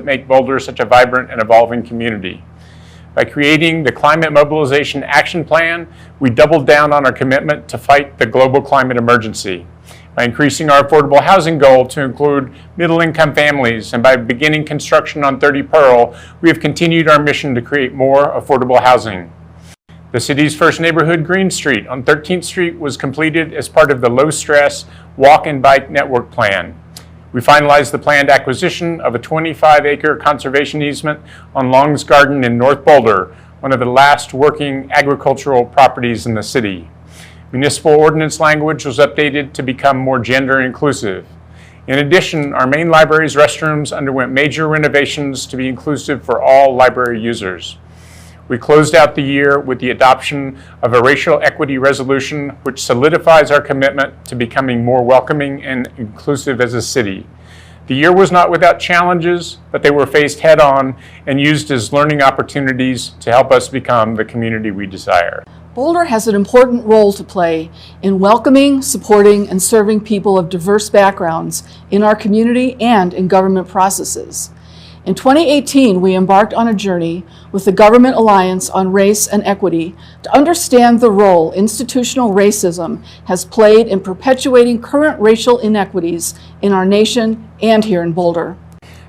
make Boulder such a vibrant and evolving community. By creating the Climate Mobilization Action Plan, we doubled down on our commitment to fight the global climate emergency. By increasing our affordable housing goal to include middle-income families, and by beginning construction on 30 Pearl, we have continued our mission to create more affordable housing. The city's first neighborhood, Green Street on 13th Street, was completed as part of the low-stress walk and bike network plan. We finalized the planned acquisition of a 25-acre conservation easement on Long's Garden in North Boulder, one of the last working agricultural properties in the city. Municipal ordinance language was updated to become more gender inclusive. In addition, our main library's restrooms underwent major renovations to be inclusive for all library users. We closed out the year with the adoption of a racial equity resolution, which solidifies our commitment to becoming more welcoming and inclusive as a city. The year was not without challenges, but they were faced head-on and used as learning opportunities to help us become the community we desire. Boulder has an important role to play in welcoming, supporting, and serving people of diverse backgrounds in our community and in government processes. In 2018, we embarked on a journey with the Government Alliance on Race and Equity to understand the role institutional racism has played in perpetuating current racial inequities in our nation and here in Boulder.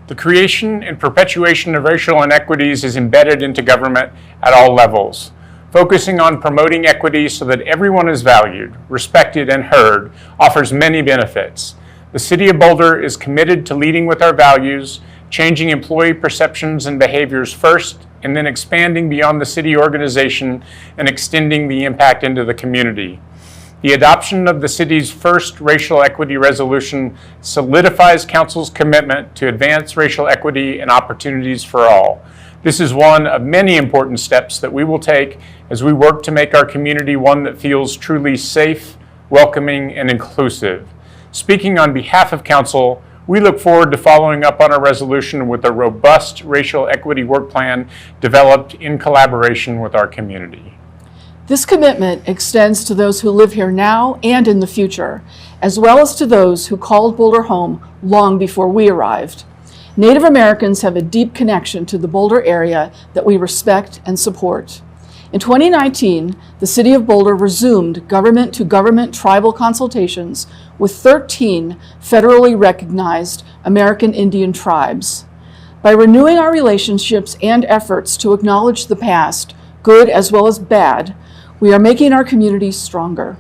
The creation and perpetuation of racial inequities is embedded into government at all levels. Focusing on promoting equity so that everyone is valued, respected, and heard offers many benefits. The City of Boulder is committed to leading with our values, changing employee perceptions and behaviors first, and then expanding beyond the city organization and extending the impact into the community. The adoption of the city's first racial equity resolution solidifies Council's commitment to advance racial equity and opportunities for all. This is one of many important steps that we will take as we work to make our community one that feels truly safe, welcoming, and inclusive. Speaking on behalf of Council, we look forward to following up on our resolution with a robust racial equity work plan developed in collaboration with our community. This commitment extends to those who live here now and in the future, as well as to those who called Boulder home long before we arrived. Native Americans have a deep connection to the Boulder area that we respect and support. In 2019, the City of Boulder resumed government-to-government tribal consultations with 13 federally recognized American Indian tribes. By renewing our relationships and efforts to acknowledge the past, good as well as bad, we are making our communities stronger.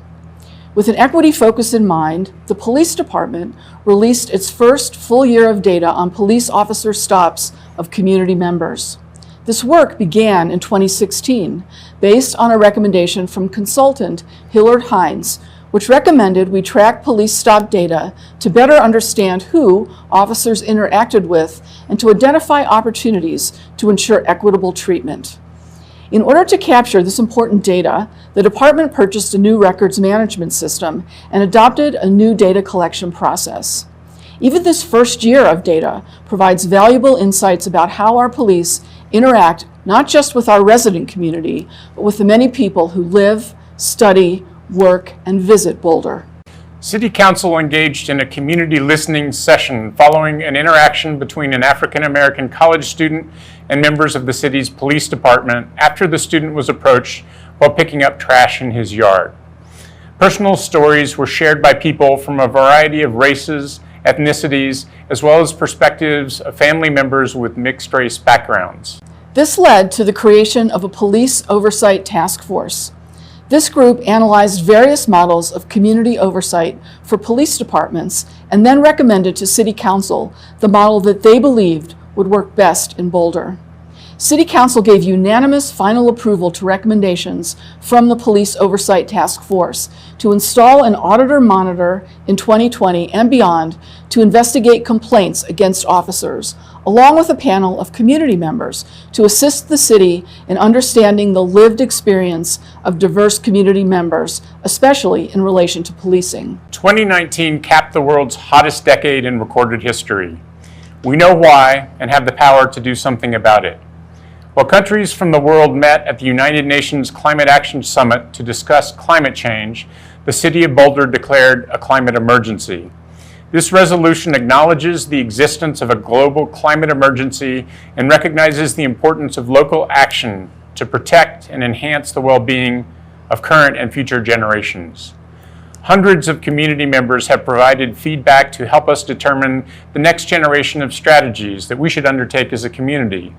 With an equity focus in mind, the police department released its first full year of data on police officer stops of community members. This work began in 2016, based on a recommendation from consultant Hillard Hines, which recommended we track police stop data to better understand who officers interacted with and to identify opportunities to ensure equitable treatment. In order to capture this important data, the department purchased a new records management system and adopted a new data collection process. Even this first year of data provides valuable insights about how our police interact not just with our resident community, but with the many people who live, study, work, and visit Boulder. City Council engaged in a community listening session following an interaction between an African-American college student and members of the city's police department after the student was approached while picking up trash in his yard. Personal stories were shared by people from a variety of races, ethnicities, as well as perspectives of family members with mixed race backgrounds. This led to the creation of a police oversight task force. This group analyzed various models of community oversight for police departments and then recommended to City Council the model that they believed would work best in Boulder. City Council gave unanimous final approval to recommendations from the Police Oversight Task Force to install an auditor-monitor in 2020 and beyond to investigate complaints against officers, along with a panel of community members to assist the city in understanding the lived experience of diverse community members, especially in relation to policing. 2019 capped the world's hottest decade in recorded history. We know why and have the power to do something about it. While countries from the world met at the United Nations Climate Action Summit to discuss climate change, the City of Boulder declared a climate emergency. This resolution acknowledges the existence of a global climate emergency and recognizes the importance of local action to protect and enhance the well-being of current and future generations. Hundreds of community members have provided feedback to help us determine the next generation of strategies that we should undertake as a community.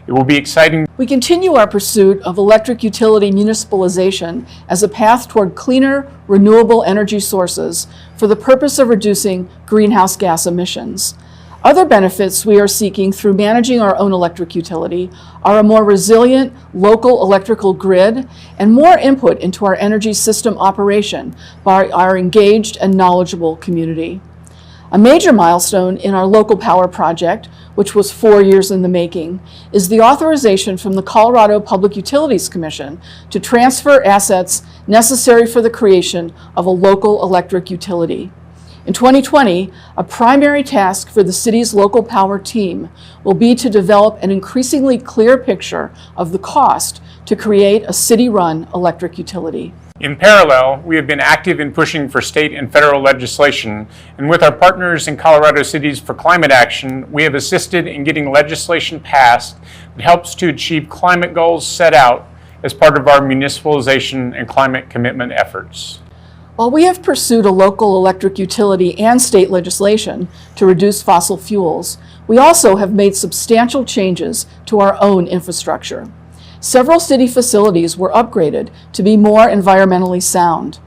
It will be exciting. We continue our pursuit of electric utility municipalization as a path toward cleaner, renewable energy sources for the purpose of reducing greenhouse gas emissions. Other benefits we are seeking through managing our own electric utility are a more resilient local electrical grid and more input into our energy system operation by our engaged and knowledgeable community. A major milestone in our local power project, which was 4 years in the making, is the authorization from the Colorado Public Utilities Commission to transfer assets necessary for the creation of a local electric utility. In 2020, a primary task for the city's local power team will be to develop an increasingly clear picture of the cost to create a city-run electric utility. In parallel, we have been active in pushing for state and federal legislation, and with our partners in Colorado Cities for Climate Action, we have assisted in getting legislation passed that helps to achieve climate goals set out as part of our municipalization and climate commitment efforts. While we have pursued a local electric utility and state legislation to reduce fossil fuels, we also have made substantial changes to our own infrastructure. Several city facilities were upgraded to be more environmentally sound.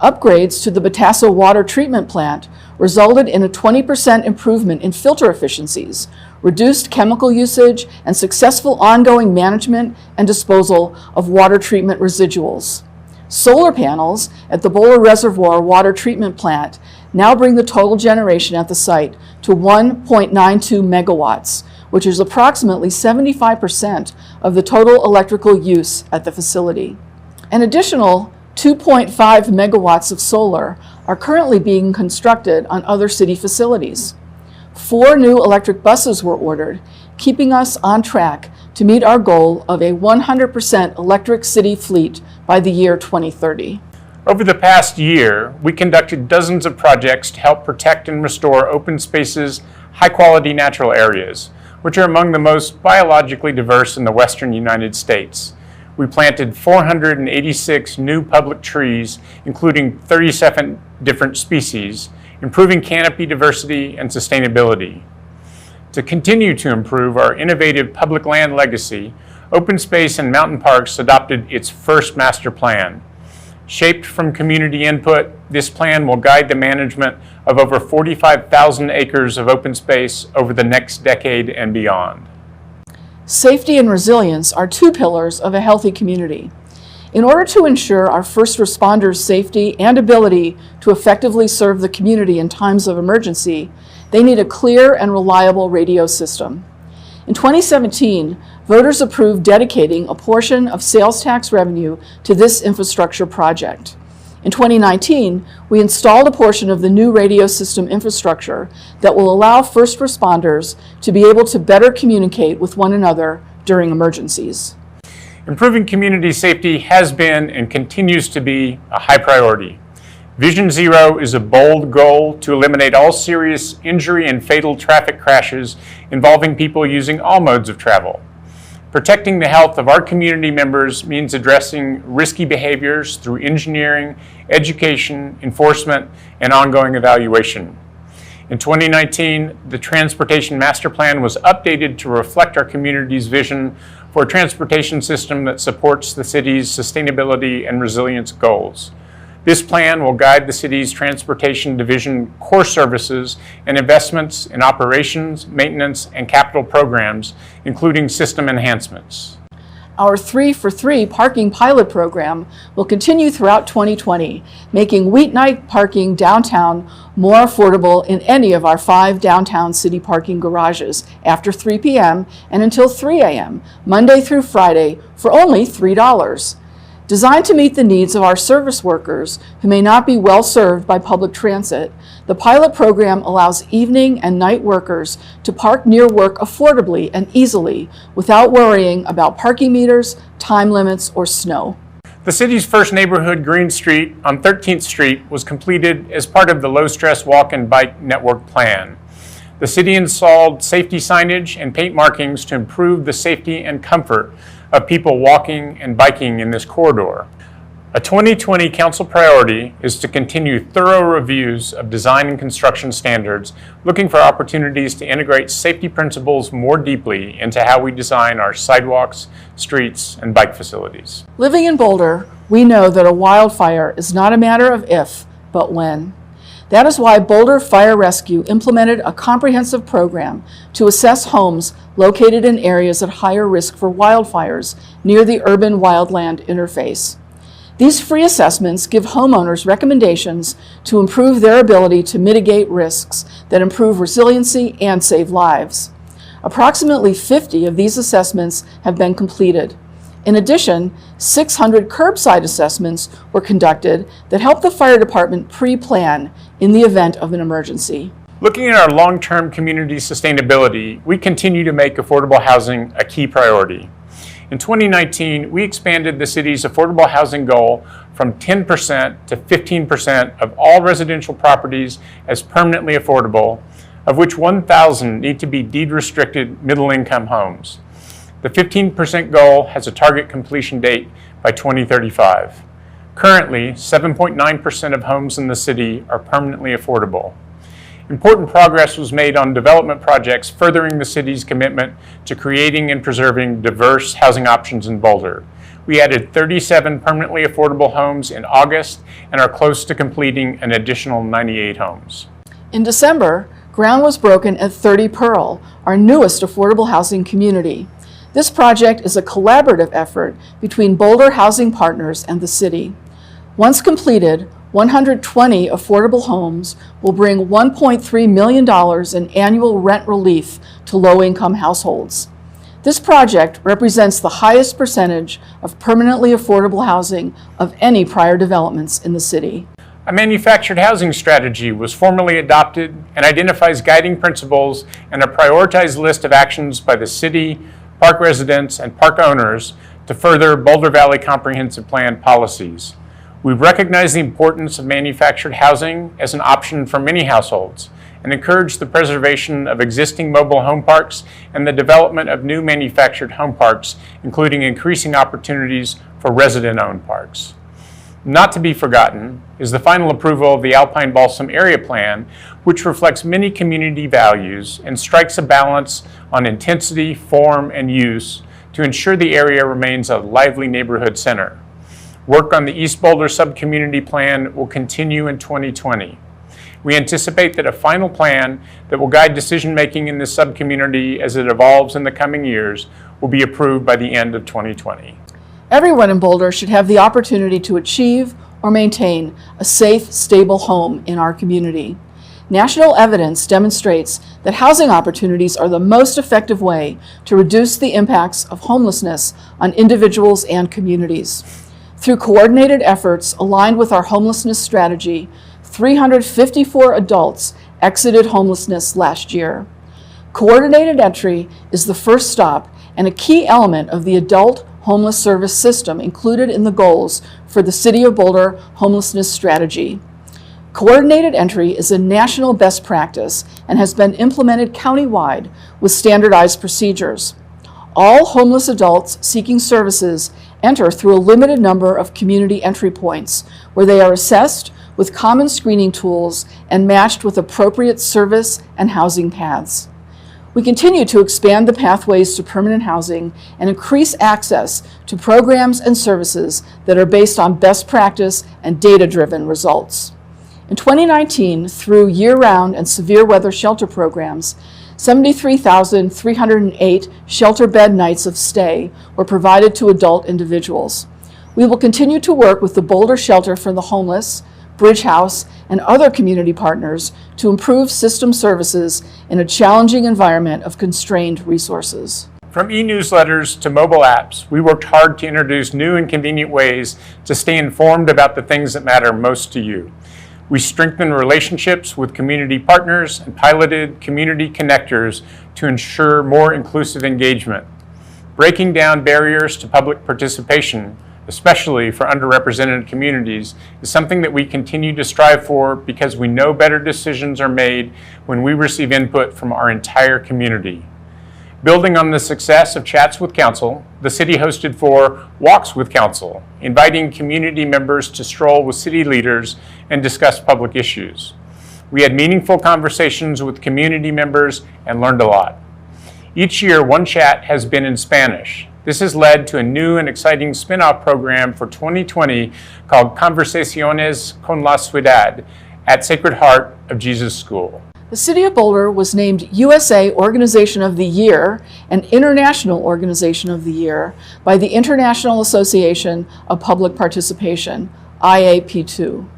Upgrades to the Batasso water treatment plant resulted in a 20% improvement in filter efficiencies, reduced chemical usage, and successful ongoing management and disposal of water treatment residuals. Solar panels at the Boulder Reservoir water treatment plant now bring the total generation at the site to 1.92 megawatts, which is approximately 75% of the total electrical use at the facility. An additional 2.5 megawatts of solar are currently being constructed on other city facilities. 4 new electric buses were ordered, keeping us on track to meet our goal of a 100% electric city fleet by the year 2030. Over the past year, we conducted dozens of projects to help protect and restore open spaces, high-quality natural areas, which are among the most biologically diverse in the western United States. We planted 486 new public trees, including 37 different species, improving canopy diversity and sustainability. To continue to improve our innovative public land legacy, Open Space and Mountain Parks adopted its first master plan. Shaped from community input, this plan will guide the management of over 45,000 acres of open space over the next decade and beyond. Safety and resilience are 2 pillars of a healthy community. In order to ensure our first responders' safety and ability to effectively serve the community in times of emergency, they need a clear and reliable radio system. In 2017, voters approved dedicating a portion of sales tax revenue to this infrastructure project. In 2019, we installed a portion of the new radio system infrastructure that will allow first responders to be able to better communicate with one another during emergencies. Improving community safety has been and continues to be a high priority. Vision Zero is a bold goal to eliminate all serious injury and fatal traffic crashes involving people using all modes of travel. Protecting the health of our community members means addressing risky behaviors through engineering, education, enforcement, and ongoing evaluation. In 2019, the Transportation Master Plan was updated to reflect our community's vision for a transportation system that supports the city's sustainability and resilience goals. This plan will guide the city's transportation division core services and investments in operations, maintenance, and capital programs, including system enhancements. Our 3 for 3 parking pilot program will continue throughout 2020, making weeknight parking downtown more affordable in any of our 5 downtown city parking garages after 3 p.m. and until 3 a.m., Monday through Friday, for only $3. Designed to meet the needs of our service workers who may not be well served by public transit, the pilot program allows evening and night workers to park near work affordably and easily without worrying about parking meters, time limits, or snow. The city's first neighborhood Green Street on 13th Street was completed as part of the Low Stress Walk and Bike Network plan. The city installed safety signage and paint markings to improve the safety and comfort of people walking and biking in this corridor. A 2020 council priority is to continue thorough reviews of design and construction standards, looking for opportunities to integrate safety principles more deeply into how we design our sidewalks, streets, and bike facilities. Living in Boulder, we know that a wildfire is not a matter of if, but when. That is why Boulder Fire Rescue implemented a comprehensive program to assess homes located in areas at higher risk for wildfires near the urban wildland interface. These free assessments give homeowners recommendations to improve their ability to mitigate risks that improve resiliency and save lives. Approximately 50 of these assessments have been completed. In addition, 600 curbside assessments were conducted that help the fire department pre-plan in the event of an emergency. Looking at our long-term community sustainability, we continue to make affordable housing a key priority. In 2019, we expanded the city's affordable housing goal from 10% to 15% of all residential properties as permanently affordable, of which 1,000 need to be deed-restricted middle-income homes. The 15% goal has a target completion date by 2035. Currently, 7.9% of homes in the city are permanently affordable. Important progress was made on development projects furthering the city's commitment to creating and preserving diverse housing options in Boulder. We added 37 permanently affordable homes in August and are close to completing an additional 98 homes. In December, ground was broken at 30 Pearl, our newest affordable housing community. This project is a collaborative effort between Boulder Housing Partners and the city. Once completed, 120 affordable homes will bring $1.3 million in annual rent relief to low-income households. This project represents the highest percentage of permanently affordable housing of any prior developments in the city. A manufactured housing strategy was formally adopted and identifies guiding principles and a prioritized list of actions by the city, park residents, and park owners to further Boulder Valley Comprehensive Plan policies. We recognize the importance of manufactured housing as an option for many households and encourage the preservation of existing mobile home parks and the development of new manufactured home parks, including increasing opportunities for resident-owned parks. Not to be forgotten is the final approval of the Alpine Balsam Area Plan, which reflects many community values and strikes a balance on intensity, form, and use to ensure the area remains a lively neighborhood center. Work on the East Boulder Subcommunity Plan will continue in 2020. We anticipate that a final plan that will guide decision-making in this subcommunity as it evolves in the coming years will be approved by the end of 2020. Everyone in Boulder should have the opportunity to achieve or maintain a safe, stable home in our community. National evidence demonstrates that housing opportunities are the most effective way to reduce the impacts of homelessness on individuals and communities. Through coordinated efforts aligned with our homelessness strategy, 354 adults exited homelessness last year. Coordinated entry is the first stop and a key element of the adult homeless service system included in the goals for the City of Boulder homelessness strategy. Coordinated entry is a national best practice and has been implemented countywide with standardized procedures. All homeless adults seeking services enter through a limited number of community entry points where they are assessed with common screening tools and matched with appropriate service and housing paths. We continue to expand the pathways to permanent housing and increase access to programs and services that are based on best practice and data-driven results. In 2019, through year-round and severe weather shelter programs, 73,308 shelter bed nights of stay were provided to adult individuals. We will continue to work with the Boulder Shelter for the Homeless, Bridge House, and other community partners to improve system services in a challenging environment of constrained resources. From e-newsletters to mobile apps, we worked hard to introduce new and convenient ways to stay informed about the things that matter most to you. We strengthened relationships with community partners and piloted community connectors to ensure more inclusive engagement. Breaking down barriers to public participation especially for underrepresented communities, is something that we continue to strive for because we know better decisions are made when we receive input from our entire community. Building on the success of Chats with Council, the city hosted 4 Walks with Council, inviting community members to stroll with city leaders and discuss public issues. We had meaningful conversations with community members and learned a lot. Each year, one chat has been in Spanish. This has led to a new and exciting spin-off program for 2020 called Conversaciones con la Ciudad at Sacred Heart of Jesus School. The City of Boulder was named USA Organization of the Year and International Organization of the Year by the International Association of Public Participation, IAP2.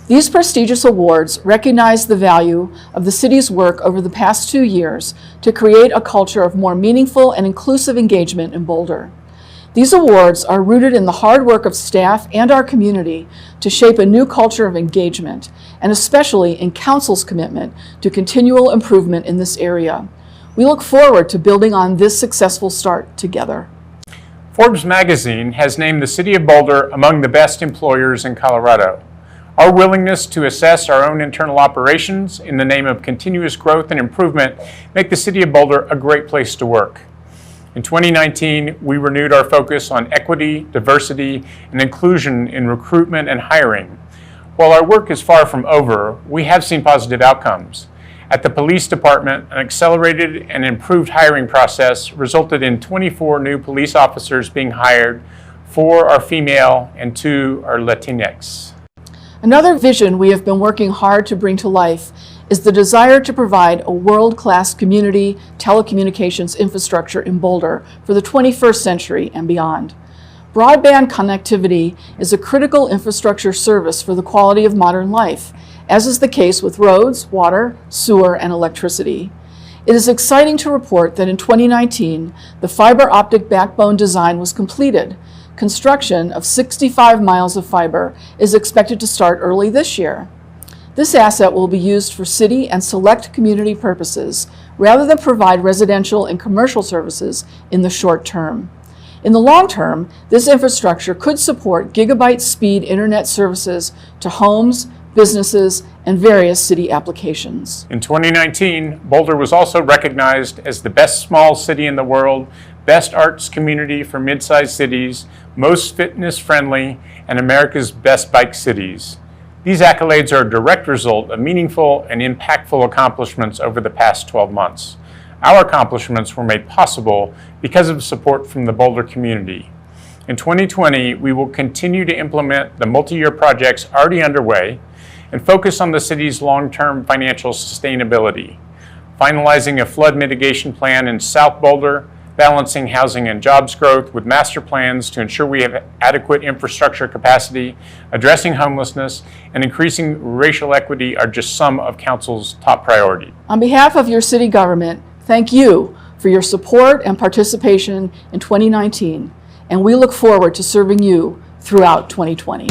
These prestigious awards recognize the value of the city's work over the past 2 years to create a culture of more meaningful and inclusive engagement in Boulder. These awards are rooted in the hard work of staff and our community to shape a new culture of engagement, and especially in Council's commitment to continual improvement in this area. We look forward to building on this successful start together. Forbes magazine has named the City of Boulder among the best employers in Colorado. Our willingness to assess our own internal operations in the name of continuous growth and improvement make the City of Boulder a great place to work. In 2019, we renewed our focus on equity, diversity, and inclusion in recruitment and hiring. While our work is far from over, we have seen positive outcomes. At the police department, an accelerated and improved hiring process resulted in 24 new police officers being hired. 4 are female and 2 are Latinx. Another vision we have been working hard to bring to life is the desire to provide a world-class community telecommunications infrastructure in Boulder for the 21st century and beyond. Broadband connectivity is a critical infrastructure service for the quality of modern life, as is the case with roads, water, sewer, and electricity. It is exciting to report that in 2019, the fiber optic backbone design was completed. Construction of 65 miles of fiber is expected to start early this year. This asset will be used for city and select community purposes, rather than provide residential and commercial services in the short term. In the long term, this infrastructure could support gigabit speed internet services to homes, businesses, and various city applications. In 2019, Boulder was also recognized as the best small city in the world, best arts community for mid-sized cities, most fitness-friendly, and America's best bike cities. These accolades are a direct result of meaningful and impactful accomplishments over the past 12 months. Our accomplishments were made possible because of support from the Boulder community. In 2020, we will continue to implement the multi-year projects already underway and focus on the city's long-term financial sustainability, finalizing a flood mitigation plan in South Boulder, balancing housing and jobs growth with master plans to ensure we have adequate infrastructure capacity, addressing homelessness, and increasing racial equity are just some of Council's top priorities. On behalf of your city government, thank you for your support and participation in 2019, and we look forward to serving you throughout 2020.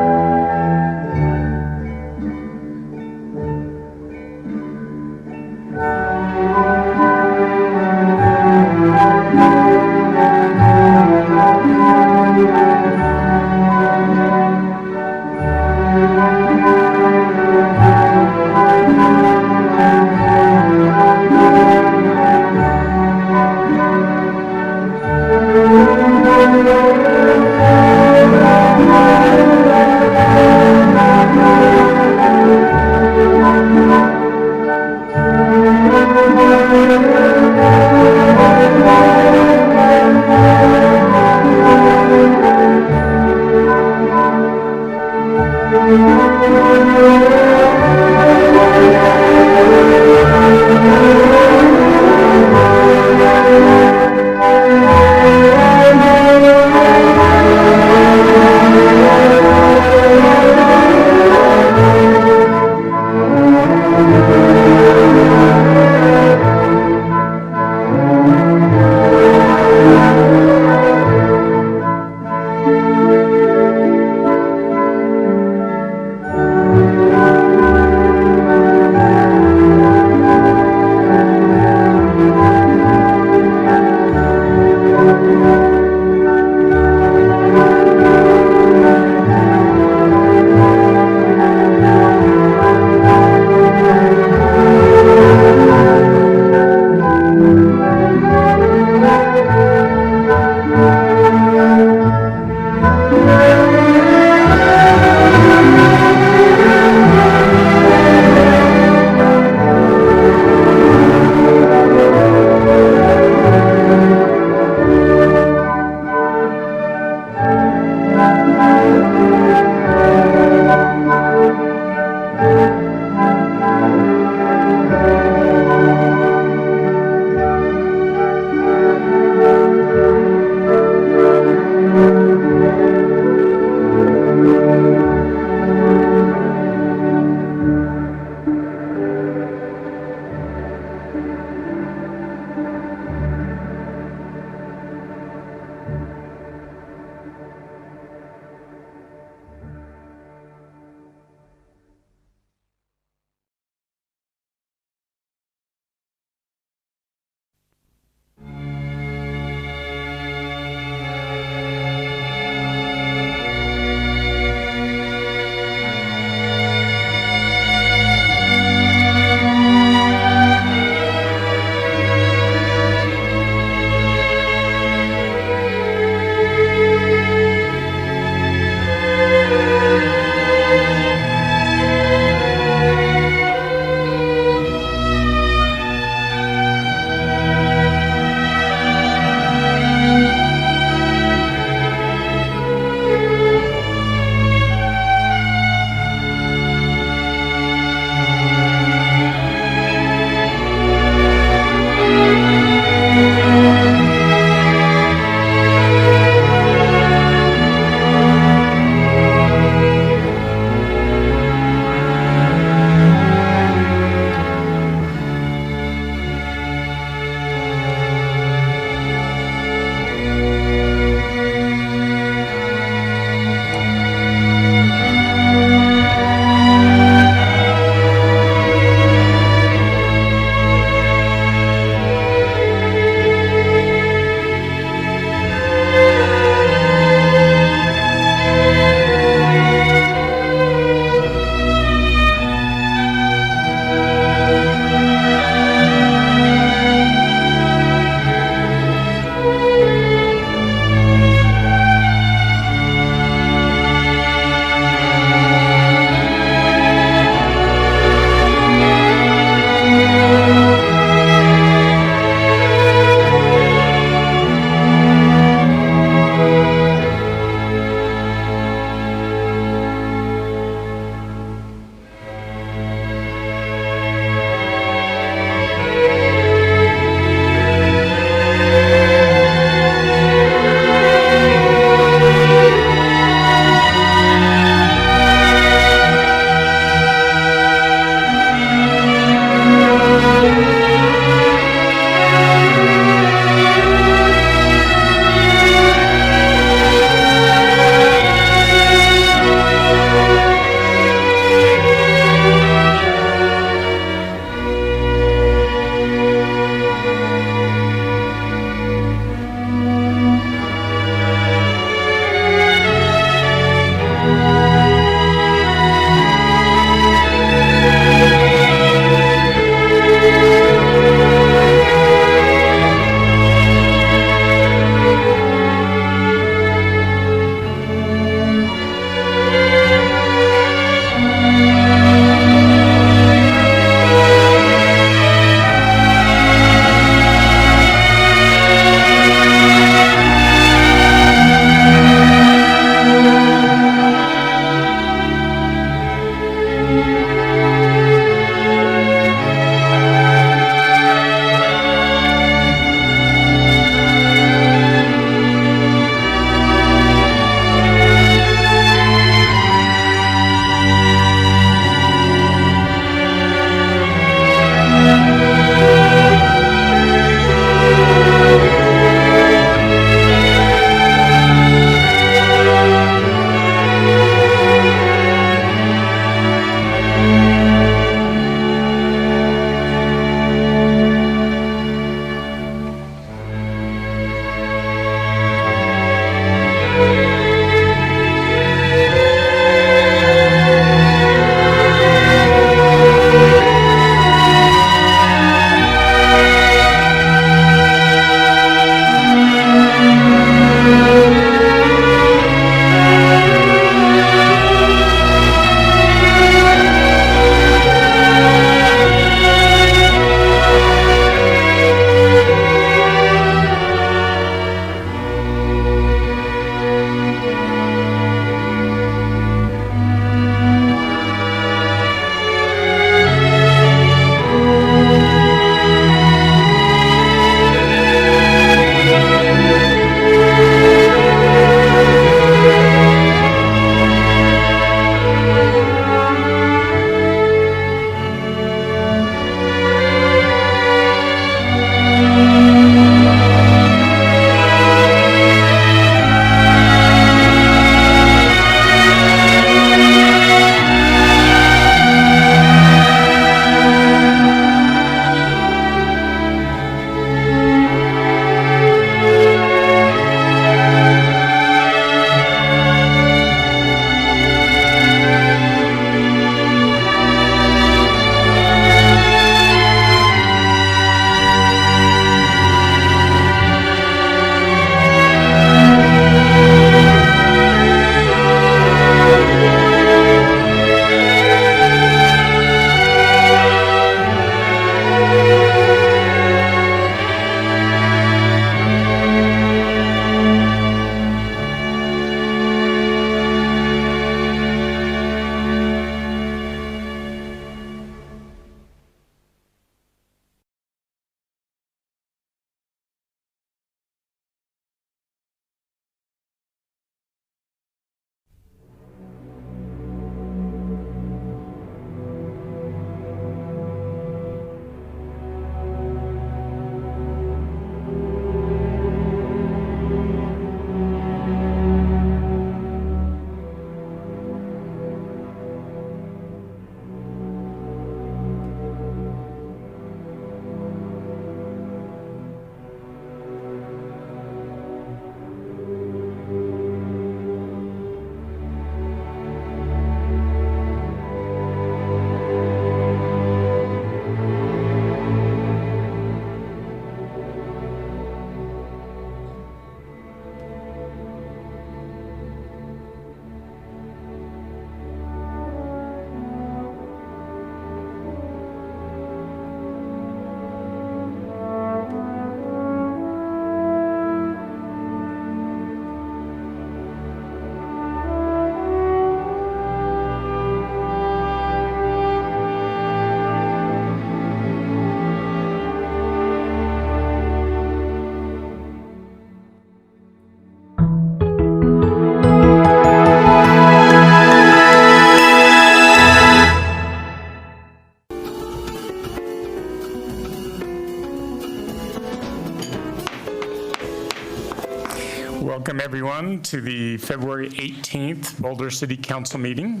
everyone, to the February 18th Boulder City Council meeting.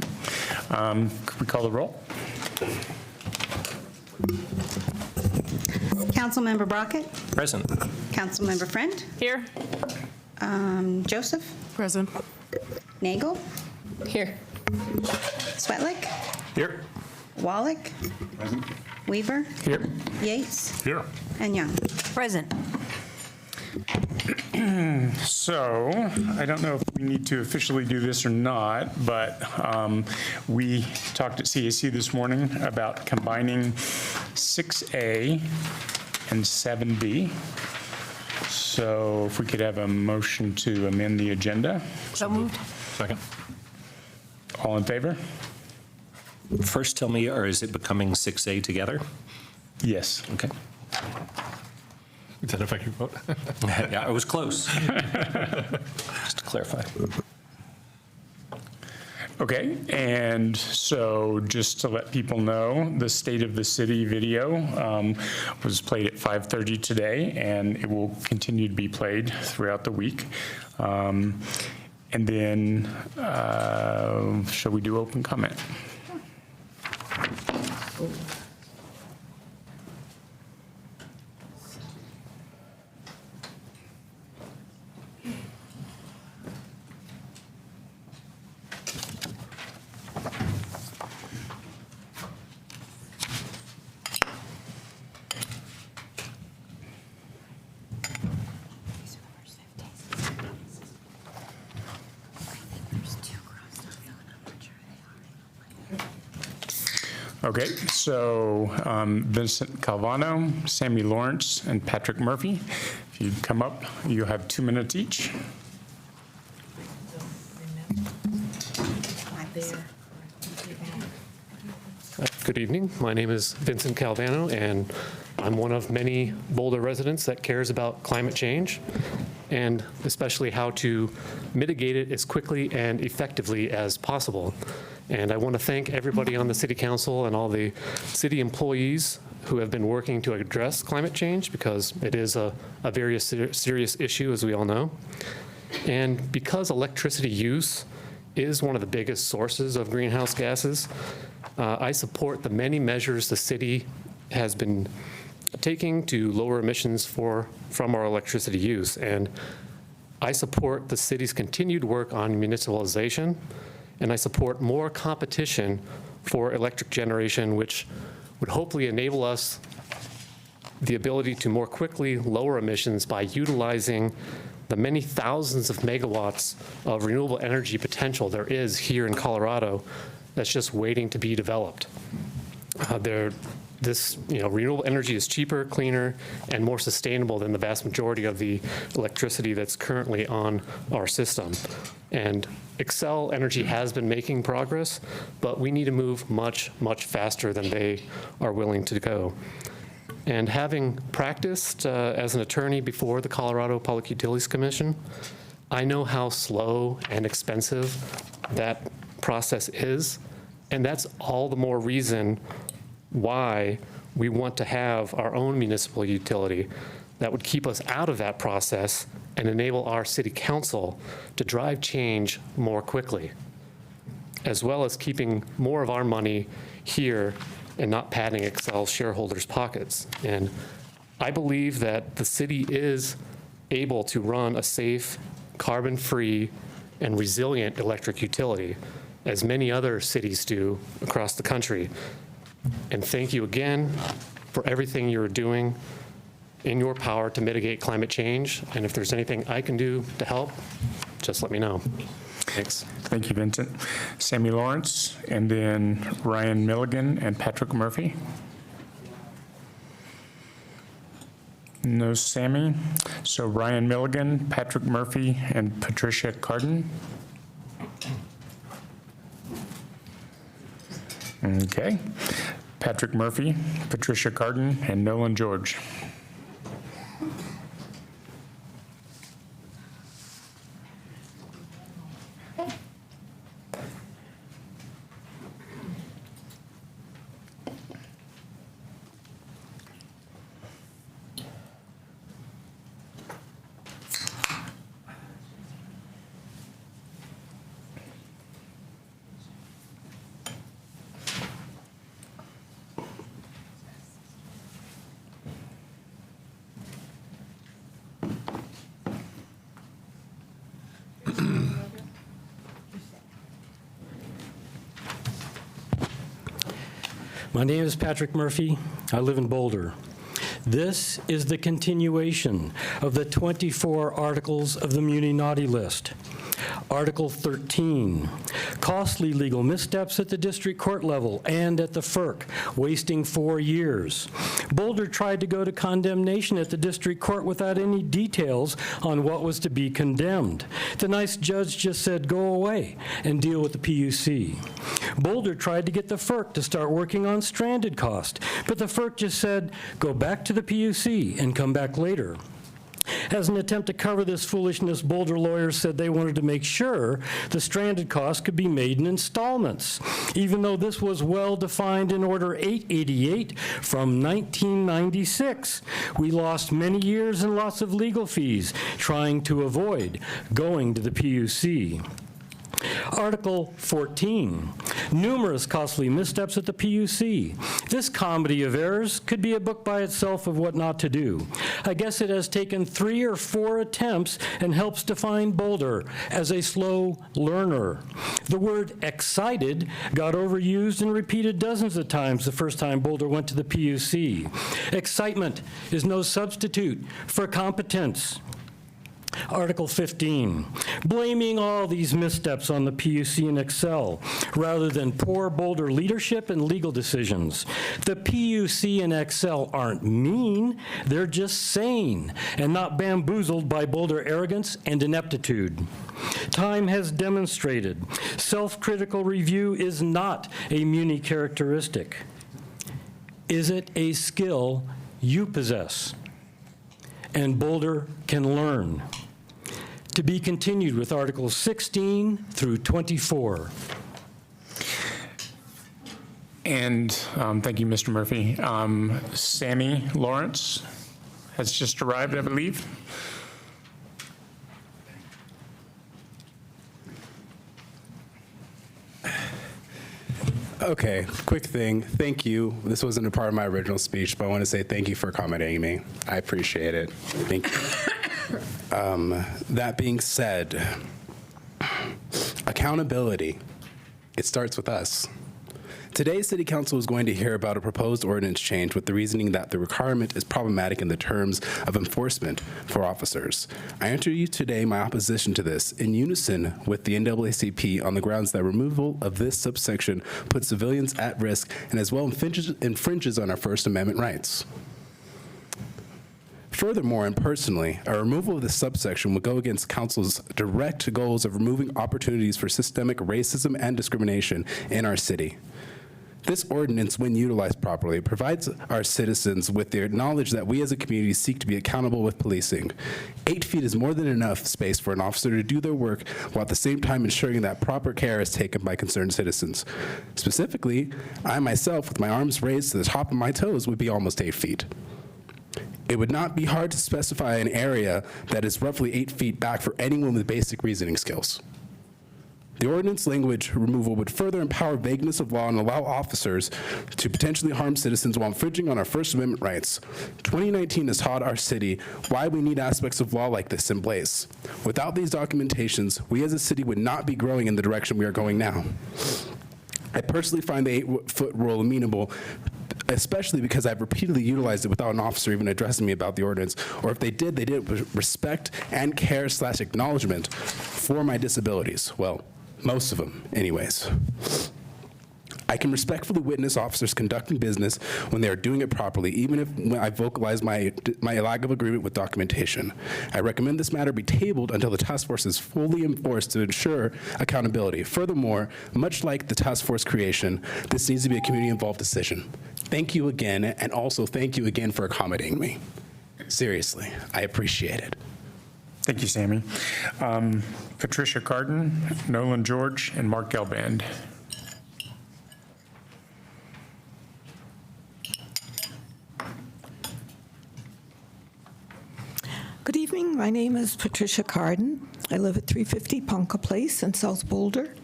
Could we call the roll? Councilmember Brockett. Present. Councilmember Friend. Here. Joseph. Present. Nagel. Here. Sweatlick. Here. Wallach. Weaver. Here. Yates. Here. And Young. Present. So, I don't know if we need to officially do this or not, but we talked at CAC this morning about combining 6A and 7B. So if we could have a motion to amend the agenda. So moved. Second. All in favor? First, tell me, or is it becoming 6A together? Yes. Okay. Does that affect your vote? Yeah, I was close. Just to clarify. Okay, and so just to let people know, the State of the City video was played at 5:30 today, and it will continue to be played throughout the week. And then, shall we do open comment? Okay, so Vincent Calvano, Sammy Lawrence, and Patrick Murphy. If you'd come up, you have 2 minutes each. Good evening. My name is Vincent Calvano, and I'm one of many Boulder residents that cares about climate change, and especially how to mitigate it as quickly and effectively as possible. And I want to thank everybody on the City Council and all the city employees who have been working to address climate change, because it is a very serious issue, as we all know. And because electricity use is one of the biggest sources of greenhouse gases, I support the many measures the city has been taking to lower emissions from our electricity use. And I support the city's continued work on municipalization, and I support more competition for electric generation, which would hopefully enable us the ability to more quickly lower emissions by utilizing the many thousands of megawatts of renewable energy potential there is here in Colorado that's just waiting to be developed. Renewable energy is cheaper, cleaner, and more sustainable than the vast majority of the electricity that's currently on our system. And Xcel Energy has been making progress, but we need to move much, much faster than they are willing to go. And having practiced as an attorney before the Colorado Public Utilities Commission, I know how slow and expensive that process is, and that's all the more reason why we want to have our own municipal utility that would keep us out of that process and enable our city council to drive change more quickly, as well as keeping more of our money here and not padding Xcel shareholders' pockets. And I believe that the city is able to run a safe, carbon-free, and resilient electric utility, as many other cities do across the country. And thank you again for everything you're doing in your power to mitigate climate change. And if there's anything I can do to help, just let me know. Thanks. Thank you, Vincent. Sammy Lawrence, and then Ryan Milligan and Patrick Murphy. No Sammy. So Ryan Milligan, Patrick Murphy, and Patricia Carden. Okay. Patrick Murphy, Patricia Carden, and Nolan George. My name is Patrick Murphy. I live in Boulder. This is the continuation of the 24 articles of the Muni Naughty List. Article 13, costly legal missteps at the district court level and at the FERC, wasting 4 years. Boulder tried to go to condemnation at the district court without any details on what was to be condemned. The nice judge just said, go away and deal with the PUC. Boulder tried to get the FERC to start working on stranded cost, but the FERC just said, go back to the PUC and come back later. As an attempt to cover this foolishness, Boulder lawyers said they wanted to make sure the stranded costs could be made in installments, even though this was well defined in Order 888 from 1996. We lost many years and lots of legal fees trying to avoid going to the PUC. Article 14, numerous costly missteps at the PUC. This comedy of errors could be a book by itself of what not to do. I guess it has taken 3 or 4 attempts and helps define Boulder as a slow learner. The word excited got overused and repeated dozens of times the first time Boulder went to the PUC. Excitement is no substitute for competence. Article 15, blaming all these missteps on the PUC and Excel rather than poor Boulder leadership and legal decisions. The PUC and Excel aren't mean, they're just sane and not bamboozled by Boulder arrogance and ineptitude. Time has demonstrated self-critical review is not a Muni characteristic. Is it a skill you possess and Boulder can learn? To be continued with Articles 16 through 24. And thank you, Mr. Murphy. Sammy Lawrence has just arrived, I believe. Okay, quick thing. Thank you. This wasn't a part of my original speech, but I want to say thank you for accommodating me. I appreciate it. Thank you. That being said, accountability, it starts with us. Today, City Council is going to hear about a proposed ordinance change with the reasoning that the requirement is problematic in the terms of enforcement for officers. I enter you today my opposition to this in unison with the NAACP on the grounds that removal of this subsection puts civilians at risk and as well infringes on our First Amendment rights. Furthermore, and personally, a removal of this subsection would go against Council's direct goals of removing opportunities for systemic racism and discrimination in our city. This ordinance, when utilized properly, provides our citizens with the knowledge that we as a community seek to be accountable with policing. 8 feet is more than enough space for an officer to do their work while at the same time ensuring that proper care is taken by concerned citizens. Specifically, I myself, with my arms raised to the top of my toes, would be almost 8 feet. It would not be hard to specify an area that is roughly 8 feet back for anyone with basic reasoning skills. The ordinance language removal would further empower vagueness of law and allow officers to potentially harm citizens while infringing on our First Amendment rights. 2019 has taught our city why we need aspects of law like this in place. Without these documentations, we as a city would not be growing in the direction we are going now. I personally find the 8-foot rule amenable, especially because I've repeatedly utilized it without an officer even addressing me about the ordinance, or if they did it with respect and care/acknowledgement for my disabilities. Well, most of them, anyways. I can respectfully witness officers conducting business when they are doing it properly, even if when I vocalize my lack of agreement with documentation. I recommend this matter be tabled until the task force is fully enforced to ensure accountability. Furthermore, much like the task force creation, this needs to be a community-involved decision. Thank you again, and also thank you again for accommodating me. Seriously, I appreciate it. Thank you, Sammy. Patricia Carden, Nolan George, and Mark Gelband. Good evening. My name is Patricia Carden. I live at 350 Ponca Place in South Boulder.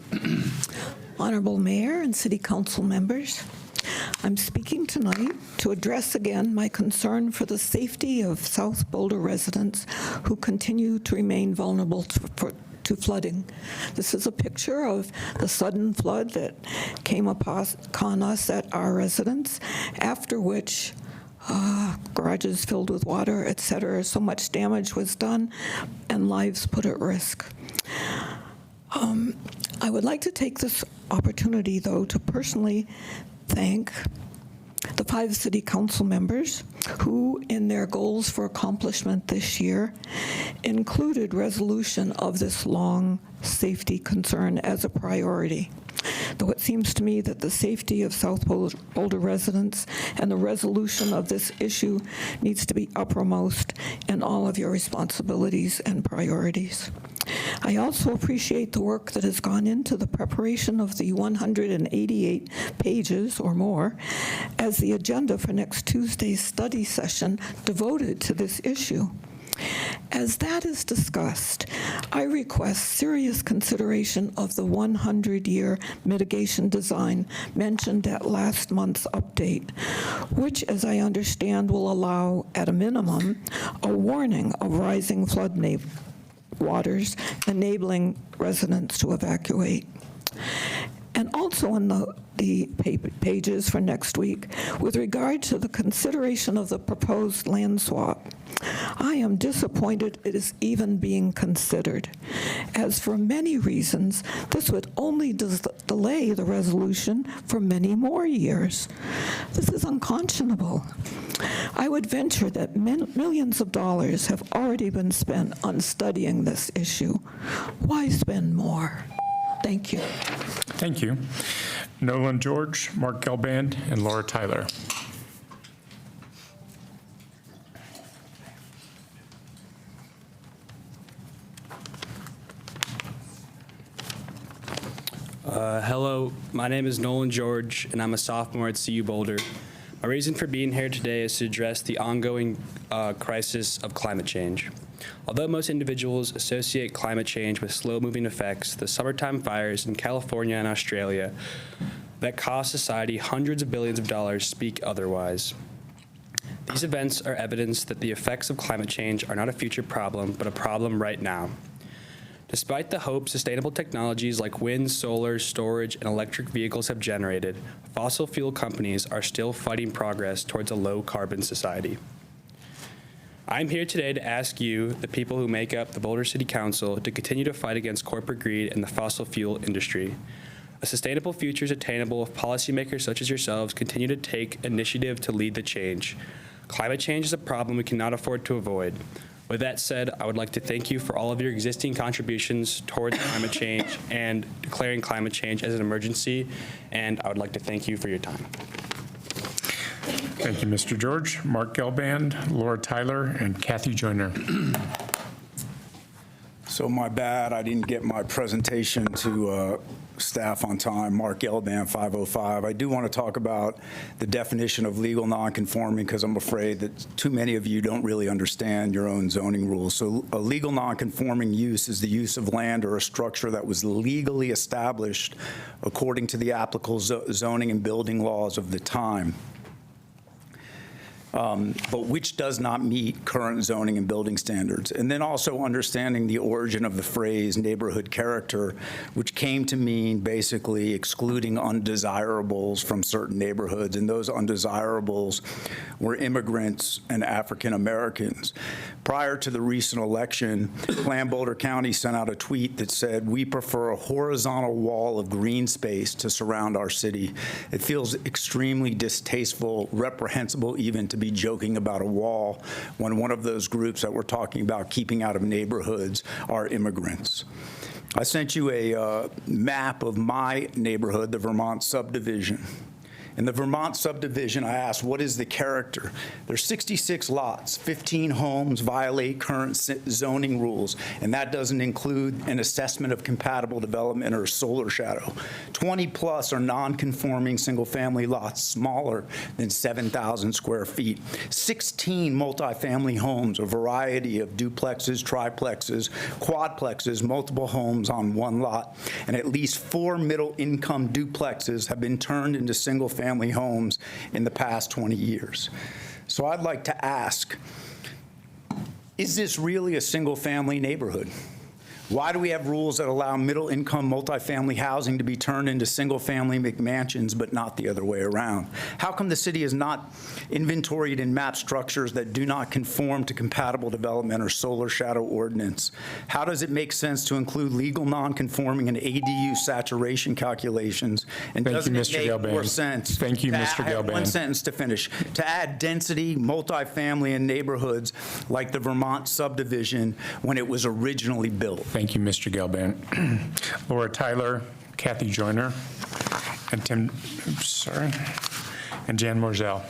Honorable Mayor and City Council members, I'm speaking tonight to address again my concern for the safety of South Boulder residents who continue to remain vulnerable to flooding. This is a picture of the sudden flood that came upon us at our residence, after which garages filled with water, etc. So much damage was done and lives put at risk. I would like to take this opportunity, though, to personally thank the 5 city council members who, in their goals for accomplishment this year, included resolution of this long safety concern as a priority. Though it seems to me that the safety of South Boulder residents and the resolution of this issue needs to be uppermost in all of your responsibilities and priorities. I also appreciate the work that has gone into the preparation of the 188 pages or more as the agenda for next Tuesday's study session devoted to this issue. As that is discussed, I request serious consideration of the 100-year mitigation design mentioned at last month's update, which, as I understand, will allow, at a minimum, a warning of rising flood waters, enabling residents to evacuate. And also in the pages for next week, with regard to the consideration of the proposed land swap, I am disappointed it is even being considered, as for many reasons, this would only delay the resolution for many more years. This is unconscionable. I would venture that millions of dollars have already been spent on studying this issue. Why spend more? Thank you. Thank you. Nolan George, Mark Gelband, and Laura Tyler. Hello, my name is Nolan George, and I'm a sophomore at CU Boulder. My reason for being here today is to address the ongoing crisis of climate change. Although most individuals associate climate change with slow-moving effects, the summertime fires in California and Australia that cost society hundreds of billions of dollars speak otherwise. These events are evidence that the effects of climate change are not a future problem, but a problem right now. Despite the hope sustainable technologies like wind, solar, storage, and electric vehicles have generated, fossil fuel companies are still fighting progress towards a low-carbon society. I'm here today to ask you, the people who make up the Boulder City Council, to continue to fight against corporate greed and the fossil fuel industry. A sustainable future is attainable if policymakers such as yourselves continue to take initiative to lead the change. Climate change is a problem we cannot afford to avoid. With that said, I would like to thank you for all of your existing contributions towards climate change and declaring climate change as an emergency, and I would like to thank you for your time. Thank you, Mr. George. Mark Gelband, Laura Tyler, and Kathy Joyner. So my bad, I didn't get my presentation to staff on time. Mark Gelband, 505. I do want to talk about the definition of legal nonconforming because I'm afraid that too many of you don't really understand your own zoning rules. So a legal nonconforming use is the use of land or a structure that was legally established according to the applicable zoning and building laws of the time. But which does not meet current zoning and building standards. And then also understanding the origin of the phrase neighborhood character, which came to mean basically excluding undesirables from certain neighborhoods. And those undesirables were immigrants and African Americans. Prior to the recent election, Boulder County sent out a tweet that said, "We prefer a horizontal wall of green space to surround our city." It feels extremely distasteful, reprehensible even, to be joking about a wall when one of those groups that we're talking about keeping out of neighborhoods are immigrants. I sent you a map of my neighborhood, the Vermont subdivision. In the Vermont subdivision, I asked, what is the character? There's 66 lots, 15 homes violate current zoning rules, and that doesn't include an assessment of compatible development or solar shadow. 20 plus are non-conforming single-family lots, smaller than 7,000 square feet. 16 multifamily homes, a variety of duplexes, triplexes, quadplexes, multiple homes on one lot, and at least 4 middle-income duplexes have been turned into single-family homes in the past 20 years. So I'd like to ask, is this really a single-family neighborhood? Why do we have rules that allow middle-income multifamily housing to be turned into single-family McMansions, but not the other way around? How come the city has not inventoried and mapped structures that do not conform to compatible development or solar shadow ordinance? How does it make sense to include legal non-conforming and ADU saturation calculations? And Thank you, doesn't it Mr. make Galban. more sense? Thank you, to Mr. I have Galban. one sentence to finish. To add density, multifamily in neighborhoods like the Vermont subdivision when it was originally built. Thank you, Mr. Galban. Laura Tyler, Kathy Joyner, and and Jan Morzell.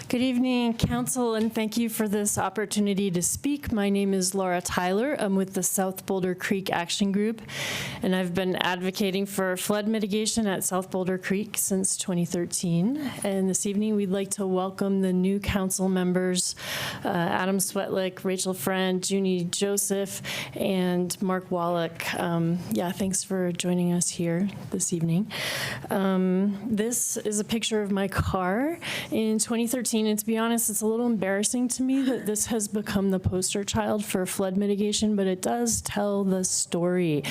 Good evening, Council, and thank you for this opportunity to speak. My name is Laura Tyler. I'm with the South Boulder Creek Action Group, and I've been advocating for flood mitigation at South Boulder Creek since 2013. And this evening, we'd like to welcome the new council members, Adam Swetlick, Rachel Friend, Junie Joseph, and Mark Wallach. Thanks for joining us here this evening. This is a picture of my car in 2013. And to be honest, it's a little embarrassing to me that this has become the poster child for flood mitigation, but it does tell the story.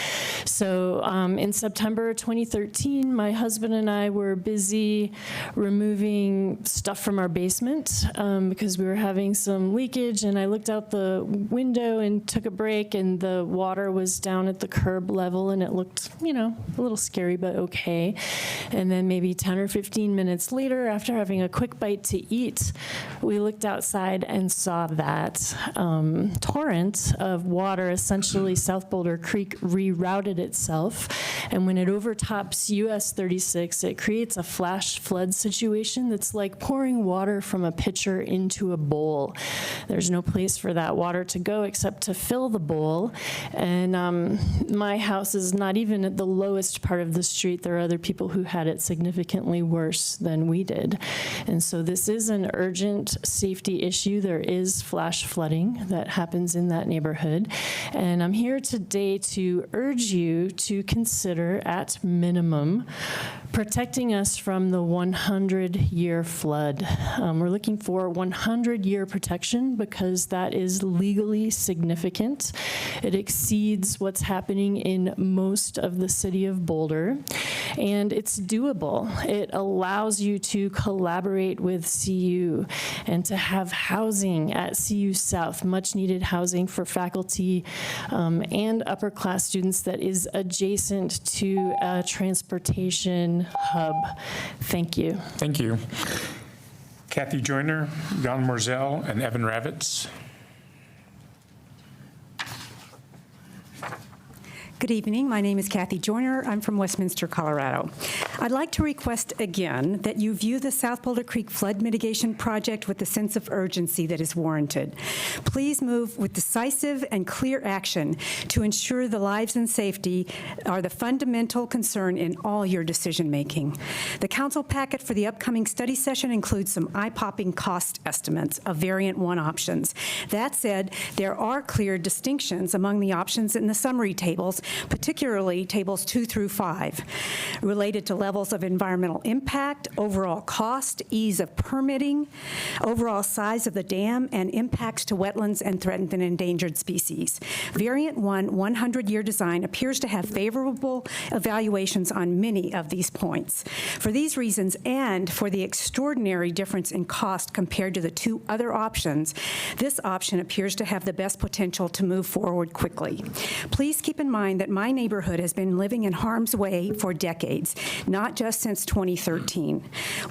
So in September 2013, my husband and I were busy removing stuff from our basement because we were having some leakage, and I looked out the window and took a break, and the water was down at the curb level, and it looked, a little scary, but okay. And then maybe 10 or 15 minutes later, after having a quick bite to eat, we looked outside and saw that torrent of water. Essentially, South Boulder Creek rerouted itself, and when it overtops US 36, it creates a flash flood situation that's like pouring water from a pitcher into a bowl. There's no place for that water to go except to fill the bowl, and my house is not even at the lowest part of the street. There are other people who had it significantly worse than we did, and so this is an urgent safety issue. There is flash flooding that happens in that neighborhood. And I'm here today to urge you to consider, at minimum, protecting us from the 100-year flood. We're looking for 100-year protection because that is legally significant. It exceeds what's happening in most of the city of Boulder, and it's doable. It allows you to collaborate with CU and to have housing at CU South, much needed housing for faculty and upper class students that is adjacent to a transportation hub. Thank you. Thank you. Kathy Joyner, Jan Morzell, and Evan Ravitz. Good evening. My name is Kathy Joyner. I'm from Westminster, Colorado. I'd like to request again that you view the South Boulder Creek Flood Mitigation Project with the sense of urgency that is warranted. Please move with decisive and clear action to ensure the lives and safety are the fundamental concern in all your decision-making. The council packet for the upcoming study session includes some eye-popping cost estimates of variant 1 options. That said, there are clear distinctions among the options in the summary tables, particularly tables 2 through 5, related to levels of environmental impact, overall cost, ease of permitting, overall size of the dam, and impacts to wetlands and threatened and endangered species. Variant 1 100-year design appears to have favorable evaluations on many of these points. For these reasons, and for the extraordinary difference in cost compared to the 2 other options, this option appears to have the best potential to move forward quickly. Please keep in mind that my neighborhood has been living in harm's way for decades, not just since 2013.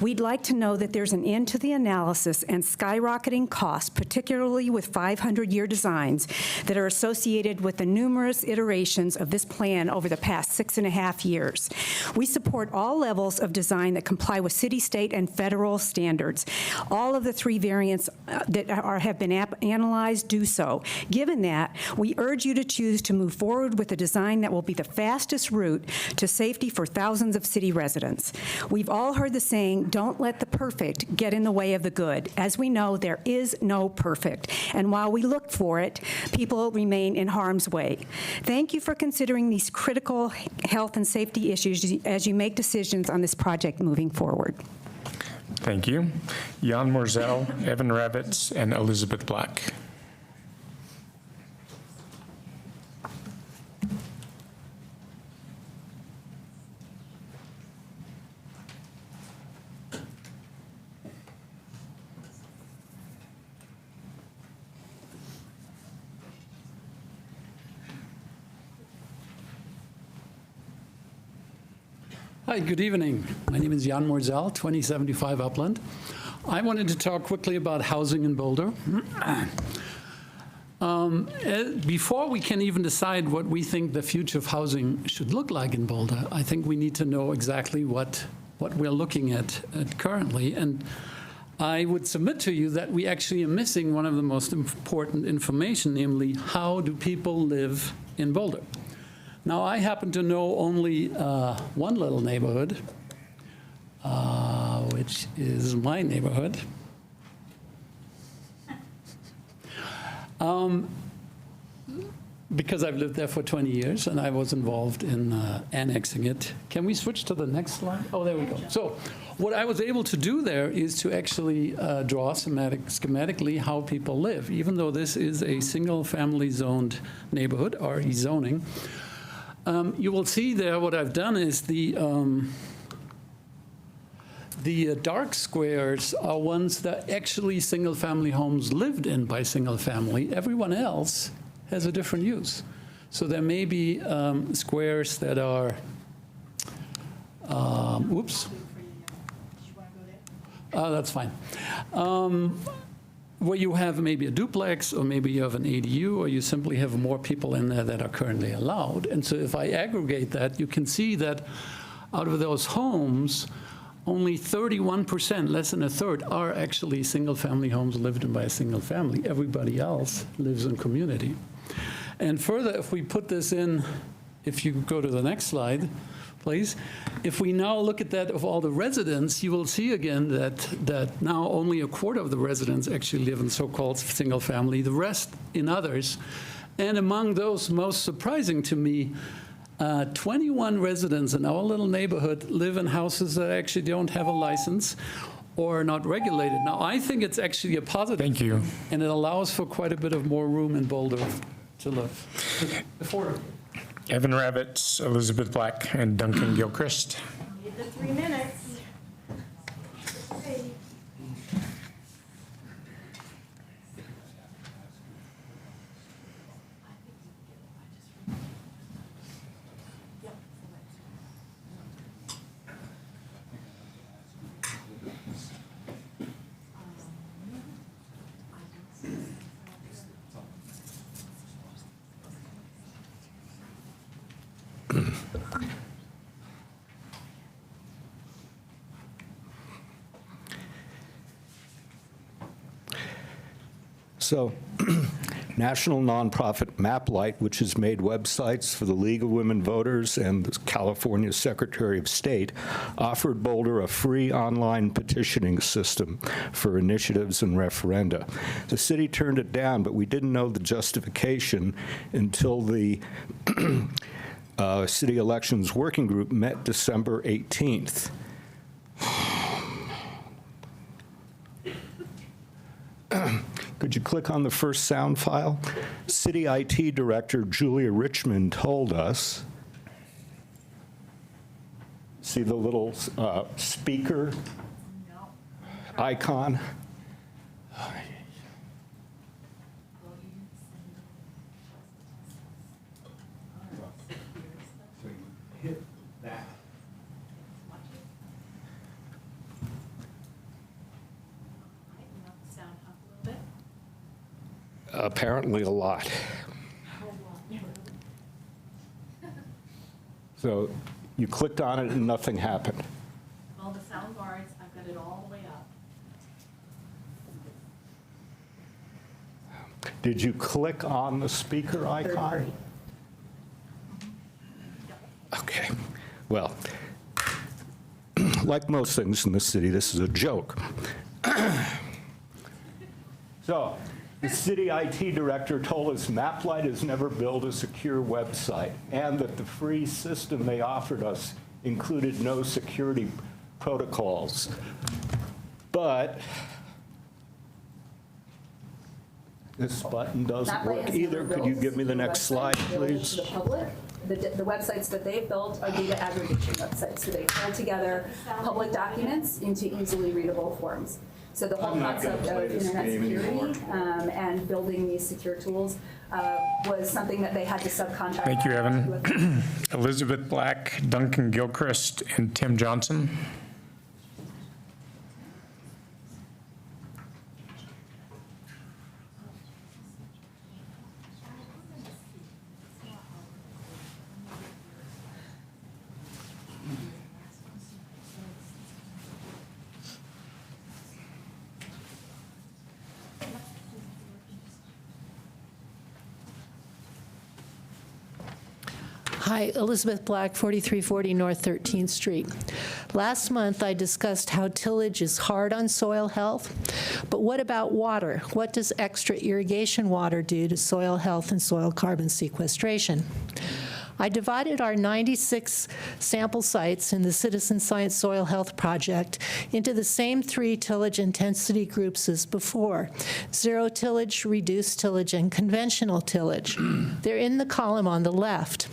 We'd like to know that there's an end to the analysis and skyrocketing costs, particularly with 500-year designs that are associated with the numerous iterations of this plan over the past 6.5 years. We support all levels of design that comply with city, state, and federal standards. All of the 3 variants that have been analyzed do so. Given that, we urge you to choose to move forward with a design that will be the fastest route to safety for thousands of city residents. We've all heard the saying, don't let the perfect get in the way of the good. As we know, there is no perfect. And while we look for it, people remain in harm's way. Thank you for considering these critical health and safety issues as you make decisions on this project moving forward. Thank you. Jan Morzel, Evan Ravitz, and Elizabeth Black. Hi, good evening. My name is Jan Morzel, 2075 Upland. I wanted to talk quickly about housing in Boulder. Before we can even decide what we think the future of housing should look like in Boulder, I think we need to know exactly what we're looking at currently. And I would submit to you that we actually are missing one of the most important information, namely, how do people live in Boulder? Now, I happen to know only one little neighborhood, which is my neighborhood. Because I've lived there for 20 years and I was involved in annexing it. Can we switch to the next slide? Oh, there we go. So what I was able to do there is to actually draw schematically how people live, even though this is a single family zoned neighborhood, RE zoning. You will see there what I've done is the dark squares are ones that actually single-family homes lived in by single family. Everyone else has a different use. So there may be squares that are, oops. That's fine. Where you have maybe a duplex, or maybe you have an ADU, or you simply have more people in there that are currently allowed. And so if I aggregate that, you can see that out of those homes, only 31%, less than a third, are actually single-family homes lived in by a single family. Everybody else lives in community. And further, if we put this in, if you go to the next slide, please. If we now look at that of all the residents, you will see again that now only a quarter of the residents actually live in so-called single family, the rest in others. And among those, most surprising to me, 21 residents in our little neighborhood live in houses that actually don't have a license or are not regulated. Now, I think it's actually a positive. Thank you. And it allows for quite a bit of more room in Boulder to live. Evan Ravitz, Elizabeth Black, and Duncan Gilchrist. Need the 3 minutes. So, national nonprofit MapLight, which has made websites for the League of Women Voters and the California Secretary of State, offered Boulder a free online petitioning system for initiatives and referenda. The city turned it down, but we didn't know the justification until the City Elections Working Group met December 18th. Could you click on the first sound file? City IT Director Julia Richmond told us, see the little speaker icon? Hit that. Apparently a lot. So you clicked on it and nothing happened. Well, the sound bars, I've got it all the way up. Did you click on the speaker icon? Okay. Well, like most things in the city, this is a joke. So, the city IT director told us MapLight has never built a secure website, and that the free system they offered us included no security protocols. But this button doesn't work either. Could you give me the next slide, please? The public, the websites that they've built are data aggregation websites. So they pull together public documents into easily readable forms. So the whole concept of internet security and building these secure tools was something that they had to subcontract. Thank you, Evan. Elizabeth Black, Duncan Gilchrist, and Tim Johnson. Hi, Elizabeth Black, 4340 North 13th Street. Last month, I discussed how tillage is hard on soil health, but what about water? What does extra irrigation water do to soil health and soil carbon sequestration? I divided our 96 sample sites in the Citizen Science Soil Health Project into the same 3 tillage intensity groups as before: zero tillage, reduced tillage, and conventional tillage. They're in the column on the left.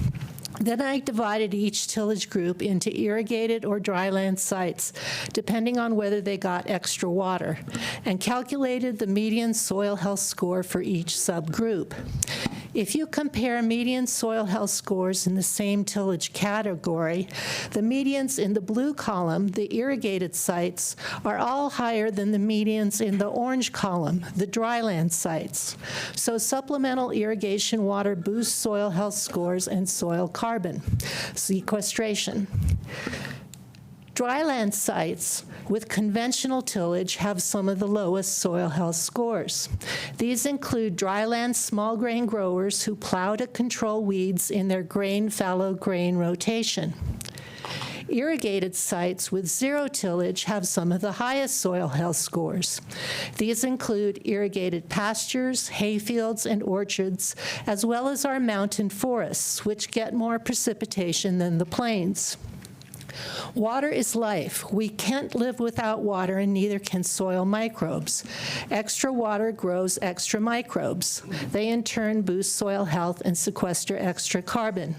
Then I divided each tillage group into irrigated or dryland sites, depending on whether they got extra water, and calculated the median soil health score for each subgroup. If you compare median soil health scores in the same tillage category, the medians in the blue column, the irrigated sites, are all higher than the medians in the orange column, the dryland sites. So supplemental irrigation water boosts soil health scores and soil carbon sequestration. Dryland sites with conventional tillage have some of the lowest soil health scores. These include dryland small grain growers who plow to control weeds in their fallow grain rotation. Irrigated sites with zero tillage have some of the highest soil health scores. These include irrigated pastures, hayfields, and orchards, as well as our mountain forests, which get more precipitation than the plains. Water is life. We can't live without water, and neither can soil microbes. Extra water grows extra microbes. They in turn boost soil health and sequester extra carbon.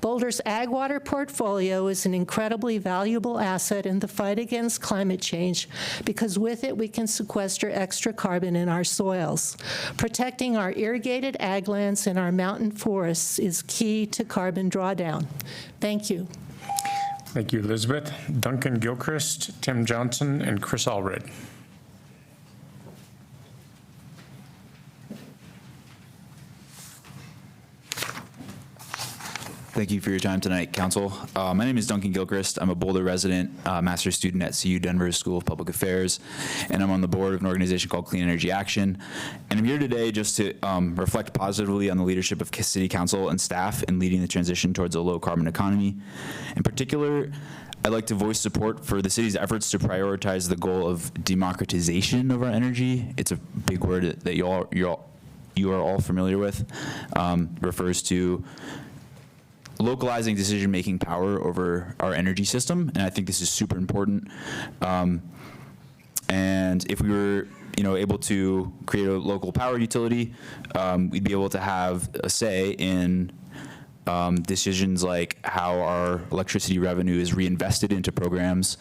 Boulder's ag water portfolio is an incredibly valuable asset in the fight against climate change because with it we can sequester extra carbon in our soils. Protecting our irrigated ag lands and our mountain forests is key to carbon drawdown. Thank you. Thank you, Elizabeth. Duncan Gilchrist, Tim Johnson, and Chris Allred. Thank you for your time tonight, Council. My name is Duncan Gilchrist. I'm a Boulder resident, master's student at CU Denver's School of Public Affairs, and I'm on the board of an organization called Clean Energy Action. And I'm here today just to reflect positively on the leadership of City Council and staff in leading the transition towards a low-carbon economy. In particular, I'd like to voice support for the city's efforts to prioritize the goal of democratization of our energy. It's a big word that you are all familiar with. Refers to localizing decision-making power over our energy system, and I think this is super important. And if we were, able to create a local power utility, we'd be able to have a say in decisions like how our electricity revenue is reinvested into programs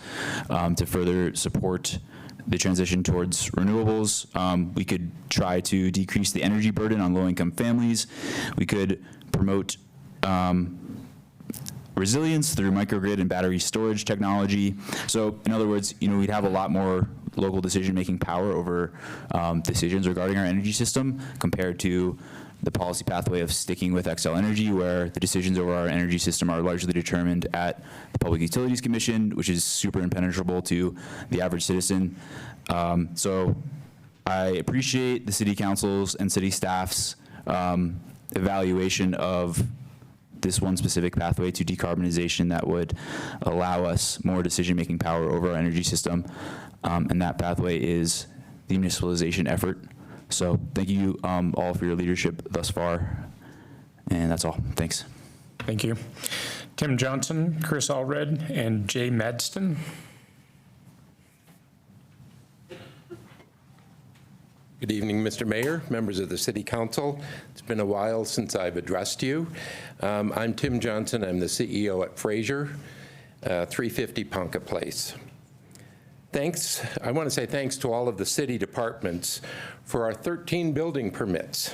to further support the transition towards renewables. We could try to decrease the energy burden on low-income families. We could promote resilience through microgrid and battery storage technology. So in other words, we'd have a lot more local decision-making power over decisions regarding our energy system compared to the policy pathway of sticking with Xcel Energy, where the decisions over our energy system are largely determined at the Public Utilities Commission, which is super impenetrable to the average citizen. So I appreciate the city councils and city staff's evaluation of this one specific pathway to decarbonization that would allow us more decision-making power over our energy system, and that pathway is the municipalization effort. So thank you all for your leadership thus far, and that's all. Thanks. Thank you. Tim Johnson, Chris Allred, and Jay Madston. Good evening, Mr. Mayor, members of the City Council. It's been a while since I've addressed you. I'm Tim Johnson. I'm the CEO at Fraser, 350 Ponca Place. Thanks. I want to say thanks to all of the city departments for our 13 building permits.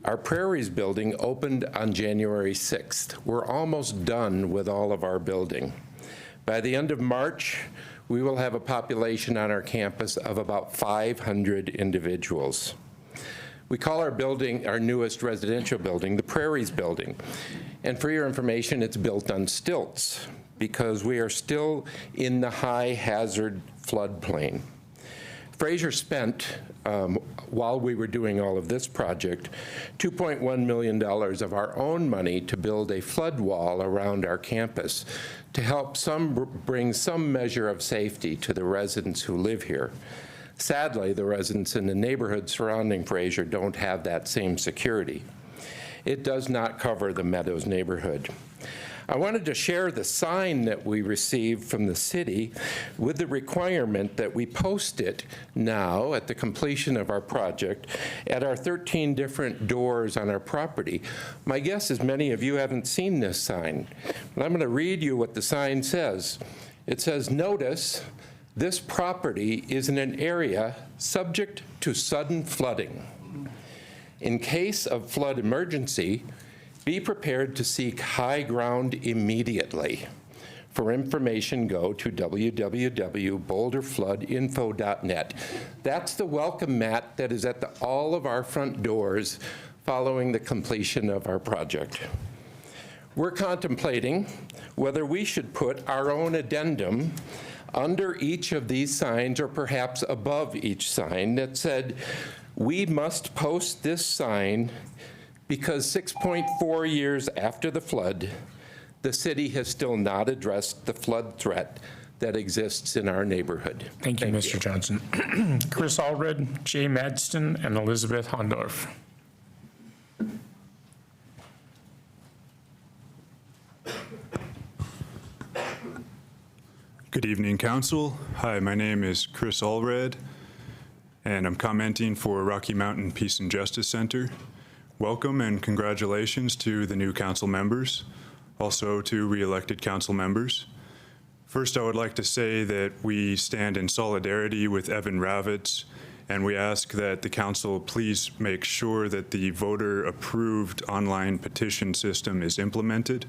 Our Prairies building opened on January 6th. We're almost done with all of our building. By the end of March, we will have a population on our campus of about 500 individuals. We call our building, our newest residential building, the Prairies building. And for your information, it's built on stilts because we are still in the high hazard floodplain. Fraser spent, while we were doing all of this project, $2.1 million of our own money to build a flood wall around our campus to help bring some measure of safety to the residents who live here. Sadly, the residents in the neighborhood surrounding Fraser don't have that same security. It does not cover the Meadows neighborhood. I wanted to share the sign that we received from the city with the requirement that we post it now at the completion of our project at our 13 different doors on our property. My guess is many of you haven't seen this sign, but I'm going to read you what the sign says. It says, "Notice, this property is in an area subject to sudden flooding. In case of flood emergency, be prepared to seek high ground immediately. For information, go to www.boulderfloodinfo.net. That's the welcome mat that is at all of our front doors following the completion of our project. We're contemplating whether we should put our own addendum under each of these signs or perhaps above each sign that said, we must post this sign because 6.4 years after the flood, the city has still not addressed the flood threat that exists in our neighborhood." Thank you, Mr. Johnson. Chris Allred, Jay Madston, and Elizabeth Hondorf. Good evening, Council. Hi, my name is Chris Allred, and I'm commenting for Rocky Mountain Peace and Justice Center. Welcome and congratulations to the new council members, also to re-elected council members. First, I would like to say that we stand in solidarity with Evan Ravitz, and we ask that the council please make sure that the voter-approved online petition system is implemented.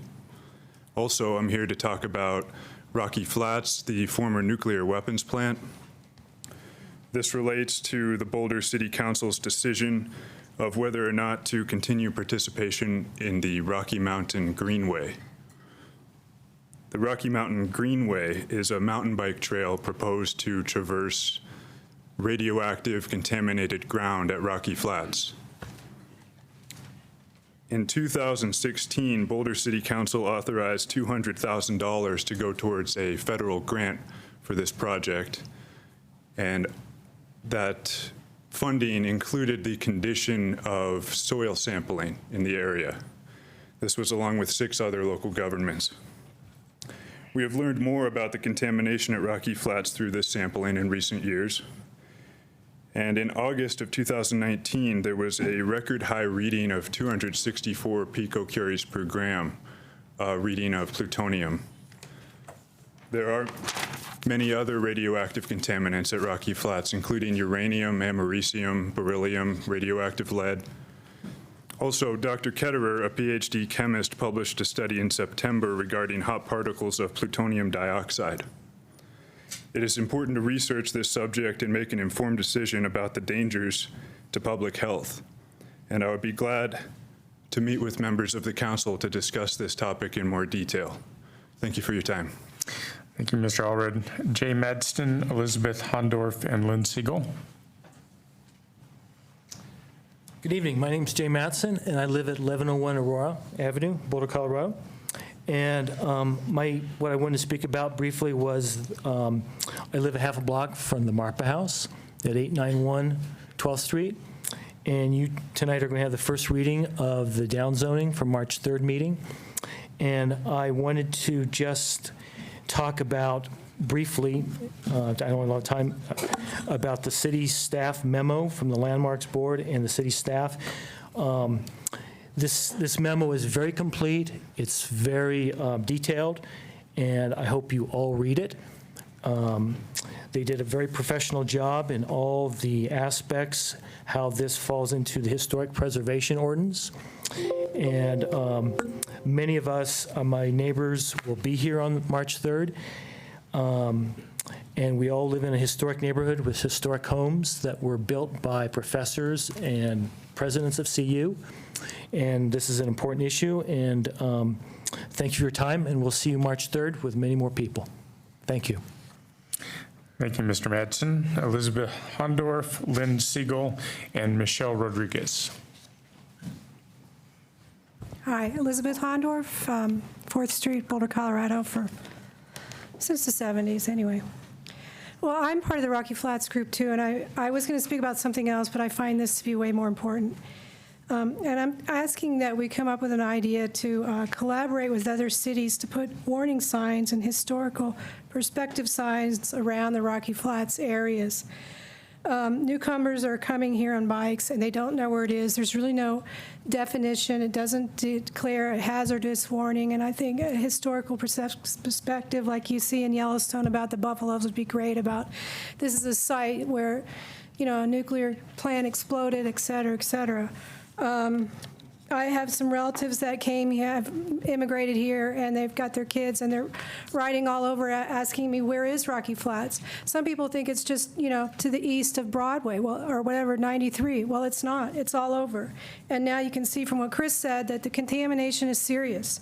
Also, I'm here to talk about Rocky Flats, the former nuclear weapons plant. This relates to the Boulder City Council's decision of whether or not to continue participation in the Rocky Mountain Greenway. The Rocky Mountain Greenway is a mountain bike trail proposed to traverse radioactive contaminated ground at Rocky Flats. In 2016, Boulder City Council authorized $200,000 to go towards a federal grant for this project, and that funding included the condition of soil sampling in the area. This was along with 6 other local governments. We have learned more about the contamination at Rocky Flats through this sampling in recent years. And in August of 2019, there was a record high reading of 264 picocuries per gram reading of plutonium. There are many other radioactive contaminants at Rocky Flats, including uranium, americium, beryllium, radioactive lead. Also, Dr. Ketterer, a PhD chemist, published a study in September regarding hot particles of plutonium dioxide. It is important to research this subject and make an informed decision about the dangers to public health. And I would be glad to meet with members of the council to discuss this topic in more detail. Thank you for your time. Thank you, Mr. Allred. Jay Madston, Elizabeth Hondorf, and Lynn Siegel. Good evening. My name is Jay Mattson, and I live at 1101 Aurora Avenue, Boulder, Colorado. And what I wanted to speak about briefly was I live a half a block from the Marpa House at 891 12th Street. And you tonight are going to have the first reading of the downzoning for March 3rd meeting. And I wanted to just talk about briefly, I don't have a lot of time, about the city staff memo from the Landmarks Board and the city staff. This memo is very complete. It's very detailed, and I hope you all read it. They did a very professional job in all the aspects, how this falls into the historic preservation ordinance. And many of us, my neighbors, will be here on March 3rd. And we all live in a historic neighborhood with historic homes that were built by professors and presidents of CU. And this is an important issue. And thank you for your time. And we'll see you March 3rd with many more people. Thank you. Thank you, Mr. Madsen. Elizabeth Hondorf, Lynn Siegel, and Michelle Rodriguez. Hi, Elizabeth Hondorf, 4th Street, Boulder, Colorado, since the 70s anyway. Well, I'm part of the Rocky Flats group too, and I was going to speak about something else, but I find this to be way more important. And I'm asking that we come up with an idea to collaborate with other cities to put warning signs and historical perspective signs around the Rocky Flats areas. Newcomers are coming here on bikes and they don't know where it is. There's really no definition. It doesn't declare a hazardous warning. And I think a historical perspective like you see in Yellowstone about the buffaloes would be great. About this is a site where, you know, a nuclear plant exploded, et cetera, et cetera. I have some relatives that have immigrated here, and they've got their kids, and they're riding all over asking me, where is Rocky Flats? Some people think it's just, you know, to the east of Broadway, well, or whatever, 93. Well, it's not. It's all over. And now you can see from what Chris said that the contamination is serious.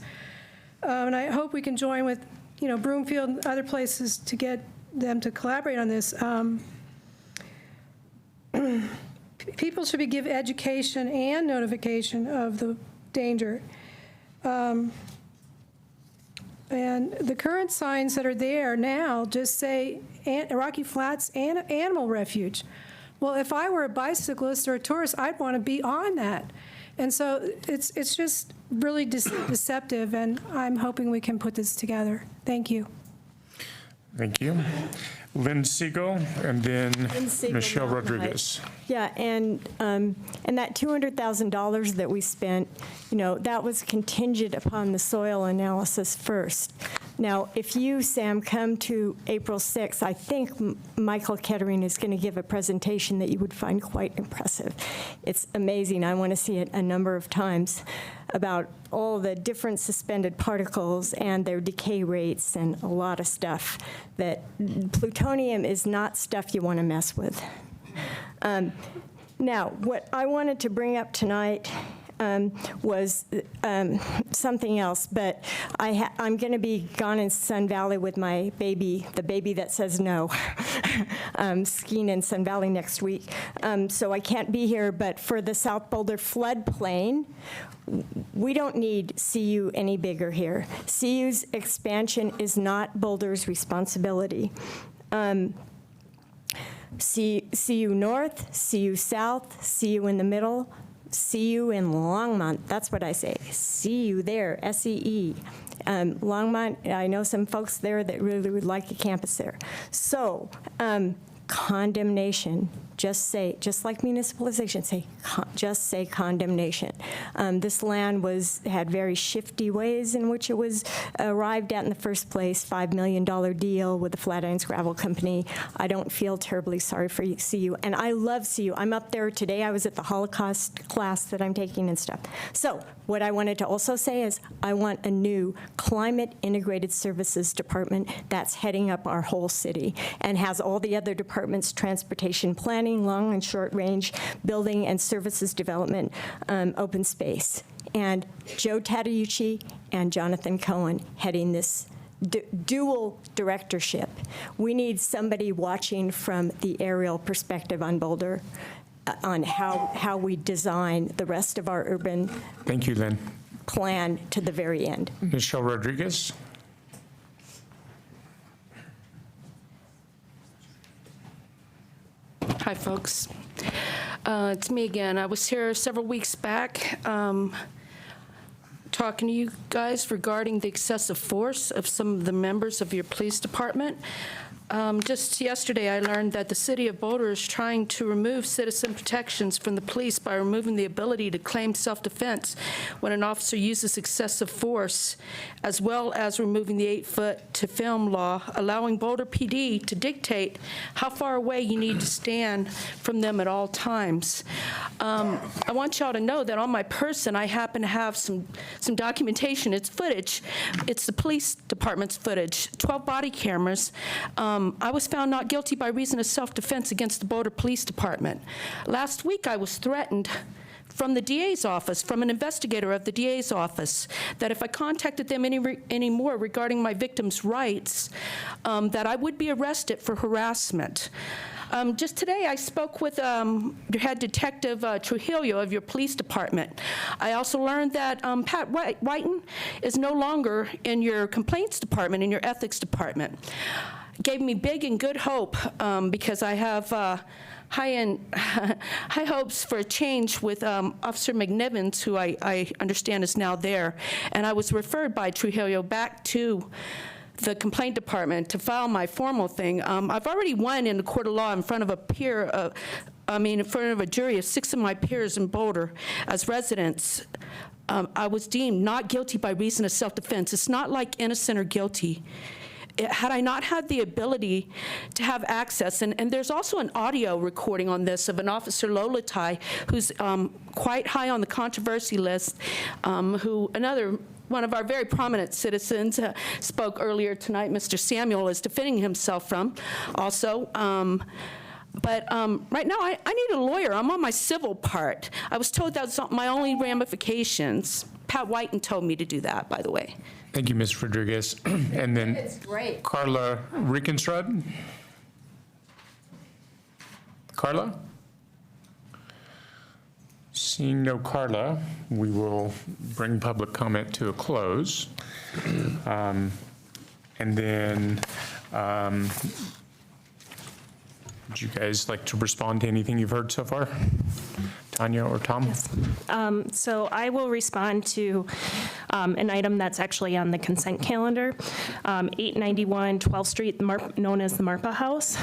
And I hope we can join with, you know, Broomfield and other places to get them to collaborate on this. People should be given education and notification of the danger. And the current signs that are there now just say Rocky Flats and Animal Refuge. Well, if I were a bicyclist or a tourist, I'd want to be on that. And so it's just really deceptive, and I'm hoping we can put this together. Thank you. Thank you. Lynn Siegel, and then Michelle Rodriguez. Yeah, and that $200,000 that we spent, you know, that was contingent upon the soil analysis first. Now, if you, Sam, come to April 6th, I think Michael Kettering is going to give a presentation that you would find quite impressive. It's amazing. I want to see it a number of times about all the different suspended particles and their decay rates and a lot of stuff. That plutonium is not stuff you want to mess with. Now, what I wanted to bring up tonight was something else, but I'm going to be gone in Sun Valley with my baby, the baby that says no, skiing in Sun Valley next week. So I can't be here, but for the South Boulder floodplain, we don't need CU any bigger here. CU's expansion is not Boulder's responsibility. CU North, CU South, CU in the middle, CU in Longmont. That's what I say. CU there, SEE. Longmont, I know some folks there that really would like a campus there. So, condemnation. Just like municipalization, just say condemnation. This land had very shifty ways in which it was arrived at in the first place. $5 million deal with the Flatirons Gravel Company. I don't feel terribly sorry for CU, and I love CU. I'm up there today. I was at the Holocaust class that I'm taking and stuff. So what I wanted to also say is I want a new climate integrated services department that's heading up our whole city and has all the other departments, transportation planning, long and short range, building and services development, open space. And Joe Tadeucci and Jonathan Cohen heading this dual directorship. We need somebody watching from the aerial perspective on Boulder. on how we design the rest of our urban Thank you, Lynn. plan to the very end. Michelle Rodriguez. Hi, folks. It's me again. I was here several weeks back talking to you guys regarding the excessive force of some of the members of your police department. Just yesterday, I learned that the city of Boulder is trying to remove citizen protections from the police by removing the ability to claim self-defense when an officer uses excessive force, as well as removing the 8-foot to film law, allowing Boulder PD to dictate how far away you need to stand from them at all times. I want y'all to know that on my person, I happen to have some documentation. It's footage. It's the police department's footage, 12 body cameras. I was found not guilty by reason of self-defense against the Boulder Police Department. Last week, I was threatened from the DA's office, from an investigator of the DA's office, that if I contacted them any more regarding my victim's rights, that I would be arrested for harassment. Just today, I spoke with your head detective, Trujillo, of your police department. I also learned that Pat Whiten is no longer in your complaints department, in your ethics department. Gave me big and good hope because I have high hopes for a change with Officer McNibbins, who I understand is now there. And I was referred by Trujillo back to the complaint department to file my formal thing. I've already won in the court of law in front of a peer, in front of a jury of 6 of my peers in Boulder as residents. I was deemed not guilty by reason of self-defense. It's not like innocent or guilty. Had I not had the ability to have access, and there's also an audio recording on this of an Officer Lolatai, who's quite high on the controversy list, who one of our very prominent citizens spoke earlier tonight, Mr. Samuel, is defending himself from also. But right now, I need a lawyer. I'm on my civil part. I was told that's my only ramifications. Pat Whiten told me to do that, by the way. Thank you, Ms. Rodriguez. And then It's great. Carla Rickenstrud. Carla? Seeing no Carla, we will bring public comment to a close. And then, would you guys like to respond to anything you've heard so far? Tanya or Tom? Yes. So I will respond to an item that's actually on the consent calendar, 891 12th Street, known as the Marpa House.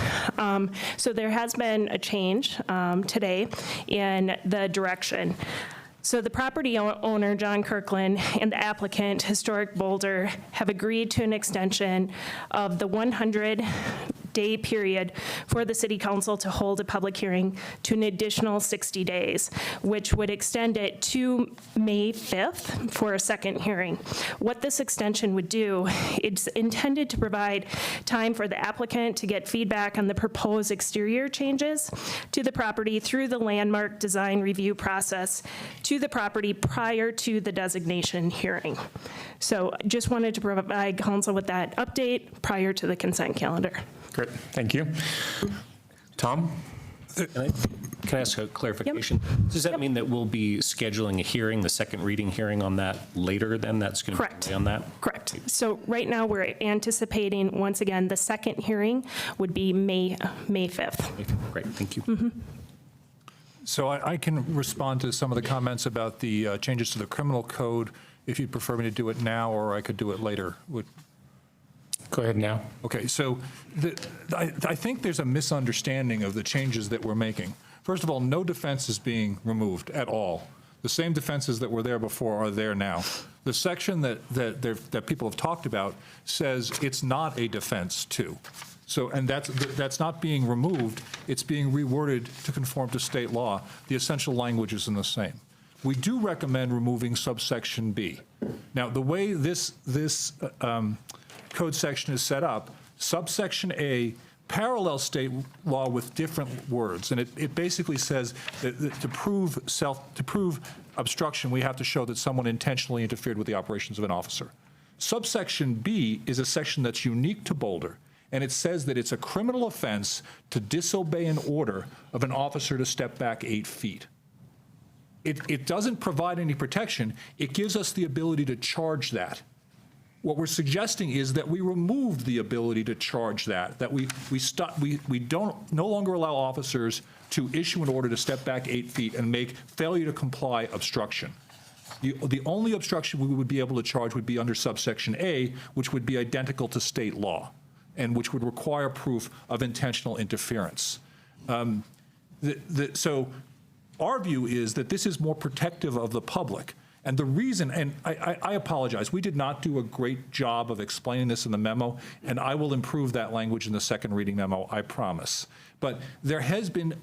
So there has been a change today in the direction. So the property owner, John Kirkland, and the applicant, Historic Boulder, have agreed to an extension of the 100-day period for the City Council to hold a public hearing to an additional 60 days, which would extend it to May 5th for a second hearing. What this extension would do, it's intended to provide time for the applicant to get feedback on the proposed exterior changes to the property through the landmark design review process to the property prior to the designation hearing. So just wanted to provide council with that update prior to the consent calendar. Great, thank you. Tom? Can I ask a clarification? Yep. Does that mean that we'll be scheduling a hearing, the second reading hearing on that later then? That's going to be on that? Correct. So right now we're anticipating, once again, the second hearing would be May 5th. Great, thank you. Mm-hmm. So I can respond to some of the comments about the changes to the criminal code if you'd prefer me to do it now, or I could do it later. Go ahead now. Okay, so I think there's a misunderstanding of the changes that we're making. First of all, no defense is being removed at all. The same defenses that were there before are there now. The section that people have talked about says it's not a defense to. So, and that's not being removed, it's being reworded to conform to state law. The essential language is in the same. We do recommend removing subsection B. Now, the way this code section is set up, subsection A parallels state law with different words, and it basically says that to prove obstruction, we have to show that someone intentionally interfered with the operations of an officer. Subsection B is a section that's unique to Boulder, and it says that it's a criminal offense to disobey an order of an officer to step back 8 feet. It doesn't provide any protection. It gives us the ability to charge that. What we're suggesting is that we remove the ability to charge that we no longer allow officers to issue an order to step back 8 feet and make failure to comply obstruction. The only obstruction we would be able to charge would be under subsection A, which would be identical to state law, and which would require proof of intentional interference. So our view is that this is more protective of the public. And the reason, and I apologize, we did not do a great job of explaining this in the memo, and I will improve that language in the second reading memo, I promise. But there has been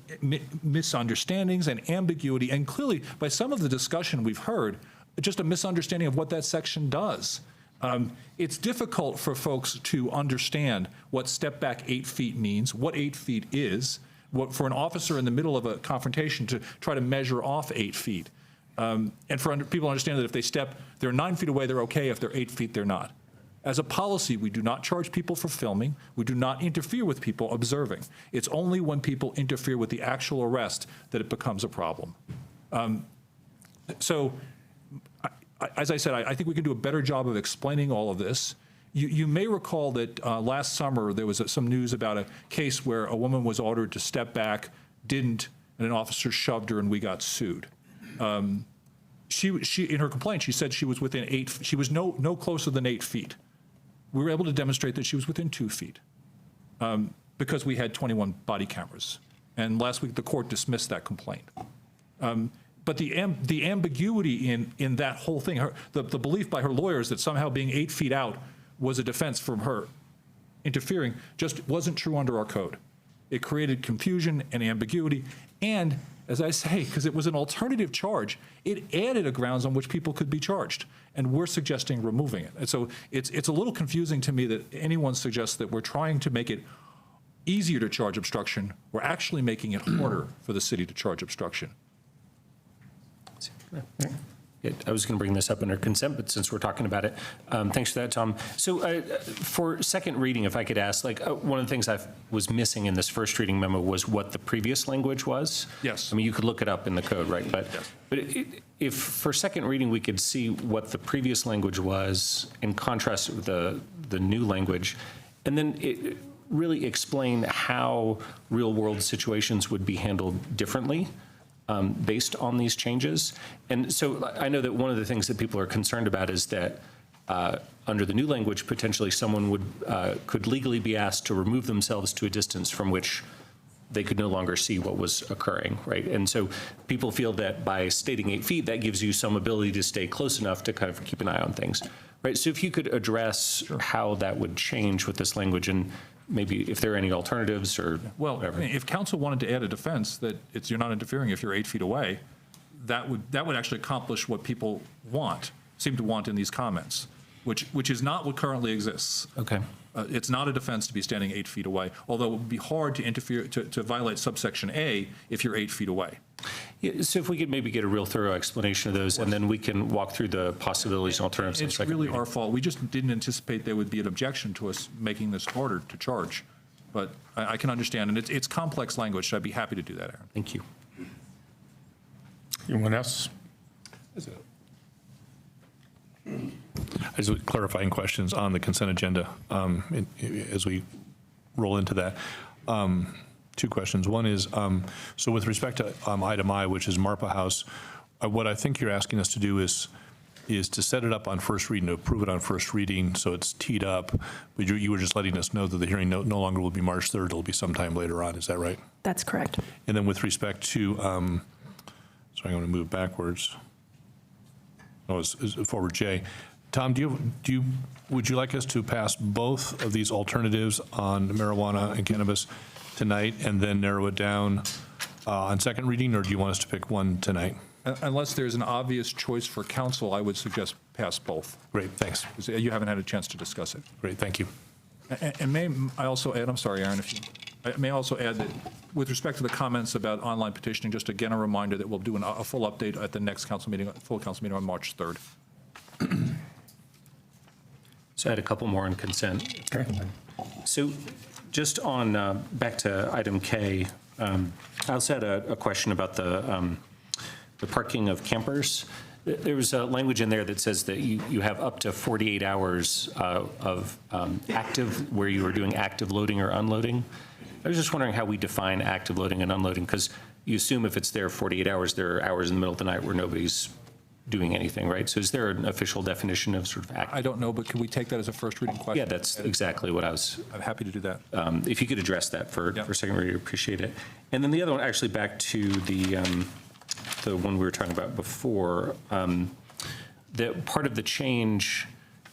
misunderstandings and ambiguity, and clearly, by some of the discussion we've heard, just a misunderstanding of what that section does. It's difficult for folks to understand what step back 8 feet means, what 8 feet is, what for an officer in the middle of a confrontation to try to measure off 8 feet. And for people to understand that if they step, they're 9 feet away, they're okay. If they're 8 feet, they're not. As a policy, we do not charge people for filming. We do not interfere with people observing. It's only when people interfere with the actual arrest that it becomes a problem. So, as I said, I think we can do a better job of explaining all of this. You may recall that last summer there was some news about a case where a woman was ordered to step back, didn't, and an officer shoved her, and we got sued. She in her complaint, she said she was within 8. She was no closer than 8 feet. We were able to demonstrate that she was within 2 feet because we had 21 body cameras. And last week the court dismissed that complaint. But the ambiguity in that whole thing, the belief by her lawyers that somehow being 8 feet out was a defense from her interfering just wasn't true under our code. It created confusion and ambiguity, and as I say, because it was an alternative charge, it added a grounds on which people could be charged, and we're suggesting removing it. And so it's a little confusing to me that anyone suggests that we're trying to make it easier to charge obstruction. We're actually making it harder for the city to charge obstruction. I was going to bring this up under consent, but since we're talking about it, thanks for that, Tom. So for second reading, if I could ask, one of the things I was missing in this first reading memo was what the previous language was. Yes. I mean, you could look it up in the code, right? But, yes. But if for second reading we could see what the previous language was in contrast with the new language, and then really explain how real-world situations would be handled differently. Based on these changes. And so I know that one of the things that people are concerned about is that under the new language, potentially someone could legally be asked to remove themselves to a distance from which they could no longer see what was occurring, right? And so people feel that by stating 8 feet, that gives you some ability to stay close enough to kind of keep an eye on things, right? So if you could address how that would change with this language, and maybe if there are any alternatives or whatever. If council wanted to add a defense that you're not interfering if you're 8 feet away, that would actually accomplish what people seem to want in these comments, which is not what currently exists. Okay. It's not a defense to be standing 8 feet away, although it would be hard to interfere, to violate subsection A if you're 8 feet away. Yeah, so if we could maybe get a real thorough explanation of those, and then we can walk through the possibilities and alternatives. It's really our fault. We just didn't anticipate there would be an objection to us making this harder to charge. But I can understand, and it's complex language, so I'd be happy to do that, Aaron. Thank you. Anyone else? As clarifying questions on the consent agenda as we roll into that. Two questions. One is, so with respect to item I, which is Marpa House, what I think you're asking us to do is to set it up on first reading, to approve it on first reading, so it's teed up. But you were just letting us know that the hearing no longer will be March 3rd. It'll be sometime later on. Is that right? That's correct. And then with respect to, sorry, I'm going to move backwards. Oh, it's forward J. Tom, would you like us to pass both of these alternatives on marijuana and cannabis tonight and then narrow it down on second reading, or do you want us to pick one tonight? Unless there's an obvious choice for council, I would suggest pass both. Great, thanks. You haven't had a chance to discuss it. Great, thank you. And may I also add, I'm sorry, Aaron, I may also add that with respect to the comments about online petitioning, just again a reminder that we'll do a full update at the next council meeting, full council meeting on March 3rd. So I had a couple more on consent. Okay. So just on, back to item K, I also had a question about the parking of campers. There was a language in there that says that you have up to 48 hours of active, where you are doing active loading or unloading. I was just wondering how we define active loading and unloading, because you assume if it's there 48 hours, there are hours in the middle of the night where nobody's doing anything, right? So is there an official definition of sort of active? I don't know, but can we take that as a first reading question? Yeah, that's exactly what I was. I'm happy to do that. If you could address that for second reading, I'd appreciate it. And then the other one, actually back to the one we were talking about before, that part of the change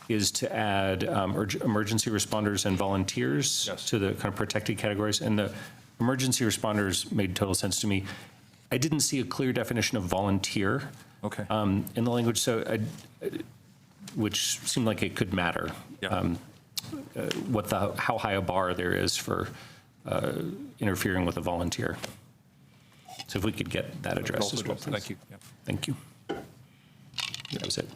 is to add emergency responders and volunteers to the kind of protected categories. And the emergency responders made total sense to me. I didn't see a clear definition of volunteer in the language, so which seemed like it could matter. How high a bar there is for interfering with a volunteer. So if we could get that addressed as well, please. Thank you. Yep. Thank you. That was it.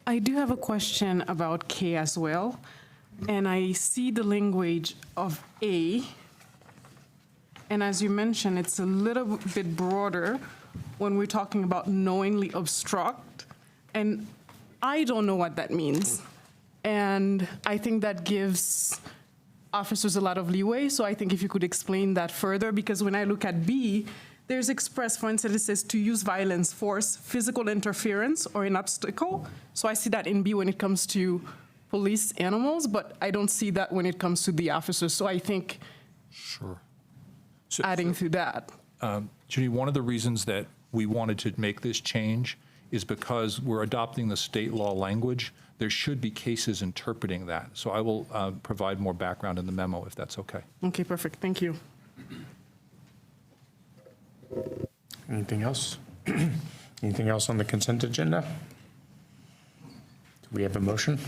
I do have a question about K as well, and I see the language of A, and as you mentioned, it's a little bit broader when we're talking about knowingly obstruct, and I don't know what that means. And I think that gives officers a lot of leeway, so I think if you could explain that further, because when I look at B, there's express, for instance, it says to use violence, force, physical interference, or an obstacle. So I see that in B when it comes to police animals, but I don't see that when it comes to the officers. So I think adding to that. Judy, one of the reasons that we wanted to make this change is because we're adopting the state law language. There should be cases interpreting that. So I will provide more background in the memo if that's okay. Okay, perfect. Thank you. Anything else? Anything else on the consent agenda? Do we have a motion?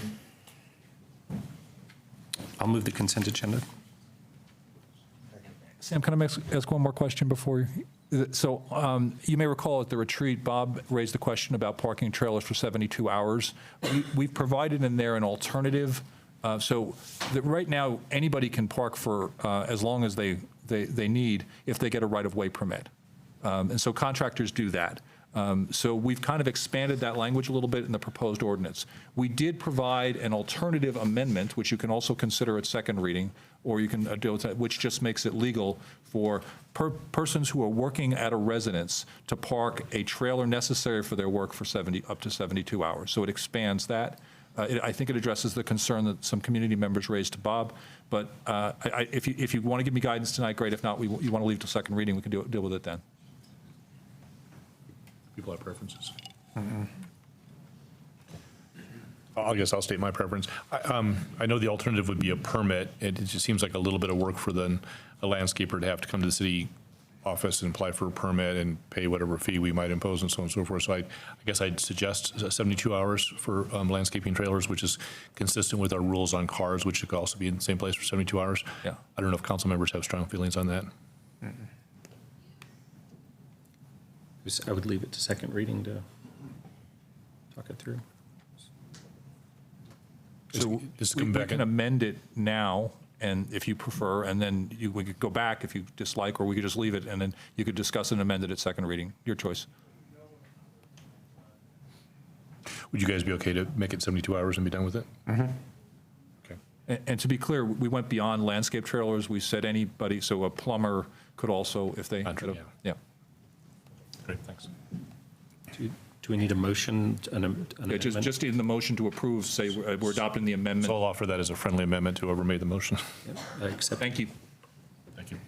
I'll move the consent agenda. Sam, can I ask one more question before you? So you may recall at the retreat, Bob raised the question about parking trailers for 72 hours. We've provided in there an alternative. So that right now, anybody can park for as long as they need if they get a right-of-way permit. And so contractors do that. So we've kind of expanded that language a little bit in the proposed ordinance. We did provide an alternative amendment, which you can also consider at second reading, or you can deal with that, which just makes it legal for persons who are working at a residence to park a trailer necessary for their work for up to 72 hours. So it expands that. I think it addresses the concern that some community members raised to Bob. But if you want to give me guidance tonight, great. If not, you want to leave to second reading, we can deal with it then. People have preferences. I guess I'll state my preference. I know the alternative would be a permit. It just seems like a little bit of work for a landscaper to have to come to the city office and apply for a permit and pay whatever fee we might impose and so on and so forth. So I guess I'd suggest 72 hours for landscaping trailers, which is consistent with our rules on cars, which could also be in the same place for 72 hours. Yeah. I don't know if council members have strong feelings on that. I would leave it to second reading to talk it through. So we can amend it now, and if you prefer, and then we could go back if you dislike, or we could just leave it, and then you could discuss and amend it at second reading. Your choice. Would you guys be okay to make it 72 hours and be done with it? Okay. And to be clear, we went beyond landscape trailers. We said anybody, so a plumber could also, if they. Yeah. Great, thanks. Do we need a motion? Just in the motion to approve, say we're adopting the amendment. So I'll offer that as a friendly amendment to whoever made the motion. Thank you. Thank you.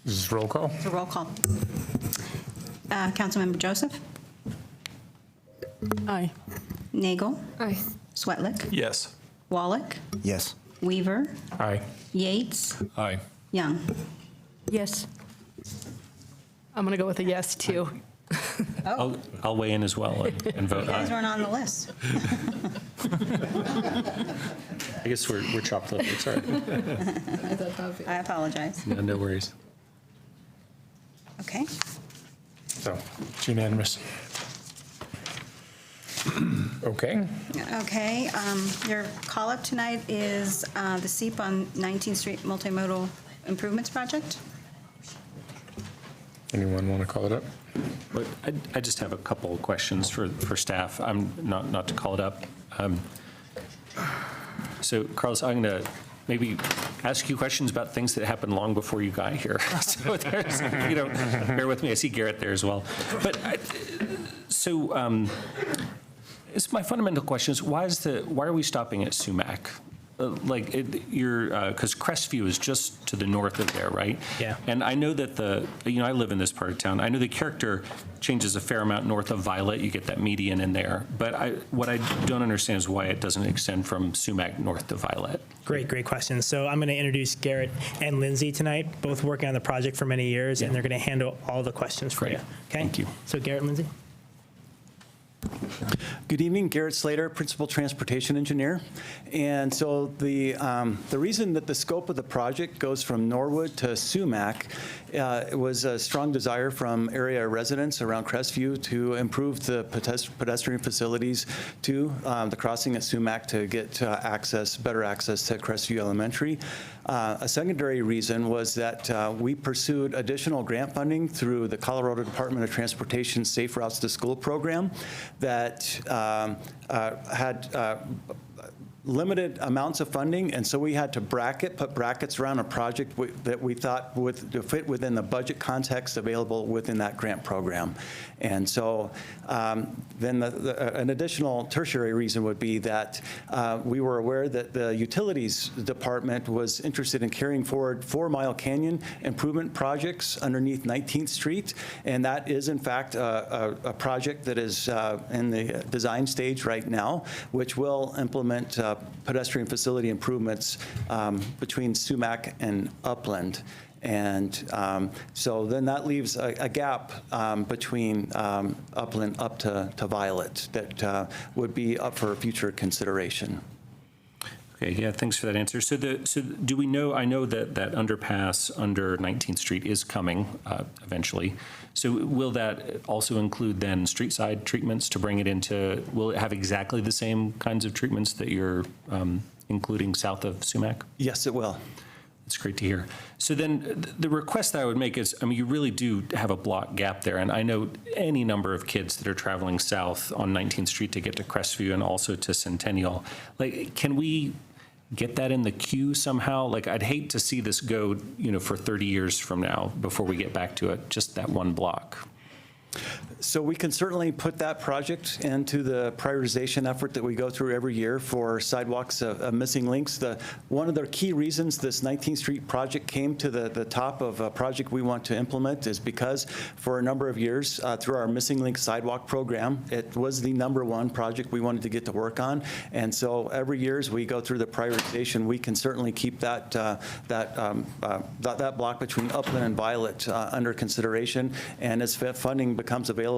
This is roll call. It's a roll call. Councilmember Joseph? Aye. Nagel? Aye. Sweatlick? Yes. Wallach? Yes. Weaver? Aye. Yates? Aye. Young? Yes. I'm going to go with a yes, too. I'll weigh in as well and vote You guys aye. weren't on the list. I guess we're chopped liver. It's all right. I apologize. No worries. Okay. So it's unanimous. Okay. Okay, your call-up tonight is the SEEP on 19th Street Multimodal Improvements Project. Anyone want to call it up? But I just have a couple of questions for staff. I'm not to call it up. So Carlos, I'm going to maybe ask you questions about things that happened long before you got here. So there's, bear with me. I see Garrett there as well. But it's my fundamental question is why are we stopping at Sumac? Because Crestview is just to the north of there, right? Yeah. And I know that I live in this part of town. I know the character changes a fair amount north of Violet. You get that median in there. But what I don't understand is why it doesn't extend from Sumac north to Violet. Great question. So I'm going to introduce Garrett and Lindsay tonight, both working on the project for many years, and they're going to handle all the questions for you. Okay? Thank you. So Garrett and Lindsay. Good evening, Garrett Slater, Principal Transportation Engineer. And so the reason that the scope of the project goes from Norwood to Sumac was a strong desire from area residents around Crestview to improve the pedestrian facilities to the crossing at Sumac to get better access to Crestview Elementary. A secondary reason was that we pursued additional grant funding through the Colorado Department of Transportation Safe Routes to School program that had limited amounts of funding, and so we had to put brackets around a project that we thought would fit within the budget context available within that grant program. And so then an additional tertiary reason would be that we were aware that the Utilities Department was interested in carrying forward 4 Mile Canyon improvement projects underneath 19th Street, and that is in fact a project that is in the design stage right now, which will implement pedestrian facility improvements between Sumac and Upland. And so then that leaves a gap between Upland up to Violet that would be up for future consideration. Okay, yeah, thanks for that answer. So do we know, I know that underpass under 19th Street is coming eventually. So will that also include then street side treatments to bring it into, will it have exactly the same kinds of treatments that you're including south of Sumac? Yes, it will. That's great to hear. So then the request that I would make is, you really do have a block gap there. And I know any number of kids that are traveling south on 19th Street to get to Crestview and also to Centennial. Can we get that in the queue somehow? I'd hate to see this go, for 30 years from now before we get back to it, just that one block. So we can certainly put that project into the prioritization effort that we go through every year for sidewalks of missing links. One of the key reasons this 19th Street project came to the top of a project we want to implement is because for a number of years through our Missing Link Sidewalk program, it was the #1 project we wanted to get to work on. And so every year as we go through the prioritization, we can certainly keep that block between Upland and Violet under consideration. And as funding becomes available,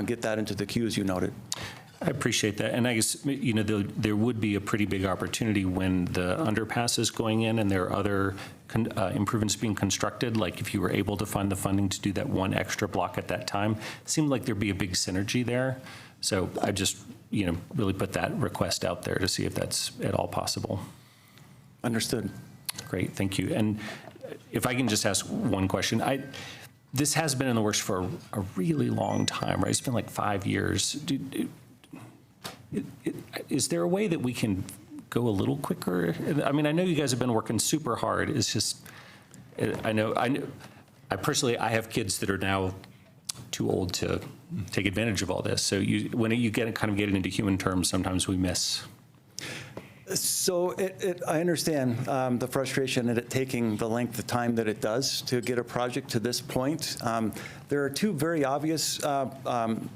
get that into the queue, as you noted. I appreciate that. And I guess, there would be a pretty big opportunity when the underpass is going in and there are other improvements being constructed, like if you were able to find the funding to do that one extra block at that time, it seemed like there'd be a big synergy there. So I just, really put that request out there to see if that's at all possible. Understood. Great, thank you. And if I can just ask one question. This has been in the works for a really long time, right? It's been like 5 years. Is there a way that we can go a little quicker? I know you guys have been working super hard. It's just, I personally have kids that are now too old to take advantage of all this. So when you get into human terms, sometimes we miss. So I understand the frustration at it taking the length of time that it does to get a project to this point. There are two very obvious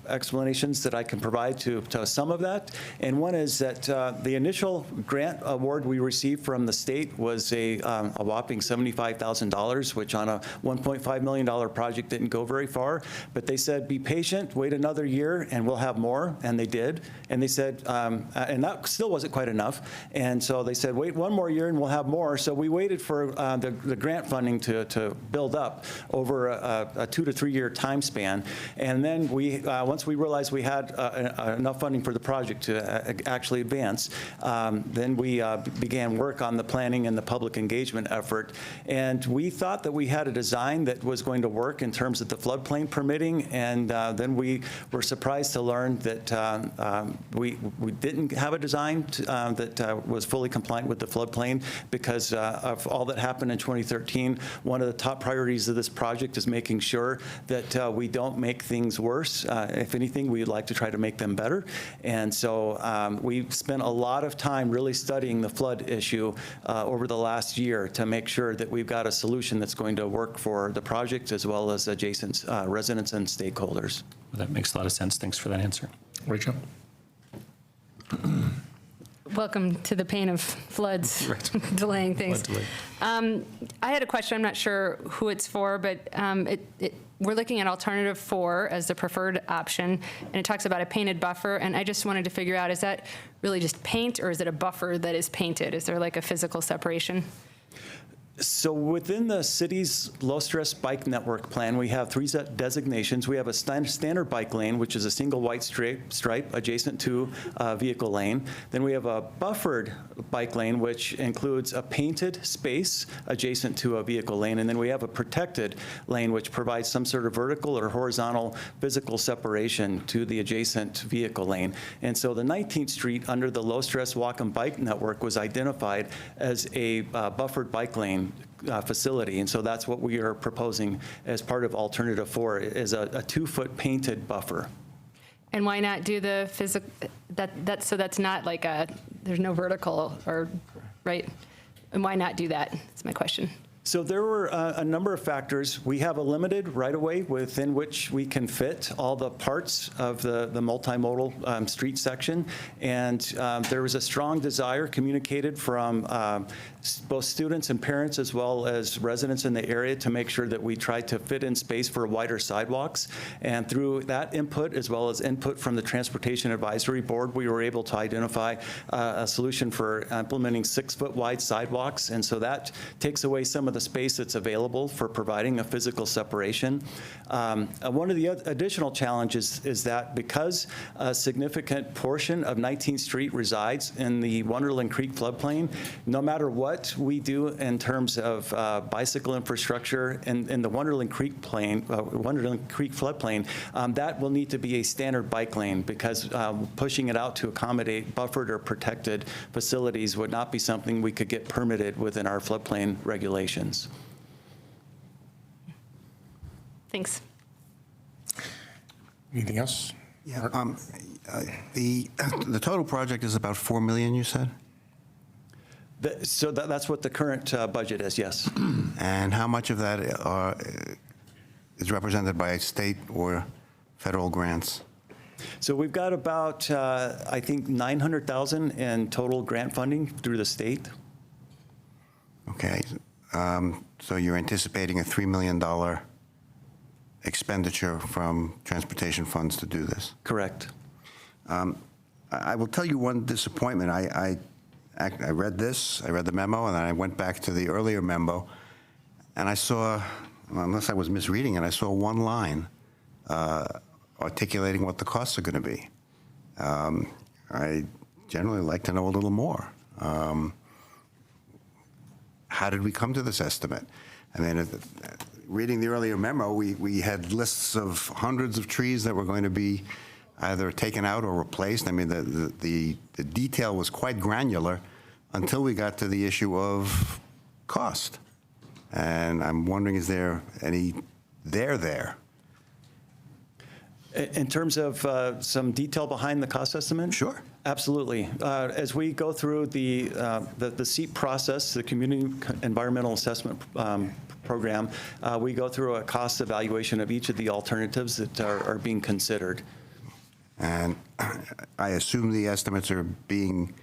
explanations that I can provide to some of that. And one is that the initial grant award we received from the state was a whopping $75,000, which on a $1.5 million project didn't go very far. But they said, be patient, wait another year, and we'll have more. And they did. And they said, and that still wasn't quite enough. And so they said, wait one more year and we'll have more. So we waited for the grant funding to build up over a 2 to 3 year time span. And then once we realized we had enough funding for the project to actually advance, then we began work on the planning and the public engagement effort. And we thought that we had a design that was going to work in terms of the floodplain permitting, and then we were surprised to learn that we didn't have a design that was fully compliant with the floodplain because of all that happened in 2013. One of the top priorities of this project is making sure that we don't make things worse. If anything, we'd like to try to make them better. And so we spent a lot of time really studying the flood issue over the last year to make sure that we've got a solution that's going to work for the project as well as adjacent residents and stakeholders. Well, that makes a lot of sense. Thanks for that answer. Rachel? Welcome to the pain of floods, delaying things. I had a question. I'm not sure who it's for, but we're looking at alternative 4 as the preferred option, and it talks about a painted buffer, and I just wanted to figure out, is that really just paint, or is it a buffer that is painted? Is there like a physical separation? So within the city's low-stress bike network plan, we have 3 designations. We have a standard bike lane, which is a single white stripe adjacent to a vehicle lane. Then we have a buffered bike lane, which includes a painted space adjacent to a vehicle lane. And then we have a protected lane, which provides some sort of vertical or horizontal physical separation to the adjacent vehicle lane. And so the 19th Street under the low-stress walk and bike network was identified as a buffered bike lane facility, and so that's what we are proposing as part of Alternative 4 is a 2-foot painted buffer. And why not do the physical, so that's not like there's no vertical, or, right? And why not do that? That's my question. So there were a number of factors. We have a limited right-of-way within which we can fit all the parts of the multimodal street section, and there was a strong desire communicated from both students and parents as well as residents in the area to make sure that we tried to fit in space for wider sidewalks. And through that input, as well as input from the Transportation Advisory Board, we were able to identify a solution for implementing 6-foot wide sidewalks. And so that takes away some of the space that's available for providing a physical separation. One of the additional challenges is that because a significant portion of 19th Street resides in the Wonderland Creek floodplain, no matter what we do in terms of bicycle infrastructure in the Wonderland Creek floodplain, that will need to be a standard bike lane because pushing it out to accommodate buffered or protected facilities would not be something we could get permitted within our floodplain regulations. Thanks. Anything else? Yeah. The total project is about $4 million, you said? So that's what the current budget is, yes. And how much of that is represented by state or federal grants? So we've got about, I think, $900,000 in total grant funding through the state. Okay. So you're anticipating a $3 million expenditure from transportation funds to do this? Correct. I will tell you one disappointment. I read this, I read the memo, and then I went back to the earlier memo, and I saw, unless I was misreading it, I saw one line articulating what the costs are going to be. I generally like to know a little more. How did we come to this estimate? I mean, reading the earlier memo, we had lists of hundreds of trees that were going to be either taken out or replaced. I mean, the detail was quite granular until we got to the issue of cost. And I'm wondering, is there any there? In terms of some detail behind the cost estimate? Sure. Absolutely. As we go through the SEEP process, the Community Environmental Assessment Program, we go through a cost evaluation of each of the alternatives that are being considered. And I assume the estimates are being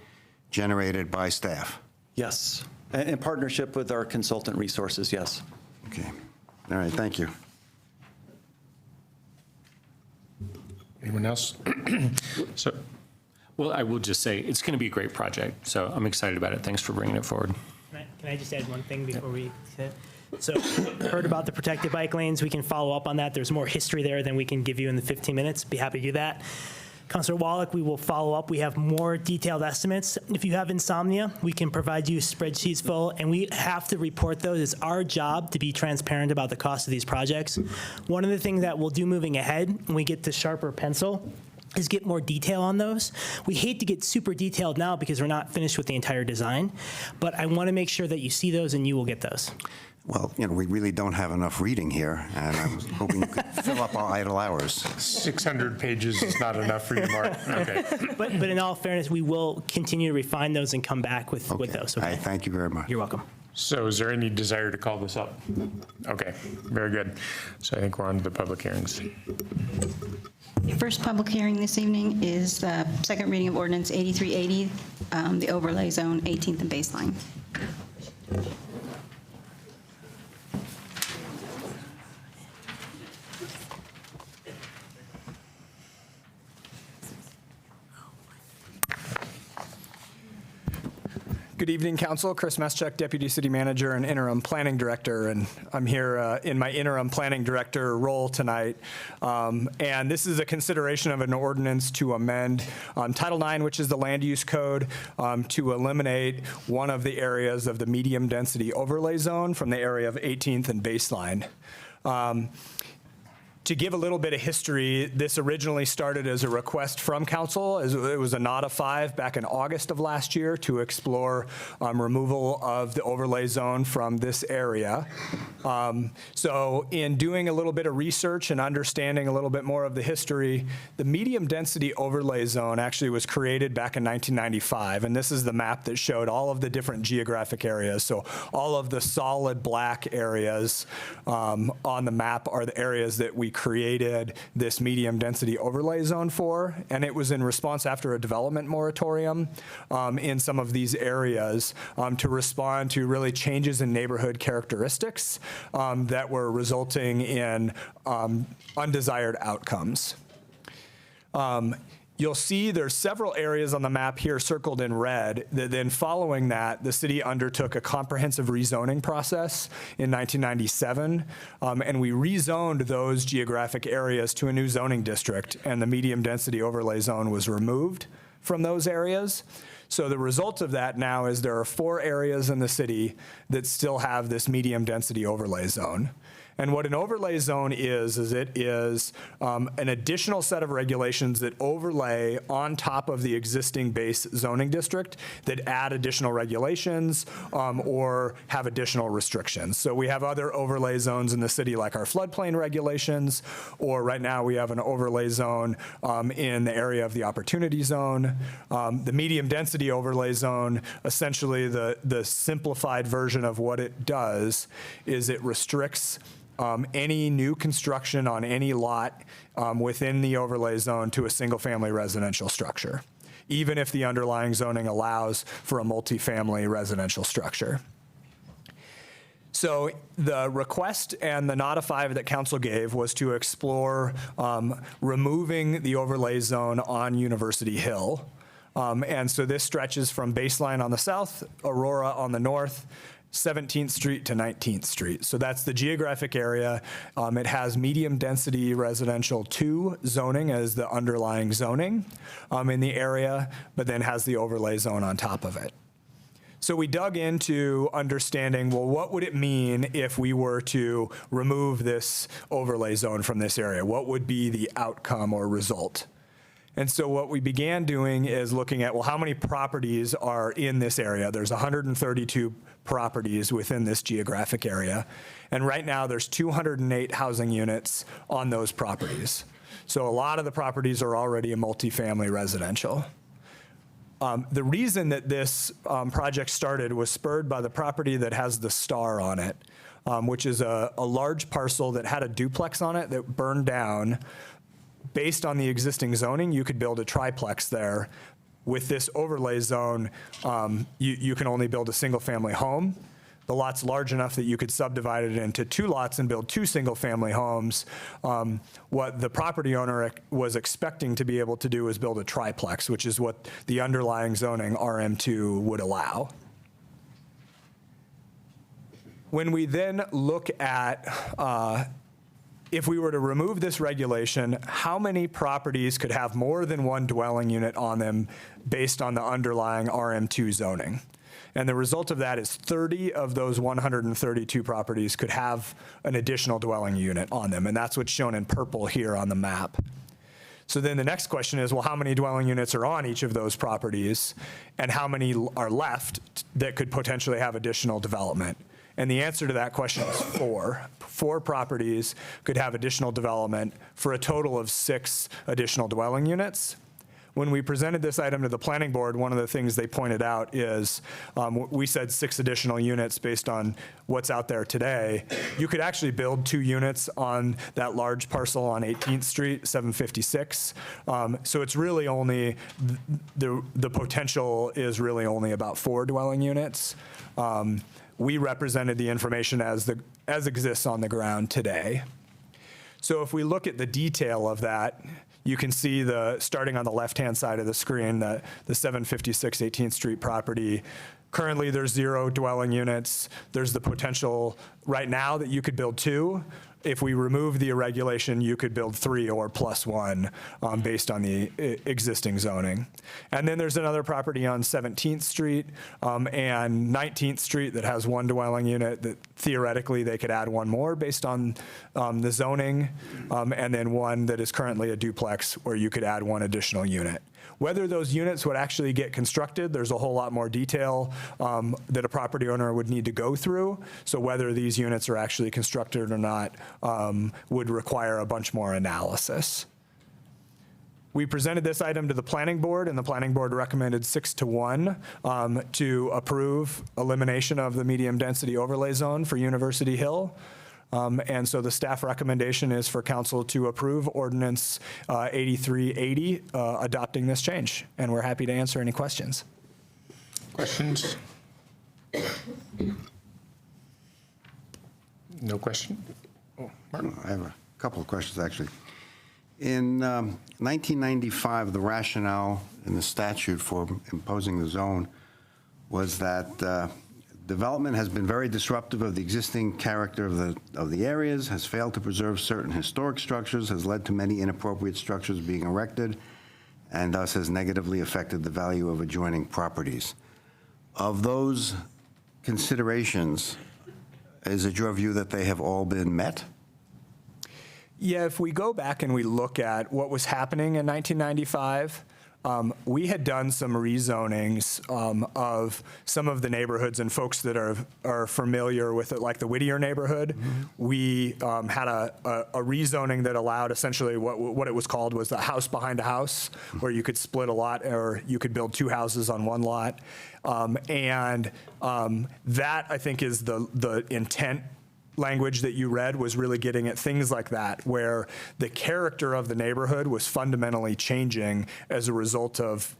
generated by staff? Yes. In partnership with our consultant resources, yes. Okay. All right, thank you. Anyone else? So, Well, I will just say, it's going to be a great project, so I'm excited about it. Thanks for bringing it forward. Can I just add one thing before we hit? So heard about the protected bike lanes. We can follow up on that. There's more history there than we can give you in the 15 minutes. Be happy to do that. Councilor Wallach, we will follow up. We have more detailed estimates. If you have insomnia, we can provide you spreadsheets full, and we have to report those. It's our job to be transparent about the cost of these projects. One of the things that we'll do moving ahead when we get to sharper pencil is get more detail on those. We hate to get super detailed now because we're not finished with the entire design, but I want to make sure that you see those and you will get those. Well, we really don't have enough reading here, and I was hoping you could fill up our idle hours. 600 pages is not enough for you, Mark. Okay. But in all fairness, we will continue to refine those and come back with those. Okay? I thank you very much. You're welcome. So is there any desire to call this up? Okay, very good. So I think we're on to the public hearings. The first public hearing this evening is the second reading of ordinance 8380, the overlay zone, 18th and baseline. Good evening, Council. Chris Meschuk, Deputy City Manager and Interim Planning Director, and I'm here in my Interim Planning Director role tonight. And this is a consideration of an ordinance to amend Title IX, which is the Land Use Code, to eliminate one of the areas of the medium density overlay zone from the area of 18th and Baseline. To give a little bit of history, this originally started as a request from council. It was a nod of 5 back in August of last year to explore removal of the overlay zone from this area. So in doing a little bit of research and understanding a little bit more of the history, the medium density overlay zone actually was created back in 1995. And this is the map that showed all of the different geographic areas. So all of the solid black areas on the map are the areas that we created this medium density overlay zone for, and it was in response after a development moratorium in some of these areas to respond to really changes in neighborhood characteristics that were resulting in undesired outcomes. You'll see there's several areas on the map here circled in red that then following that, the city undertook a comprehensive rezoning process in 1997, and we rezoned those geographic areas to a new zoning district, and the medium density overlay zone was removed from those areas. So the result of that now is there are 4 areas in the city that still have this medium density overlay zone. And what an overlay zone is it is an additional set of regulations that overlay on top of the existing base zoning district that add additional regulations or have additional restrictions. So we have other overlay zones in the city like our floodplain regulations, or right now we have an overlay zone in the area of the opportunity zone. The medium density overlay zone, essentially the simplified version of what it does is it restricts any new construction on any lot within the overlay zone to a single-family residential structure, even if the underlying zoning allows for a multifamily residential structure. So the request and the nod of 5 that council gave was to explore removing the overlay zone on University Hill. And so this stretches from Baseline on the south, Aurora on the north, 17th Street to 19th Street. So that's the geographic area. It has medium density residential 2 zoning as the underlying zoning in the area, but then has the overlay zone on top of it. So we dug into understanding, well, what would it mean if we were to remove this overlay zone from this area? What would be the outcome or result? And so what we began doing is looking at, well, how many properties are in this area? There's 132 properties within this geographic area. And right now there's 208 housing units on those properties. So a lot of the properties are already a multifamily residential. The reason that this project started was spurred by the property that has the star on it, which is a large parcel that had a duplex on it that burned down. Based on the existing zoning, you could build a triplex there. With this overlay zone, you can only build a single family home. the lot's large enough that you could subdivide it into 2 lots and build 2 single-family homes. What the property owner was expecting to be able to do is build a triplex, which is what the underlying zoning RM2 would allow. When we then look at if we were to remove this regulation, how many properties could have more than 1 dwelling unit on them based on the underlying RM2 zoning? And the result of that is 30 of those 132 properties could have an additional dwelling unit on them, and that's what's shown in purple here on the map. So then the next question is, well, how many dwelling units are on each of those properties, and how many are left that could potentially have additional development? And the answer to that question is 4. 4 properties could have additional development for a total of 6 additional dwelling units. When we presented this item to the planning board, one of the things they pointed out is, we said 6 additional units based on what's out there today. You could actually build 2 units on that large parcel on 18th Street, 756. So it's really only, the potential is really only about 4 dwelling units. We represented the information as exists on the ground today. So if we look at the detail of that, you can see starting on the left-hand side of the screen, the 756 18th Street property. Currently, there's 0 dwelling units. There's the potential right now that you could build 2. If we remove the regulation, you could build 3 or plus 1 based on the existing zoning. And then there's another property on 17th Street and 19th Street that has 1 dwelling unit that theoretically they could add 1 more based on the zoning, and then 1 that is currently a duplex where you could add 1 additional unit. Whether those units would actually get constructed, there's a whole lot more detail that a property owner would need to go through. So whether these units are actually constructed or not would require a bunch more analysis. We presented this item to the planning board, and the planning board recommended 6-1 to approve elimination of the medium density overlay zone for University Hill. And so the staff recommendation is for council to approve ordinance 8380 adopting this change. And we're happy to answer any questions. Questions? No question? Oh, Martin. I have a couple of questions, actually. In 1995, the rationale in the statute for imposing the zone was that development has been very disruptive of the existing character of the areas, has failed to preserve certain historic structures, has led to many inappropriate structures being erected, and thus has negatively affected the value of adjoining properties. Of those considerations, is it your view that they have all been met? Yeah, if we go back and we look at what was happening in 1995, we had done some rezonings of some of the neighborhoods, and folks that are familiar with it, like the Whittier neighborhood. Mm-hmm. We had a rezoning that allowed essentially what it was called was the house behind a house, where you could split a lot or you could build 2 houses on 1 lot. That, I think, is the intent language that you read was really getting at things like that, where the character of the neighborhood was fundamentally changing as a result of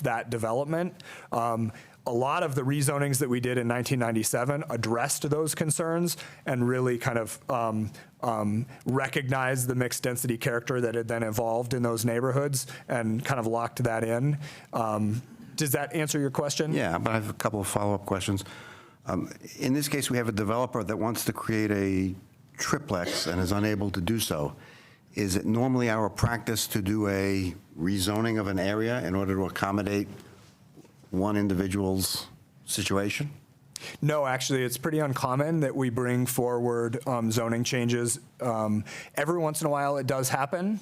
that development. A lot of the rezonings that we did in 1997 addressed those concerns and really kind of recognized the mixed density character that had then evolved in those neighborhoods and kind of locked that in. Does that answer your question? Yeah, but I have a couple of follow-up questions. In this case, we have a developer that wants to create a triplex and is unable to do so. Is it normally our practice to do a rezoning of an area in order to accommodate one individual's situation? No, actually, it's pretty uncommon that we bring forward zoning changes. Every once in a while, it does happen.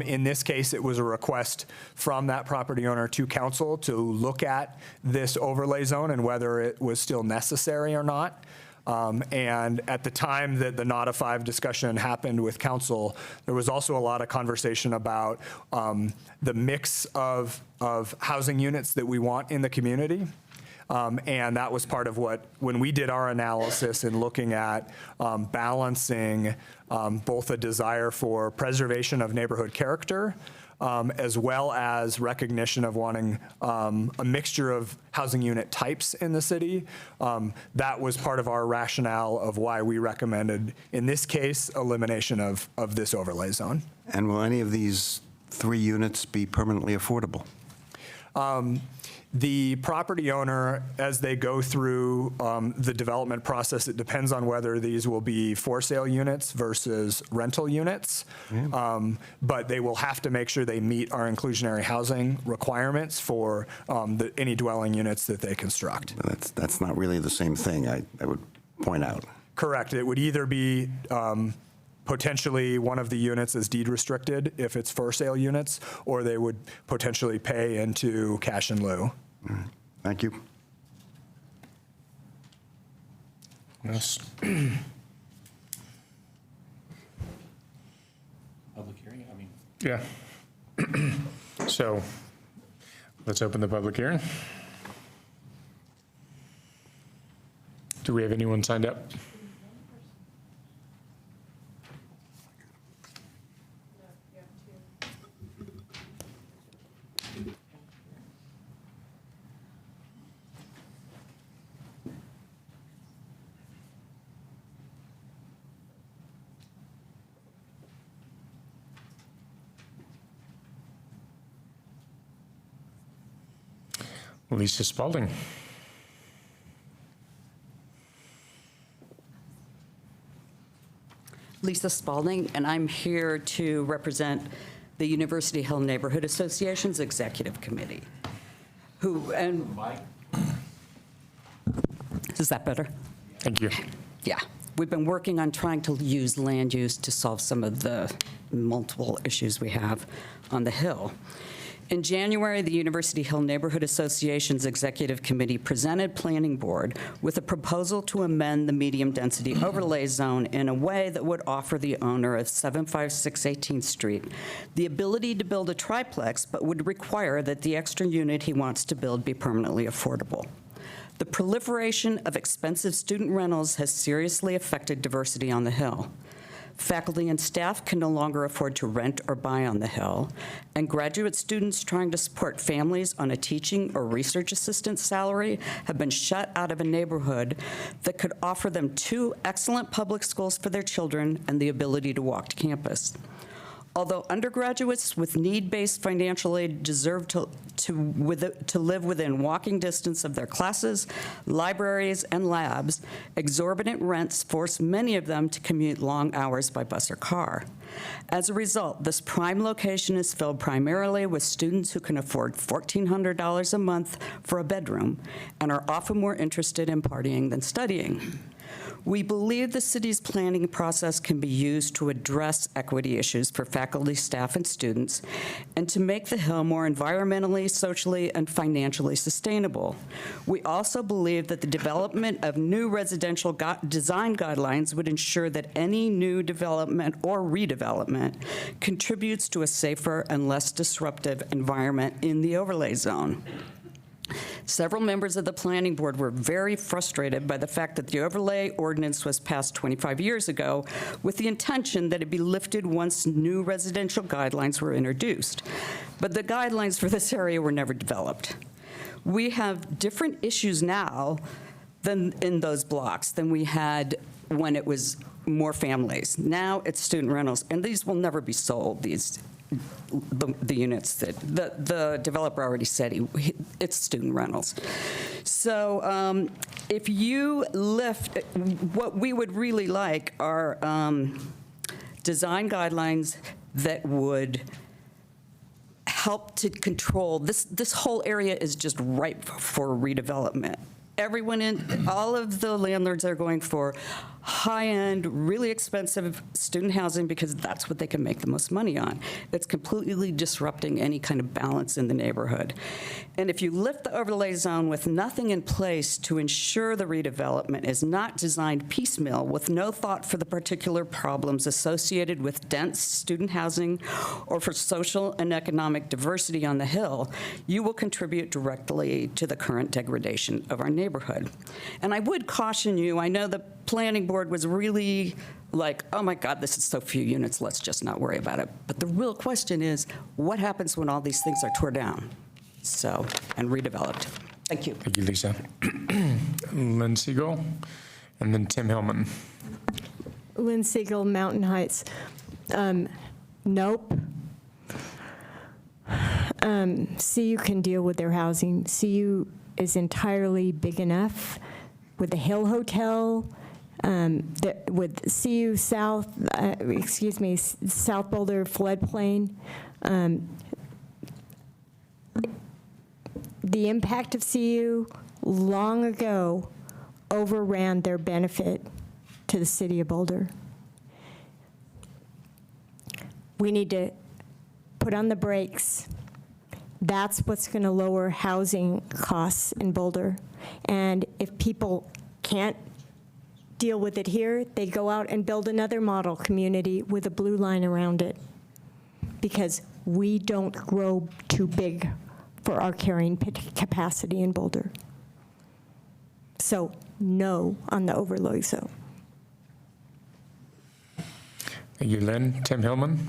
In this case, it was a request from that property owner to council to look at this overlay zone and whether it was still necessary or not. And at the time that the NOTA 5 discussion happened with council, there was also a lot of conversation about the mix of housing units that we want in the community. And that was part of when we did our analysis in looking at balancing both a desire for preservation of neighborhood character as well as recognition of wanting a mixture of housing unit types in the city. That was part of our rationale of why we recommended, in this case, elimination of this overlay zone. And will any of these 3 units be permanently affordable? The property owner, as they go through the development process, it depends on whether these will be for sale units versus rental units. But they will have to make sure they meet our inclusionary housing requirements for any dwelling units that they construct. That's not really the same thing, I would point out. Correct. It would either be potentially one of the units is deed restricted if it's for sale units, or they would potentially pay into cash in lieu. Thank you. Yes. Public hearing, I mean. Yeah. So let's open the public hearing. Do we have anyone signed up? Lisa Spalding. Lisa Spalding, and I'm here to represent the University Hill Neighborhood Association's Executive Committee. Is that better? Thank you. Yeah. We've been working on trying to use land use to solve some of the multiple issues we have on the Hill. In January, the University Hill Neighborhood Association's Executive Committee presented Planning Board with a proposal to amend the medium-density overlay zone in a way that would offer the owner of 756 18th Street the ability to build a triplex, but would require that the extra unit he wants to build be permanently affordable. The proliferation of expensive student rentals has seriously affected diversity on the Hill. Faculty and staff can no longer afford to rent or buy on the Hill, and graduate students trying to support families on a teaching or research assistant salary have been shut out of a neighborhood that could offer them 2 excellent public schools for their children and the ability to walk to campus. Although undergraduates with need-based financial aid deserve to live within walking distance of their classes, libraries, and labs, exorbitant rents force many of them to commute long hours by bus or car. As a result, this prime location is filled primarily with students who can afford $1,400 a month for a bedroom and are often more interested in partying than studying. We believe the city's planning process can be used to address equity issues for faculty, staff, and students, and to make the Hill more environmentally, socially, and financially sustainable. We also believe that the development of new residential design guidelines would ensure that any new development or redevelopment contributes to a safer and less disruptive environment in the overlay zone. Several members of the Planning Board were very frustrated by the fact that the overlay ordinance was passed 25 years ago with the intention that it be lifted once new residential guidelines were introduced. But the guidelines for this area were never developed. We have different issues now than in those blocks than we had when it was more families. Now it's student rentals, and these will never be sold, the units that the developer already said it's student rentals. So if you lift, what we would really like are design guidelines that would help to control, this whole area is just ripe for redevelopment. All of the landlords are going for high-end, really expensive student housing because that's what they can make the most money on. It's completely disrupting any kind of balance in the neighborhood. And if you lift the overlay zone with nothing in place to ensure the redevelopment is not designed piecemeal with no thought for the particular problems associated with dense student housing or for social and economic diversity on the Hill, you will contribute directly to the current degradation of our neighborhood. And I would caution you, I know the Planning Board was really like, oh my God, this is so few units, let's just not worry about it. But the real question is, what happens when all these things are torn down? So, and redeveloped. Thank you. Thank you, Lisa. Lynn Siegel, and then Tim Hillman. Lynn Siegel, Mountain Heights. Nope. CU can deal with their housing. CU is entirely big enough with the Hill Hotel, with CU South, South Boulder floodplain. The impact of CU long ago overran their benefit to the city of Boulder. We need to put on the brakes. That's what's going to lower housing costs in Boulder. And if people can't deal with it here, they go out and build another model community with a blue line around it, because we don't grow too big for our carrying capacity in Boulder. So no on the overlay zone. Thank you, Lynn. Tim Hillman.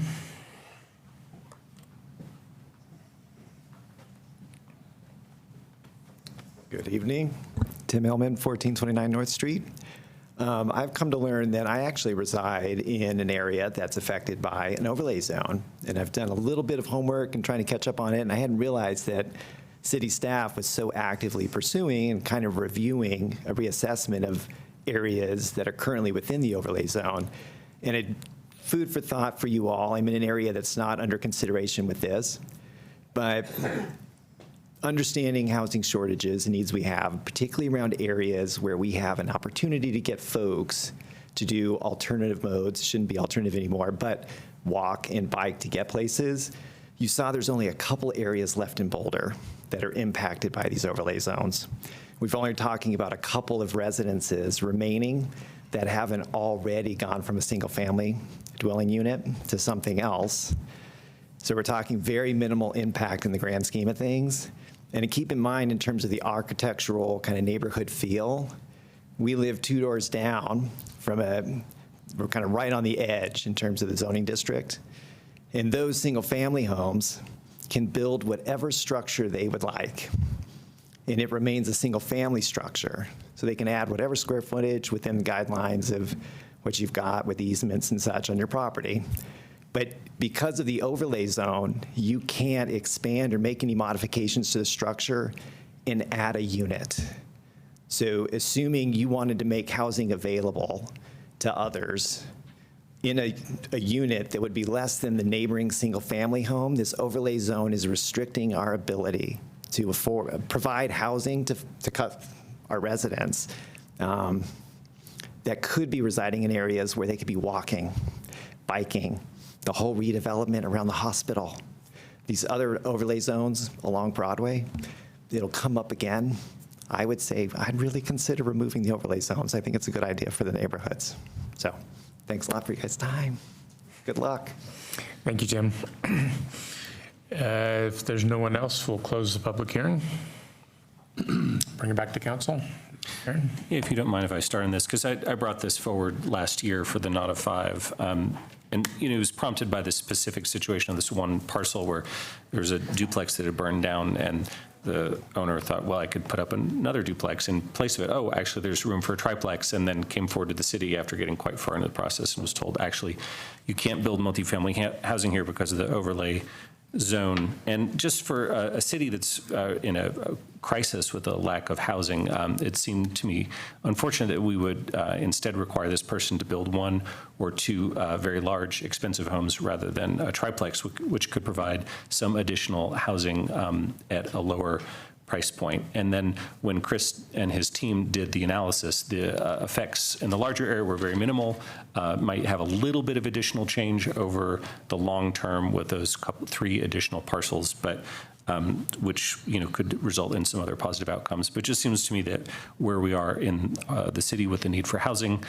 Good evening. Tim Hillman, 1429 North Street. I've come to learn that I actually reside in an area that's affected by an overlay zone, and I've done a little bit of homework and trying to catch up on it, and I hadn't realized that city staff was so actively pursuing and kind of reviewing a reassessment of areas that are currently within the overlay zone. And it, food for thought for you all. I'm in an area that's not under consideration with this, but understanding housing shortages and needs we have, particularly around areas where we have an opportunity to get folks to do alternative modes, shouldn't be alternative anymore, but walk and bike to get places. You saw there's only a couple areas left in Boulder that are impacted by these overlay zones. We've only talking about a couple of residences remaining that haven't already gone from a single family dwelling unit to something else. So we're talking very minimal impact in the grand scheme of things. And to keep in mind, in terms of the architectural kind of neighborhood feel, we live 2 doors down from we're kind of right on the edge in terms of the zoning district. And those single family homes can build whatever structure they would like. And it remains a single family structure. So they can add whatever square footage within the guidelines of what you've got with easements and such on your property. But because of the overlay zone, you can't expand or make any modifications to the structure and add a unit. So assuming you wanted to make housing available to others in a unit that would be less than the neighboring single-family home, this overlay zone is restricting our ability to provide housing to our residents that could be residing in areas where they could be walking, biking, the whole redevelopment around the hospital. These other overlay zones along Broadway, it'll come up again. I would say I'd really consider removing the overlay zones. I think it's a good idea for the neighborhoods. So thanks a lot for your guys' time. Good luck. Thank you, Jim. If there's no one else, we'll close the public hearing. Bring it back to council. Aaron? Yeah, if you don't mind if I start on this, because I brought this forward last year for the Not of Five. And it was prompted by the specific situation of this one parcel where there was a duplex that had burned down, and the owner thought, well, I could put up another duplex in place of it. Oh, actually, there's room for a triplex, and then came forward to the city after getting quite far into the process and was told, actually, you can't build multifamily housing here because of the overlay zone. And just for a city that's in a crisis with a lack of housing, it seemed to me unfortunate that we would instead require this person to build 1 or 2 very large, expensive homes rather than a triplex, which could provide some additional housing at a lower price point. And then when Chris and his team did the analysis, the effects in the larger area were very minimal, might have a little bit of additional change over the long term with those 3 additional parcels, but which could result in some other positive outcomes. But it just seems to me that where we are in the city with the need for housing,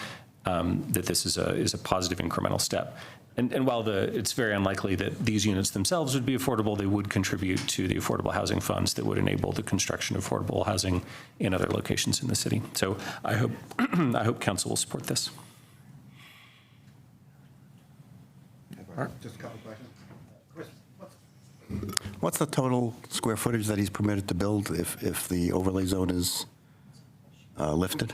that this is a positive incremental step. And while it's very unlikely that these units themselves would be affordable, they would contribute to the affordable housing funds that would enable the construction of affordable housing in other locations in the city. So I hope council will support this. Just a couple questions. Chris, what's the total square footage that he's permitted to build if the overlay zone is lifted?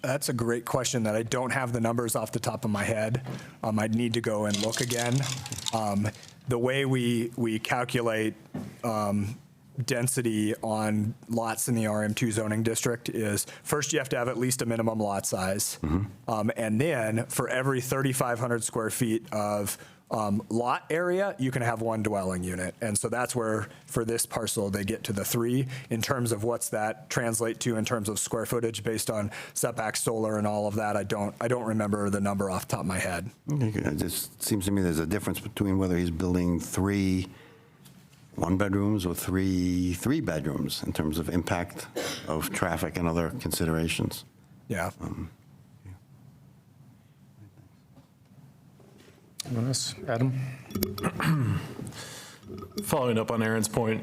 That's a great question that I don't have the numbers off the top of my head. I'd need to go and look again. The way we calculate density on lots in the RM2 zoning district is first you have to have at least a minimum lot size. And then for every 3,500 square feet of lot area, you can have one dwelling unit. And so that's where, for this parcel, they get to the 3. In terms of what's that translate to in terms of square footage based on setback, solar, and all of that, I don't remember the number off the top of my head. It just seems to me there's a difference between whether he's building 3 one-bedrooms or 3 three-bedrooms in terms of impact of traffic and other considerations. Yeah. Anyone else? Adam? Following up on Aaron's point,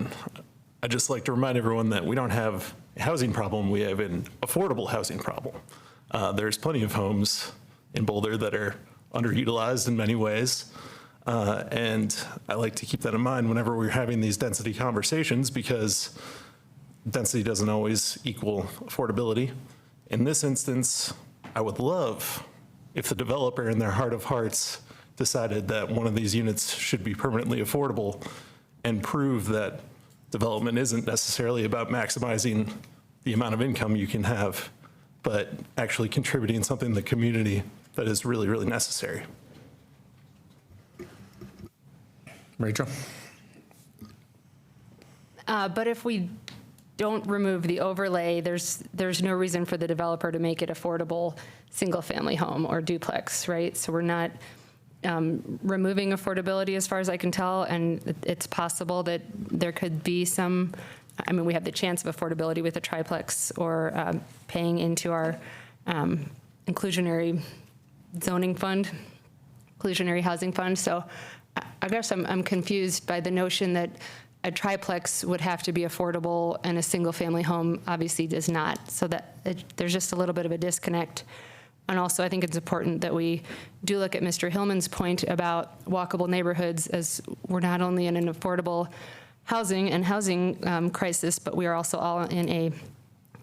I'd just like to remind everyone that we don't have a housing problem, we have an affordable housing problem. There's plenty of homes in Boulder that are underutilized in many ways. And I like to keep that in mind whenever we're having these density conversations, because density doesn't always equal affordability. In this instance, I would love if the developer in their heart of hearts decided that one of these units should be permanently affordable and prove that development isn't necessarily about maximizing the amount of income you can have, but actually contributing something to the community that is really, really necessary. Rachel? But if we don't remove the overlay, there's no reason for the developer to make it affordable single-family home or duplex, right? So we're not removing affordability as far as I can tell, and it's possible that there could be some, I mean, we have the chance of affordability with a triplex or paying into our inclusionary zoning fund, inclusionary housing fund. So I guess I'm confused by the notion that a triplex would have to be affordable and a single-family home obviously does not. So that there's just a little bit of a disconnect. And also, I think it's important that we do look at Mr. Hillman's point about walkable neighborhoods, as we're not only in an affordable housing and housing crisis, but we are also all in a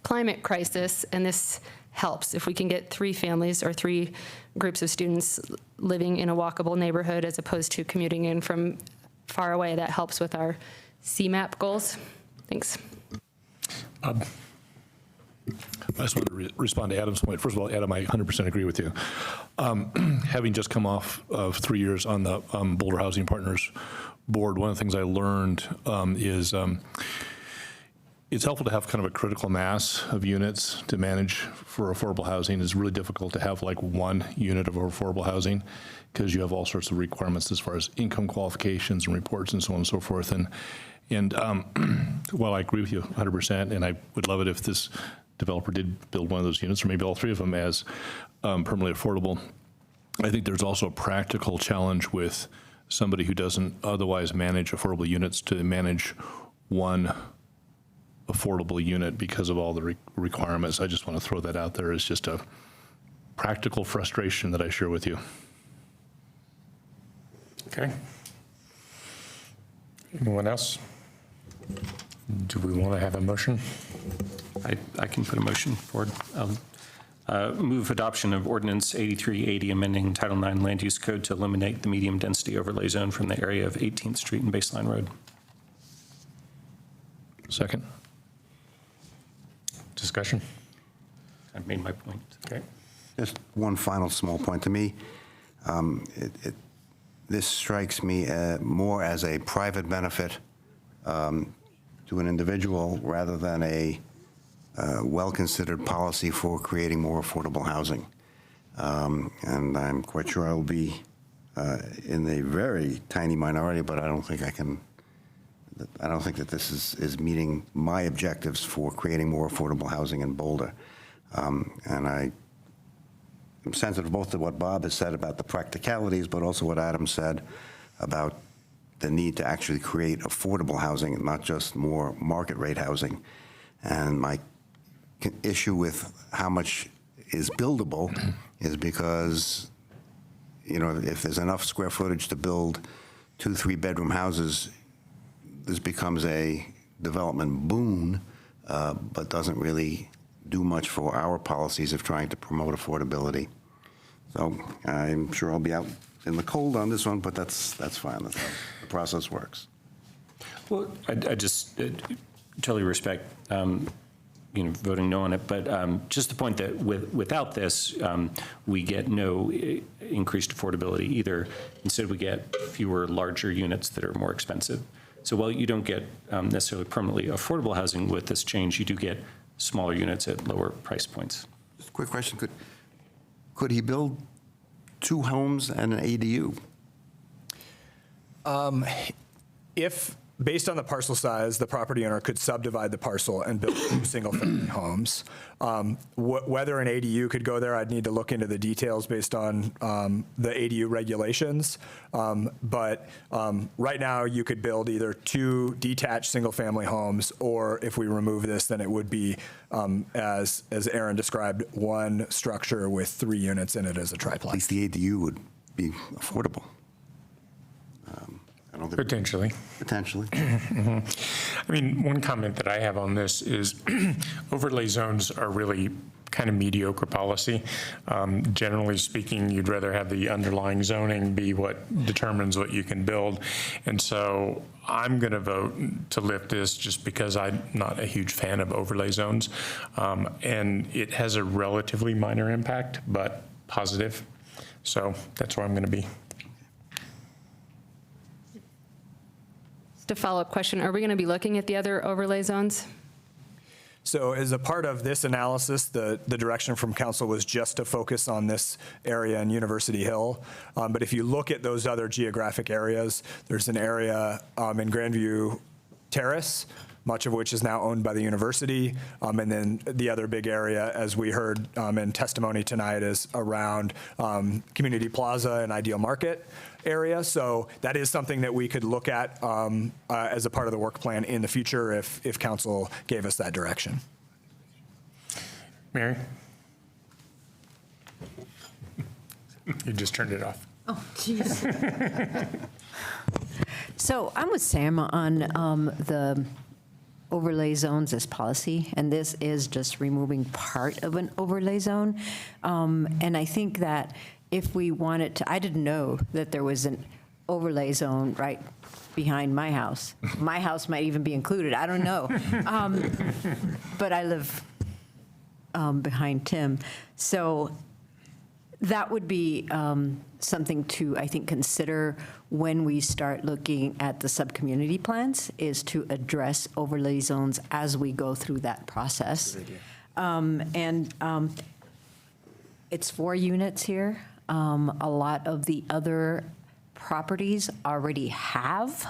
climate crisis, and this helps. If we can get 3 families or 3 groups of students living in a walkable neighborhood as opposed to commuting in from far away, that helps with our CMAP goals. Thanks. I just wanted to respond to Adam's point. First of all, Adam, I 100% agree with you. Having just come off of 3 years on the Boulder Housing Partners board, one of the things I learned is it's helpful to have kind of a critical mass of units to manage for affordable housing. It's really difficult to have like one unit of affordable housing because you have all sorts of requirements as far as income qualifications and reports and so on and so forth. And while I agree with you 100%, and I would love it if this developer did build one of those units, or maybe all 3 of them as permanently affordable, I think there's also a practical challenge with somebody who doesn't otherwise manage affordable units to manage one affordable unit because of all the requirements. I just want to throw that out there as just a practical frustration that I share with you. Okay. Anyone else? Do we want to have a motion? I can put a motion forward. Move adoption of Ordinance 8380, amending Title IX Land Use Code to eliminate the medium density overlay zone from the area of 18th Street and Baseline Road. Second. Discussion? I've made my point. Okay. Just one final small point to me. This strikes me more as a private benefit to an individual rather than a well-considered policy for creating more affordable housing. And I'm quite sure I will be in a very tiny minority, but I don't think that this is meeting my objectives for creating more affordable housing in Boulder. And I'm sensitive both to what Bob has said about the practicalities, but also what Adam said about the need to actually create affordable housing and not just more market rate housing. And my issue with how much is buildable is because you know, if there's enough square footage to build 2, 3-bedroom houses, this becomes a development boon, but doesn't really do much for our policies of trying to promote affordability. So I'm sure I'll be out in the cold on this one, but that's fine. That's how the process works. Well, I just totally respect, voting no on it, but just the point that without this, we get no increased affordability either. Instead, we get fewer larger units that are more expensive. So while you don't get necessarily permanently affordable housing with this change, you do get smaller units at lower price points. Just a quick question. Could he build 2 homes and an ADU? If, based on the parcel size, the property owner could subdivide the parcel and build 2 single-family homes. Whether an ADU could go there, I'd need to look into the details based on the ADU regulations. But right now, you could build either 2 detached single-family homes, or if we remove this, then it would be, as Aaron described, 1 structure with 3 units in it as a triplex. At least the ADU would be affordable. Potentially. Potentially. I mean, one comment that I have on this is overlay zones are really kind of mediocre policy. Generally speaking, you'd rather have the underlying zoning be what determines what you can build. And so I'm going to vote to lift this just because I'm not a huge fan of overlay zones. And it has a relatively minor impact, but positive. So that's where I'm going to be. Just a follow-up question, are we going to be looking at the other overlay zones? So as a part of this analysis, the direction from council was just to focus on this area in University Hill. But if you look at those other geographic areas, there's an area in Grandview Terrace, much of which is now owned by the university. And then the other big area, as we heard in testimony tonight, is around Community Plaza and Ideal Market area. So that is something that we could look at as a part of the work plan in the future if council gave us that direction. Mary? You just turned it off. Oh, jeez. So I'm with Sam on the overlay zones as policy, and this is just removing part of an overlay zone. And I think that if we wanted to, I didn't know that there was an overlay zone right behind my house. My house might even be included, I don't know. But I live behind Tim. So that would be something to, I think, consider when we start looking at the sub-community plans, is to address overlay zones as we go through that process. It's 4 units here. A lot of the other properties already have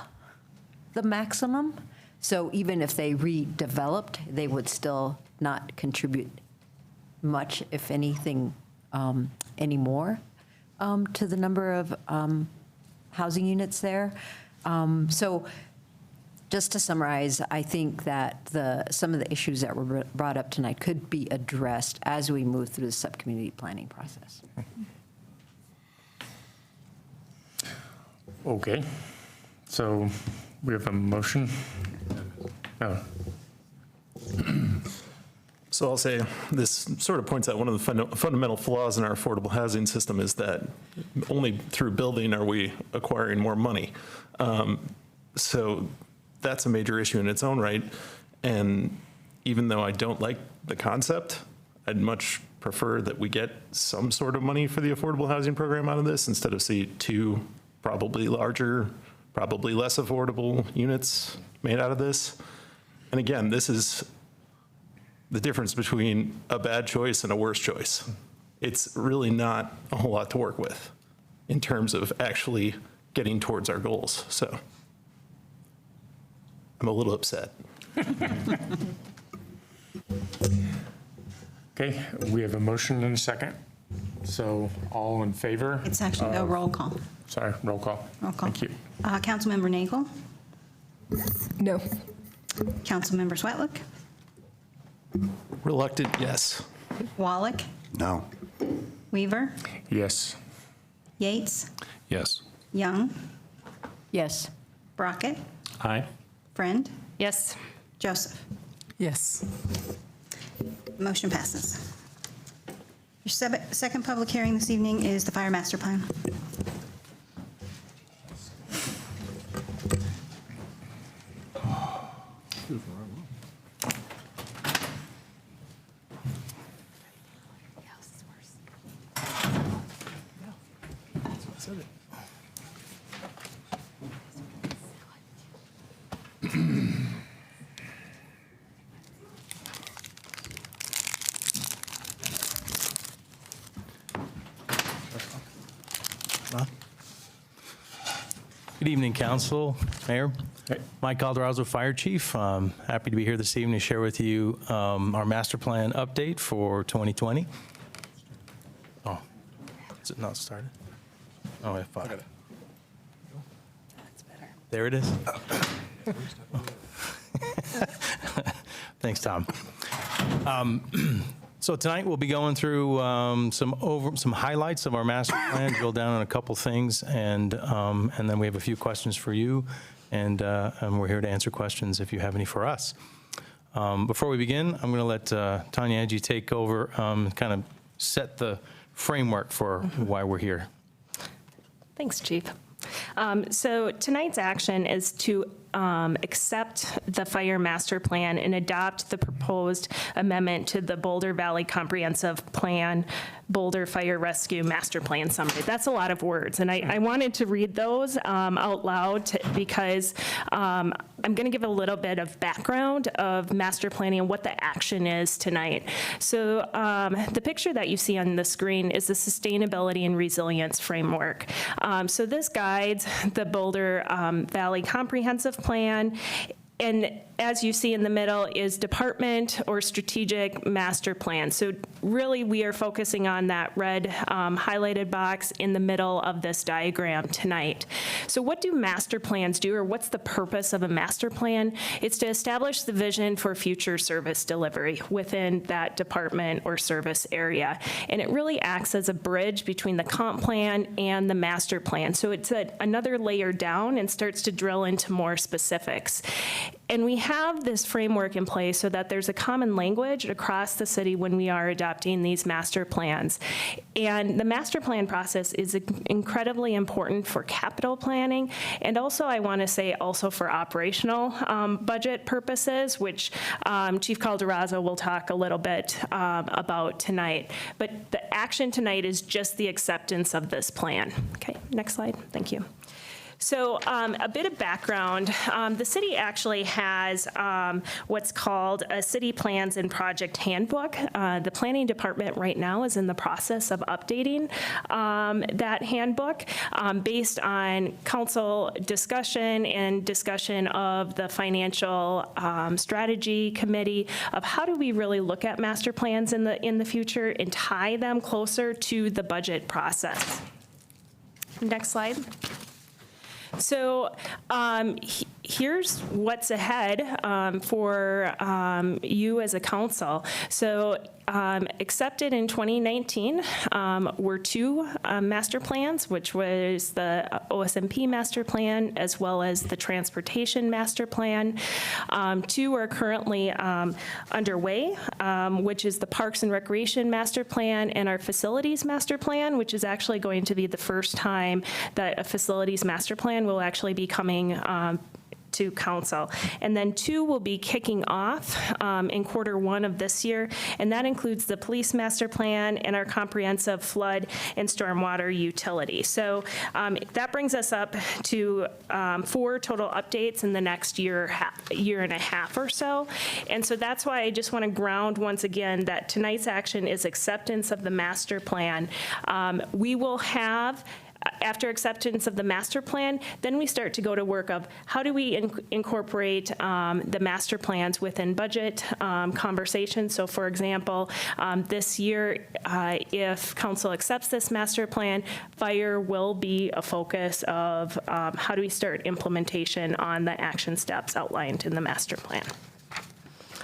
the maximum. So even if they redeveloped, they would still not contribute much, if anything, anymore to the number of housing units there. So just to summarize, I think that some of the issues that were brought up tonight could be addressed as we move through the sub-community planning process. Okay, so we have a motion. Oh. So I'll say this sort of points out one of the fundamental flaws in our affordable housing system is that only through building are we acquiring more money. So that's a major issue in its own right. And even though I don't like the concept, I'd much prefer that we get some sort of money for the affordable housing program out of this instead of, say, 2 probably larger, probably less affordable units made out of this. And again, this is the difference between a bad choice and a worse choice. It's really not a whole lot to work with in terms of actually getting towards our goals. So I'm a little upset. Okay, we have a motion and a second. So all in favor? It's actually a roll call. Sorry, roll call. Roll call. Thank you. Councilmember Nagel? No. Councilmember Sweatlick? Reluctant, yes. Wallach? No. Weaver? Yes. Yates, Yes. Young, Yes. Brockett, Aye. Friend, Yes. Joseph. Yes. Motion passes. Your second public hearing this evening is the Fire Master Plan. Good evening, Council, Mayor. Mike Calderazzo, Fire Chief. Happy to be here this evening to share with you our master plan update for 2020. Oh, is it not started? Oh, I have 5. There it is. Thanks, Tom. So tonight we'll be going through some highlights of our master plan, drill down on a couple things, and then we have a few questions for you, and we're here to answer questions if you have any for us. Before we begin, I'm going to let Tanya Edgy take over, kind of set the framework for why we're here. Thanks, Chief. So tonight's action is to accept the fire master plan and adopt the proposed amendment to the Boulder Valley Comprehensive Plan, Boulder Fire Rescue Master Plan Summary. That's a lot of words, and I wanted to read those out loud because I'm going to give a little bit of background of master planning and what the action is tonight. So the picture that you see on the screen is the Sustainability and Resilience Framework. So this guides the Boulder Valley Comprehensive Plan, and as you see in the middle is department or strategic master plan. So really we are focusing on that red highlighted box in the middle of this diagram tonight. So what do master plans do, or what's the purpose of a master plan? It's to establish the vision for future service delivery within that department or service area. And it really acts as a bridge between the comp plan and the master plan. So it's another layer down and starts to drill into more specifics. And we have this framework in place so that there's a common language across the city when we are adopting these master plans. And the master plan process is incredibly important for capital planning, and also I want to say also for operational budget purposes, which Chief Calderazzo will talk a little bit about tonight. But the action tonight is just the acceptance of this plan. Okay, next slide. Thank you. So a bit of background, the city actually has what's called a City Plans and Project Handbook. The Planning Department right now is in the process of updating that handbook based on council discussion and discussion of the Financial Strategy Committee of how do we really look at master plans in the future and tie them closer to the budget process. Next slide. So here's what's ahead for you as a council. So accepted in 2019 were 2 master plans, which was the OSMP master plan as well as the transportation master plan. 2 are currently underway, which is the Parks and Recreation master plan and our facilities master plan, which is actually going to be the first time that a facilities master plan will actually be coming to council. And then 2 will be kicking off in Q1 of this year, and that includes the police master plan and our comprehensive flood and stormwater utility. So that brings us up to 4 total updates in the next year and a half or so. And so that's why I just want to ground once again that tonight's action is acceptance of the master plan. We will have, after acceptance of the master plan, then we start to go to work of how do we incorporate the master plans within budget conversations. So for example, this year, if council accepts this master plan, fire will be a focus of how do we start implementation on the action steps outlined in the master plan.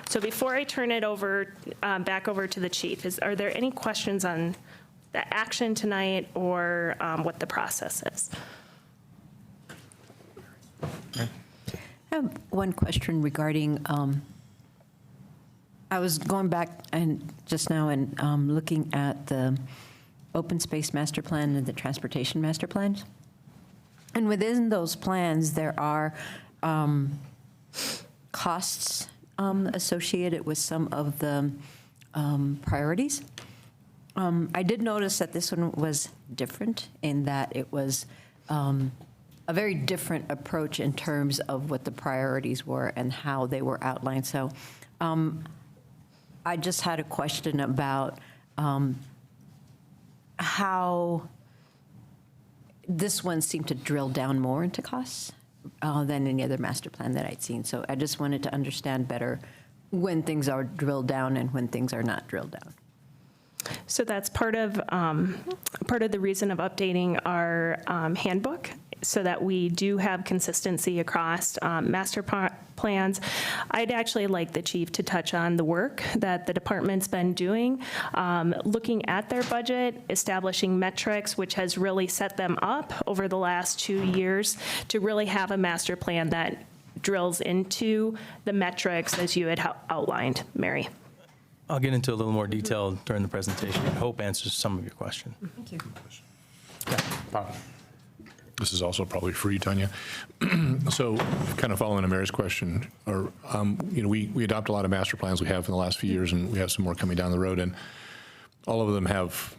So before I turn it over, back over to the chief, are there any questions on the action tonight or what the process is. I have one question regarding, I was going back and just now and looking at the open space master plan and the transportation master plans. And within those plans, there are costs associated with some of the priorities. I did notice that this one was different in that it was a very different approach in terms of what the priorities were and how they were outlined. So I just had a question about how this one seemed to drill down more into costs than any other master plan that I'd seen. So I just wanted to understand better when things are drilled down and when things are not drilled down. So that's part of the reason of updating our handbook, so that we do have consistency across master plans. I'd actually like the chief to touch on the work that the department's been doing, looking at their budget, establishing metrics, which has really set them up over the last 2 years to really have a master plan that drills into the metrics as you had outlined, Mary. I'll get into a little more detail during the presentation. I hope answers some of your question. Thank you. Bob. This is also probably for you, Tanya. So kind of following Mary's question, or, we adopt a lot of master plans we have in the last few years, and we have some more coming down the road, and all of them have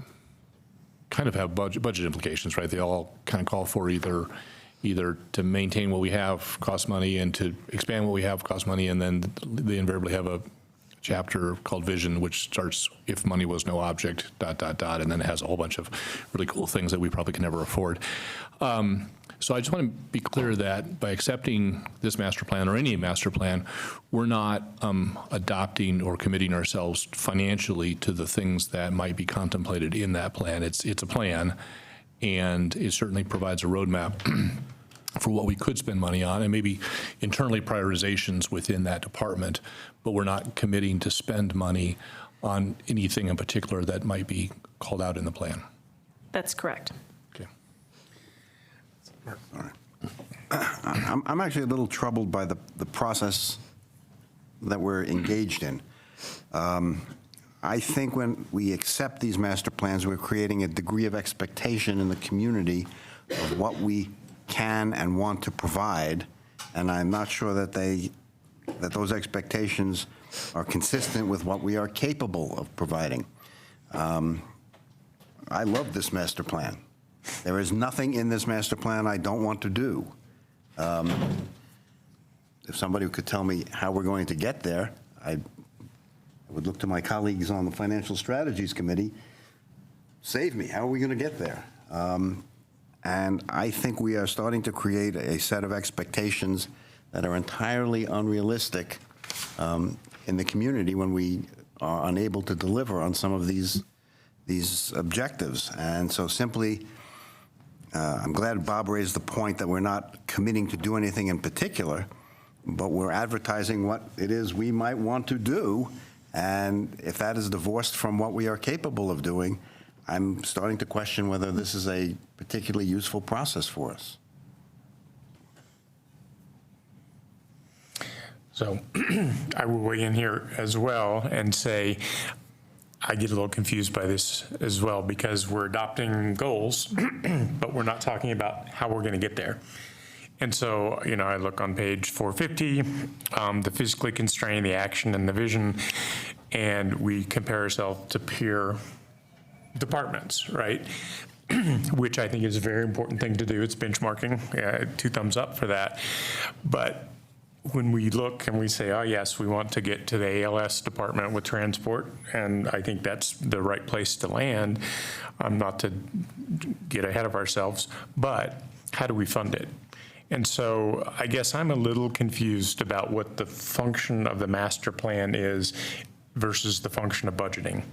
budget implications, right? They all kind of call for either to maintain what we have costs money, and to expand what we have costs money, and then they invariably have a chapter called Vision, which starts if money was no object, ... and then it has a whole bunch of really cool things that we probably can never afford. So I just want to be clear that by accepting this master plan or any master plan, we're not adopting or committing ourselves financially to the things that might be contemplated in that plan. It's a plan, and it certainly provides a roadmap for what we could spend money on, and maybe internally prioritizations within that department, but we're not committing to spend money on anything in particular that might be called out in the plan. That's correct. Okay. All right. I'm actually a little troubled by the process that we're engaged in. I think when we accept these master plans, we're creating a degree of expectation in the community of what we can and want to provide, and I'm not sure that those expectations are consistent with what we are capable of providing. I love this master plan. There is nothing in this master plan I don't want to do. If somebody could tell me how we're going to get there, I would look to my colleagues on the Financial Strategies Committee. Save me, how are we going to get there? And I think we are starting to create a set of expectations that are entirely unrealistic in the community when we are unable to deliver on some of these objectives. And so simply, I'm glad Bob raised the point that we're not committing to do anything in particular, but we're advertising what it is we might want to do. And if that is divorced from what we are capable of doing, I'm starting to question whether this is a particularly useful process for us. So I will weigh in here as well and say, I get a little confused by this as well, because we're adopting goals, but we're not talking about how we're going to get there. And so, I look on page 450, the physically constrained, the action, and the vision, and we compare ourselves to peer departments, right? Which I think is a very important thing to do. It's benchmarking, 2 thumbs up for that. But when we look and we say, oh yes, we want to get to the ALS department with transport, and I think that's the right place to land, not to get ahead of ourselves, but how do we fund it? And so I guess I'm a little confused about what the function of the master plan is versus the function of budgeting.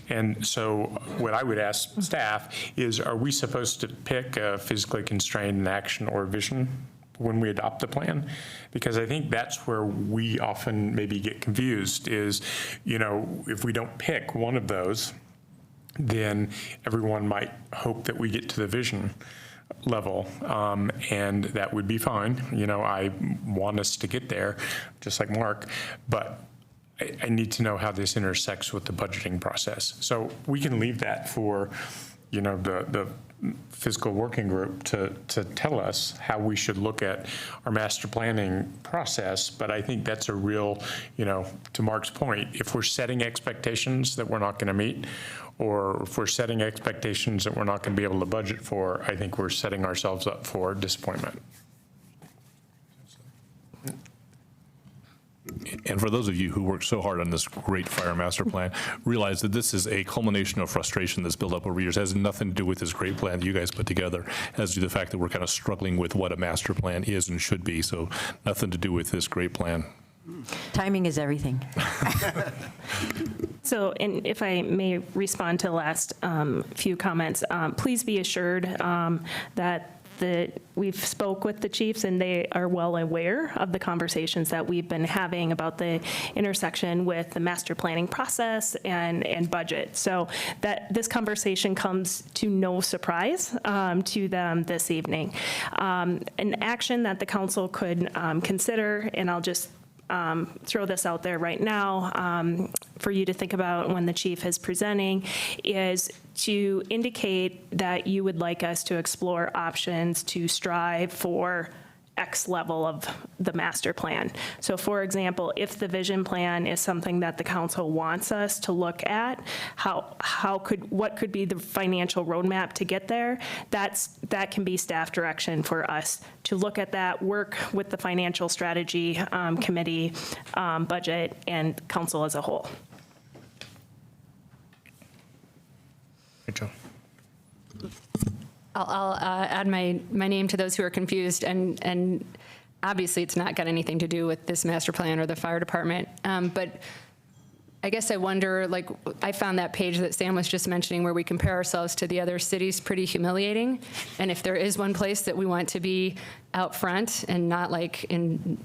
And so what I would ask staff is, are we supposed to pick a physically constrained action or vision when we adopt the plan? Because I think that's where we often maybe get confused is, if we don't pick one of those, then everyone might hope that we get to the vision level, and that would be fine. You know, I want us to get there, just like Mark, but I need to know how this intersects with the budgeting process. So we can leave that for, you know, the fiscal working group to tell us how we should look at our master planning process. But I think that's a real, you know, to Mark's point, if we're setting expectations that we're not going to meet, or if we're setting expectations that we're not going to be able to budget for, I think we're setting ourselves up for disappointment. And for those of you who worked so hard on this great fire master plan, realize that this is a culmination of frustration that's built up over years. It has nothing to do with this great plan that you guys put together. It has to do with the fact that we're kind of struggling with what a master plan is and should be. So nothing to do with this great plan. Timing is everything. So, and if I may respond to the last few comments, please be assured that we've spoke with the chiefs and they are well aware of the conversations that we've been having about the intersection with the master planning process and budget. So that this conversation comes to no surprise to them this evening. An action that the council could consider, and I'll just throw this out there right now for you to think about when the chief is presenting, is to indicate that you would like us to explore options to strive for X level of the master plan. So for example, if the vision plan is something that the council wants us to look at, what could be the financial roadmap to get there? That can be staff direction for us to look at that, work with the financial strategy committee, budget, and council as a whole. Rachel. I'll add my name to those who are confused, and obviously it's not got anything to do with this master plan or the fire department, but I guess I wonder, like, I found that page that Sam was just mentioning where we compare ourselves to the other cities pretty humiliating, and if there is one place that we want to be out front and not like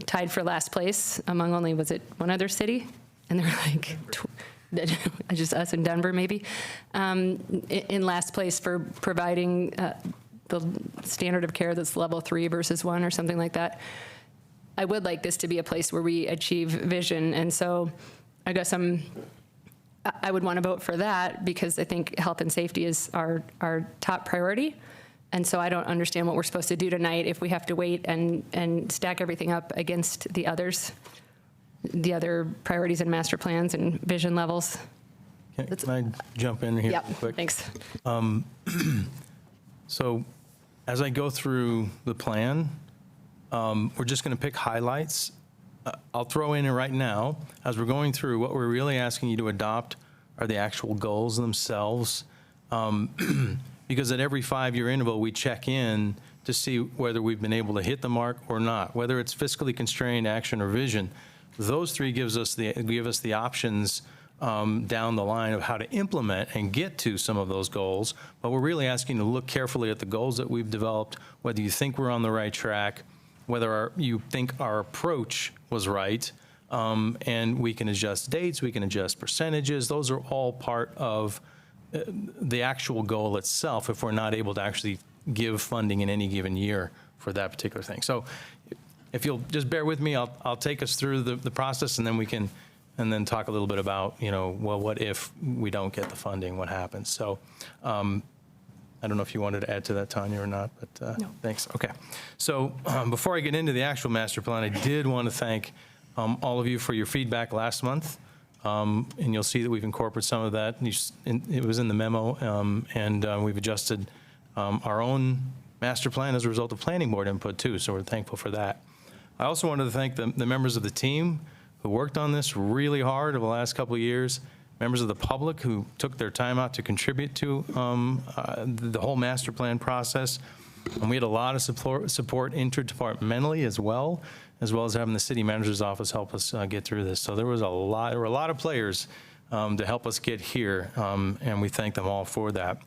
tied for last place among only, was it one other city? And they're like, just us in Denver, maybe, in last place for providing the standard of care that's level 3 versus 1 or something like that. I would like this to be a place where we achieve vision, and so I guess I would want to vote for that because I think health and safety is our top priority, and so I don't understand what we're supposed to do tonight if we have to wait and stack everything up against the others. The other priorities and master plans and vision levels. Can I jump in here Yep, real quick? thanks. So as I go through the plan, we're just going to pick highlights. I'll throw in right now, as we're going through, what we're really asking you to adopt are the actual goals themselves. Because at every 5-year interval, we check in to see whether we've been able to hit the mark or not, whether it's fiscally constrained action or vision. Those three give us the options down the line of how to implement and get to some of those goals. But we're really asking you to look carefully at the goals that we've developed, whether you think we're on the right track, whether you think our approach was right, and we can adjust dates, we can adjust percentages. Those are all part of the actual goal itself if we're not able to actually give funding in any given year for that particular thing. So if you'll just bear with me, I'll take us through the process, and then we can, and then talk a little bit about, well, what if we don't get the funding, what happens? So I don't know if you wanted to add to that, Tanya, or not, but no. Thanks. Okay. So before I get into the actual master plan, I did want to thank all of you for your feedback last month, and you'll see that we've incorporated some of that. It was in the memo, and we've adjusted our own master plan as a result of planning board input too, so we're thankful for that. I also wanted to thank the members of the team who worked on this really hard over the last couple of years, members of the public who took their time out to contribute to the whole master plan process. And we had a lot of support interdepartmentally as well as having the city manager's office help us get through this. So there were a lot of players to help us get here, and we thank them all for that.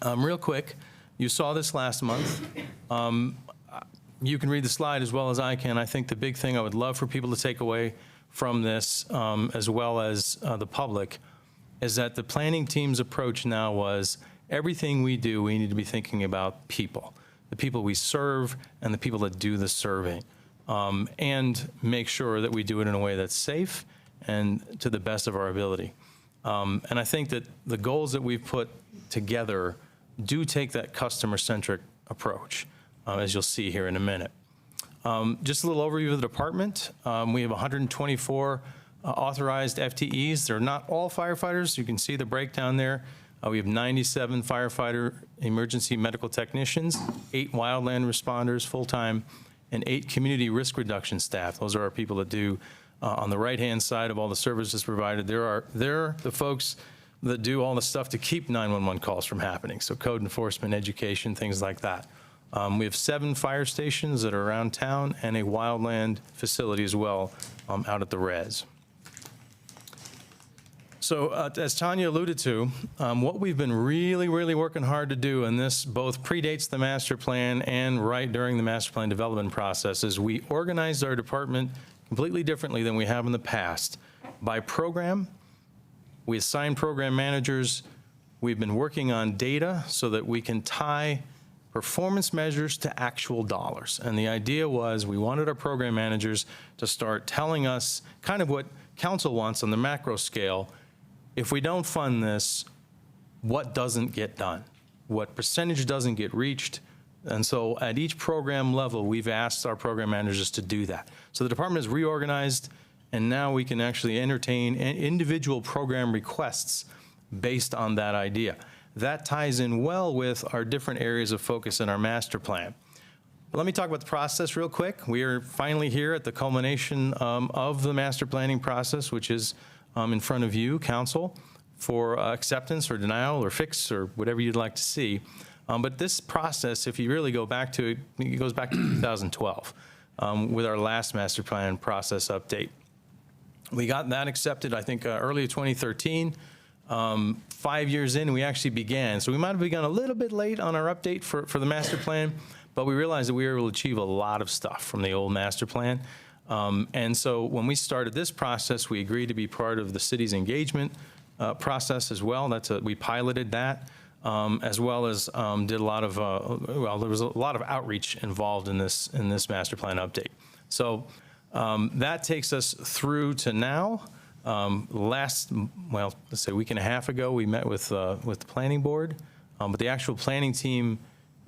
Real quick, you saw this last month. You can read the slide as well as I can. I think the big thing I would love for people to take away from this, as well as the public, is that the planning team's approach now was everything we do, we need to be thinking about people, the people we serve and the people that do the serving, and make sure that we do it in a way that's safe and to the best of our ability. And I think that the goals that we've put together do take that customer-centric approach, as you'll see here in a minute. Just a little overview of the department. We have 124 authorized FTEs. They're not all firefighters. You can see the breakdown there. We have 97 firefighter emergency medical technicians, 8 wildland responders full-time, and 8 community risk reduction staff. Those are our people that do, on the right-hand side of all the services provided, they're the folks that do all the stuff to keep 911 calls from happening. So code enforcement, education, things like that. We have 7 fire stations that are around town and a wildland facility as well out at the res. So as Tanya alluded to, what we've been really working hard to do, and this both predates the master plan and right during the master plan development process, is we organized our department completely differently than we have in the past. By program, we assign program managers. We've been working on data so that we can tie performance measures to actual dollars. And the idea was we wanted our program managers to start telling us kind of what council wants on the macro scale. If we don't fund this, what doesn't get done? What percentage doesn't get reached? And so at each program level, we've asked our program managers to do that. So the department is reorganized, and now we can actually entertain individual program requests based on that idea. That ties in well with our different areas of focus in our master plan. But let me talk about the process real quick. We are finally here at the culmination of the master planning process, which is in front of you, council, for acceptance or denial or fix or whatever you'd like to see. But this process, if you really go back to it, it goes back to 2012 with our last master plan process update. We got that accepted, I think, early 2013. 5 years in, we actually began. So we might have begun a little bit late on our update for the master plan, but we realized that we were able to achieve a lot of stuff from the old master plan. And so when we started this process, we agreed to be part of the city's engagement process as well. We piloted that, as well as did a lot of, well, there was a lot of outreach involved in this master plan update. So that takes us through to now. Let's say a week and a half ago, we met with the planning board, but the actual planning team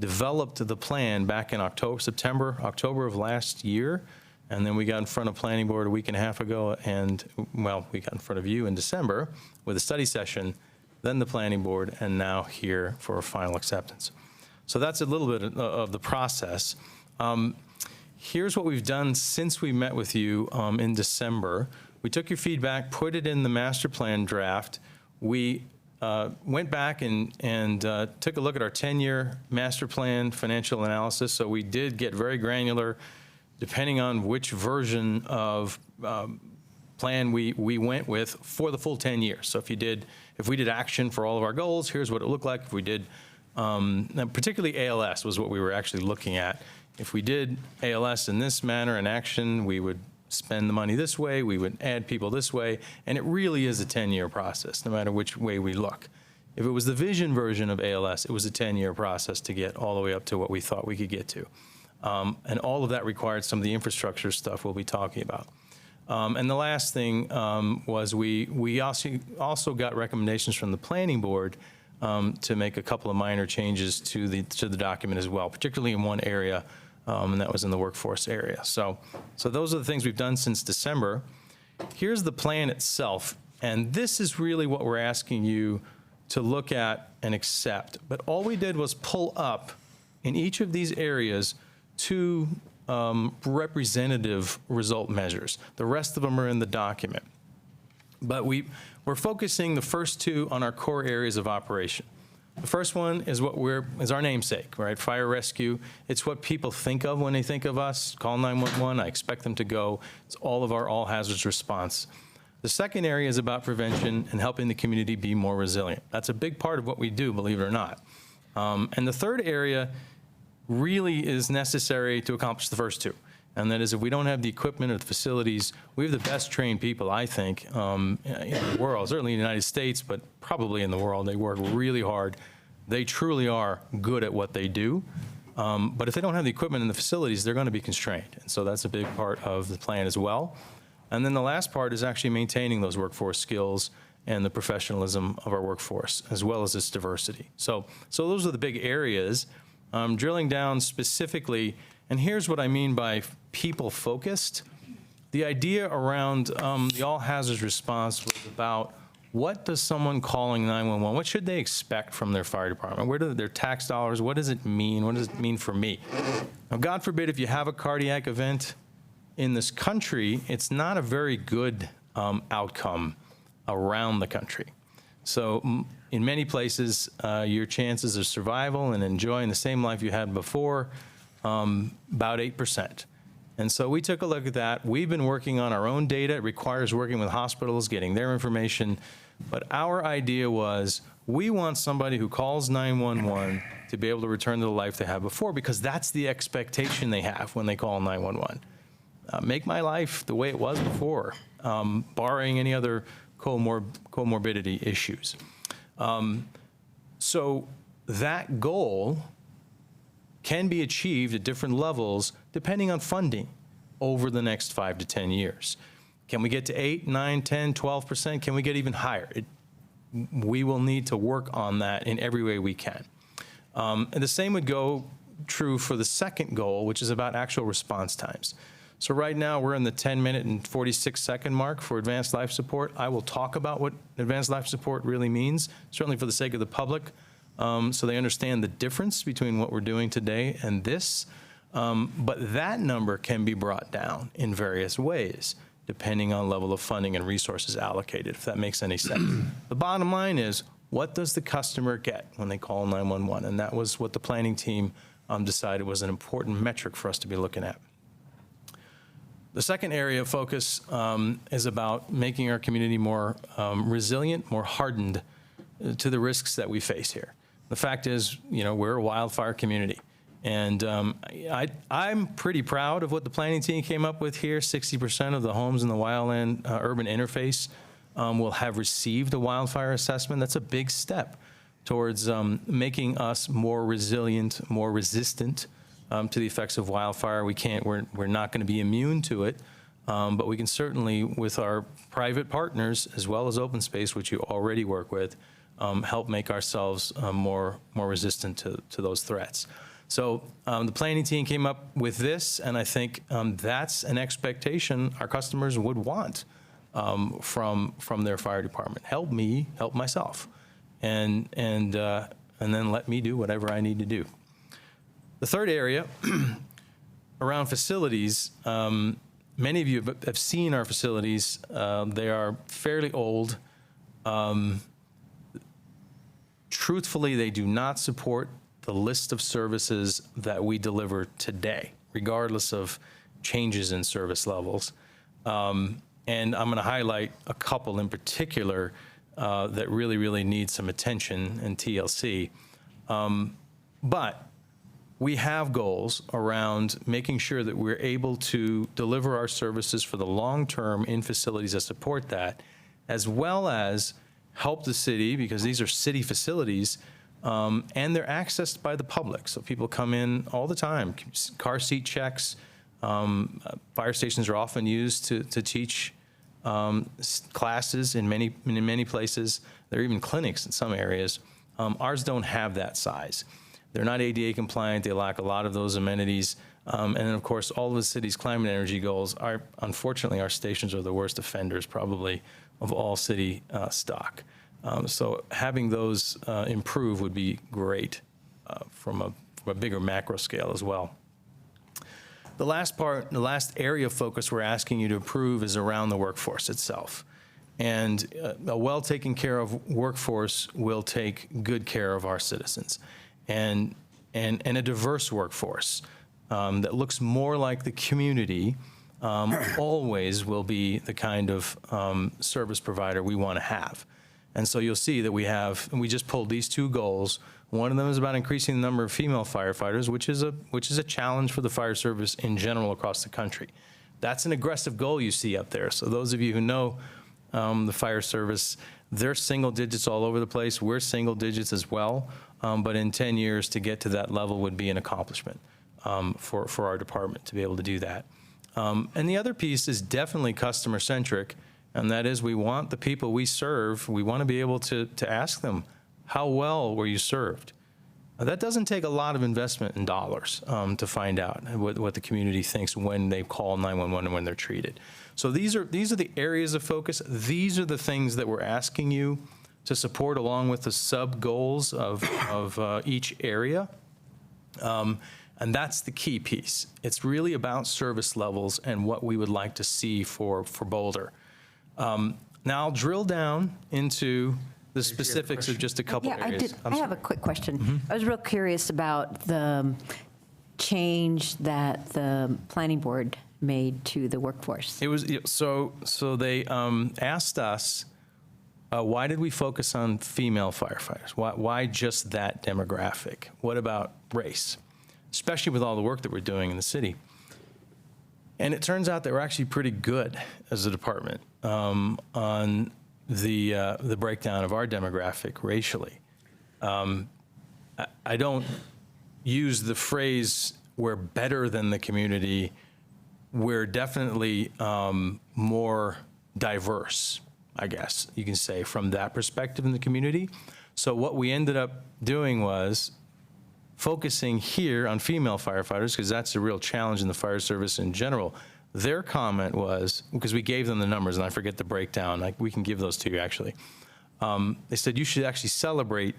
developed the plan back in October of last year. And then we got in front of planning board a week and a half ago, and, well, we got in front of you in December with a study session, then the planning board, and now here for a final acceptance. So that's a little bit of the process. Here's what we've done since we met with you in December. We took your feedback, put it in the master plan draft. We went back and took a look at our 10-year master plan financial analysis. So we did get very granular, depending on which version of plan we went with for the full 10 years. So if we did action for all of our goals, here's what it looked like. If we did, particularly ALS was what we were actually looking at. If we did ALS in this manner in action, we would spend the money this way, we would add people this way, and it really is a 10-year process, no matter which way we look. If it was the vision version of ALS, it was a 10-year process to get all the way up to what we thought we could get to. And all of that required some of the infrastructure stuff we'll be talking about. And the last thing was we also got recommendations from the planning board to make a couple of minor changes to the document as well, particularly in one area, and that was in the workforce area. So those are the things we've done since December. Here's the plan itself, and this is really what we're asking you to look at and accept. But all we did was pull up in each of these areas 2 representative result measures. The rest of them are in the document. But we're focusing the first 2 on our core areas of operation. The first one is is our namesake, right? Fire rescue. It's what people think of when they think of us. Call 911. I expect them to go. It's all of our all hazards response. The second area is about prevention and helping the community be more resilient. That's a big part of what we do, believe it or not. And the third area really is necessary to accomplish the first 2. And that is, if we don't have the equipment or the facilities, we have the best trained people, I think, in the world, certainly in the United States, but probably in the world. They work really hard. They truly are good at what they do. But if they don't have the equipment and the facilities, they're going to be constrained. And so that's a big part of the plan as well. And then the last part is actually maintaining those workforce skills and the professionalism of our workforce, as well as its diversity. So those are the big areas. Drilling down specifically, and here's what I mean by people-focused. The idea around the all-hazards response was about, what does someone calling 911, what should they expect from their fire department? Where do their tax dollars, what does it mean? What does it mean for me? Now, God forbid, if you have a cardiac event in this country, it's not a very good outcome around the country. So in many places, your chances of survival and enjoying the same life you had before, about 8%. And so we took a look at that. We've been working on our own data. It requires working with hospitals, getting their information. But our idea was, we want somebody who calls 911 to be able to return to the life they had before, because that's the expectation they have when they call 911. Make my life the way it was before, barring any other comorbidity issues. So that goal can be achieved at different levels depending on funding over the next 5 to 10 years. Can we get to 8, 9, 10, 12%? Can we get even higher? We will need to work on that in every way we can. And the same would go true for the second goal, which is about actual response times. So right now, we're in the 10-minute and 46-second mark for advanced life support. I will talk about what advanced life support really means, certainly for the sake of the public, so they understand the difference between what we're doing today and this. But that number can be brought down in various ways, depending on level of funding and resources allocated, if that makes any sense. The bottom line is, what does the customer get when they call 911? And that was what the planning team decided was an important metric for us to be looking at. The second area of focus is about making our community more resilient, more hardened to the risks that we face here. The fact is, we're a wildfire community. And I'm pretty proud of what the planning team came up with here. 60% of the homes in the wildland urban interface will have received a wildfire assessment. That's a big step towards making us more resilient, more resistant to the effects of wildfire. We're not going to be immune to it, but we can certainly, with our private partners as well as open space, which you already work with, help make ourselves more resistant to those threats. So the planning team came up with this, and I think that's an expectation our customers would want from their fire department. Help me help myself, and then let me do whatever I need to do. The third area around facilities, many of you have seen our facilities. They are fairly old. Truthfully, they do not support the list of services that we deliver today, regardless of changes in service levels. And I'm going to highlight a couple in particular that really need some attention and TLC. But we have goals around making sure that we're able to deliver our services for the long term in facilities that support that, as well as help the city, because these are city facilities, and they're accessed by the public. So people come in all the time, car seat checks. Fire stations are often used to teach classes in many places. There are even clinics in some areas. Ours don't have that size. They're not ADA compliant. They lack a lot of those amenities. And then, of course, all of the city's climate and energy goals are, unfortunately, our stations are the worst offenders probably of all city stock. So having those improve would be great from a bigger macro scale as well. The last area of focus we're asking you to approve is around the workforce itself. And a well taken care of workforce will take good care of our citizens. And a diverse workforce that looks more like the community always will be the kind of service provider we want to have. And so you'll see that we just pulled these two goals, One of them is about increasing the number of female firefighters, which is a challenge for the fire service in general across the country. That's an aggressive goal you see up there. So those of you who know the fire service, they're single digits all over the place. We're single digits as well. But in 10 years to get to that level would be an accomplishment for our department to be able to do that. And the other piece is definitely customer centric, and that is we want the people we serve, we want to be able to ask them, how well were you served? Now, that doesn't take a lot of investment in dollars to find out what the community thinks when they call 911 and when they're treated. So these are the areas of focus. These are the things that we're asking you to support along with the sub-goals of each area. And that's the key piece. It's really about service levels and what we would like to see for Boulder. Now I'll drill down into the specifics of just a couple areas. I have a quick question. I was real curious about the change that the planning board made to the workforce. It was so they asked us, why did we focus on female firefighters? Why just that demographic? What about race? Especially with all the work that we're doing in the city. And it turns out that we're actually pretty good as a department on the breakdown of our demographic racially. I don't use the phrase we're better than the community. We're definitely more diverse, I guess you can say, from that perspective in the community. So what we ended up doing was focusing here on female firefighters, because that's a real challenge in the fire service in general. Their comment was, because we gave them the numbers, and I forget the breakdown, we can give those to you actually. They said you should actually celebrate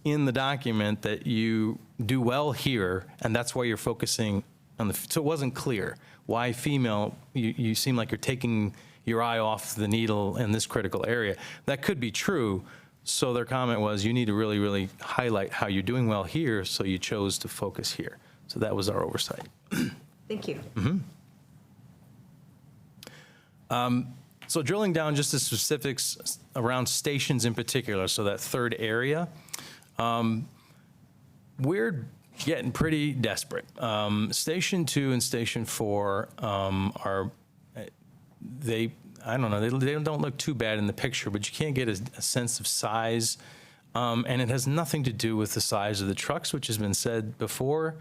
in the document that you do well here, and that's why you're focusing on the, so it wasn't clear why female, you seem like you're taking your eye off the needle in this critical area. That could be true. So their comment was, you need to really, really highlight how you're doing well here, so you chose to focus here. So that was our oversight. Thank you. So drilling down just the specifics around stations in particular, so that third area, we're getting pretty desperate. Station 2 and Station 4 are, I don't know, they don't look too bad in the picture, but you can't get a sense of size. And it has nothing to do with the size of the trucks, which has been said before.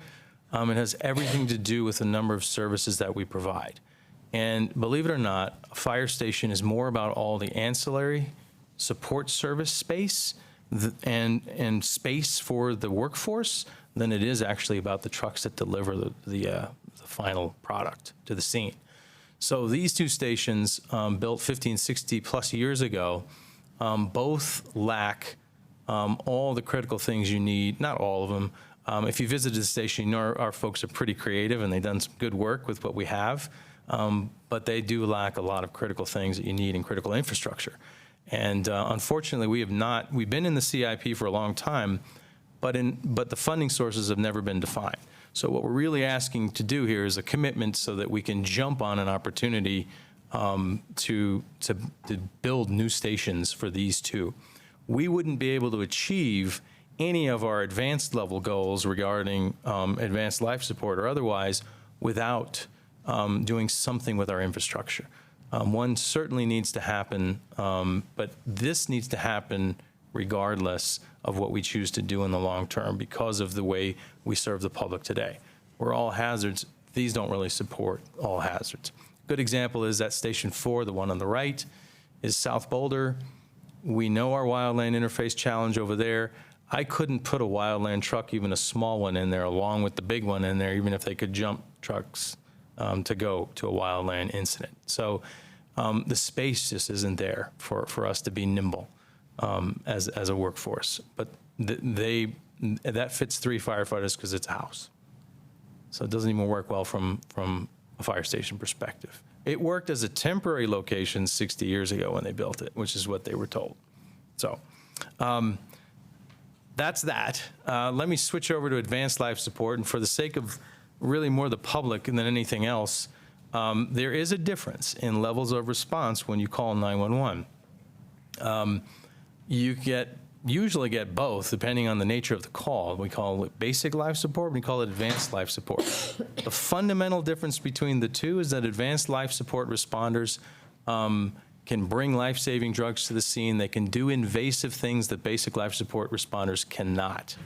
It has everything to do with the number of services that we provide. And believe it or not, a fire station is more about all the ancillary support service space and space for the workforce than it is actually about the trucks that deliver the final product to the scene. So these two stations, built 15, 60 plus years ago, both lack all the critical things you need, not all of them. If you visited the station, you know our folks are pretty creative and they've done some good work with what we have, but they do lack a lot of critical things that you need in critical infrastructure. And unfortunately, we've been in the CIP for a long time, but the funding sources have never been defined. So what we're really asking to do here is a commitment so that we can jump on an opportunity to build new stations for these two. We wouldn't be able to achieve any of our advanced level goals regarding advanced life support or otherwise without doing something with our infrastructure. One certainly needs to happen, but this needs to happen regardless of what we choose to do in the long term because of the way we serve the public today. We're all hazards. These don't really support all hazards. Good example is that Station 4, the one on the right, is South Boulder. We know our wildland interface challenge over there. I couldn't put a wildland truck, even a small one, in there along with the big one in there, even if they could jump trucks to go to a wildland incident. So the space just isn't there for us to be nimble as a workforce. But that fits 3 firefighters because it's a house. So it doesn't even work well from a fire station perspective. It worked as a temporary location 60 years ago when they built it, which is what they were told. So that's that. Let me switch over to advanced life support. And for the sake of really more the public than anything else, there is a difference in levels of response when you call 911. You get usually get both, depending on the nature of the call. We call it basic life support, we call it advanced life support. The fundamental difference between the two is that advanced life support responders can bring life-saving drugs to the scene. They can do invasive things that basic life support responders cannot.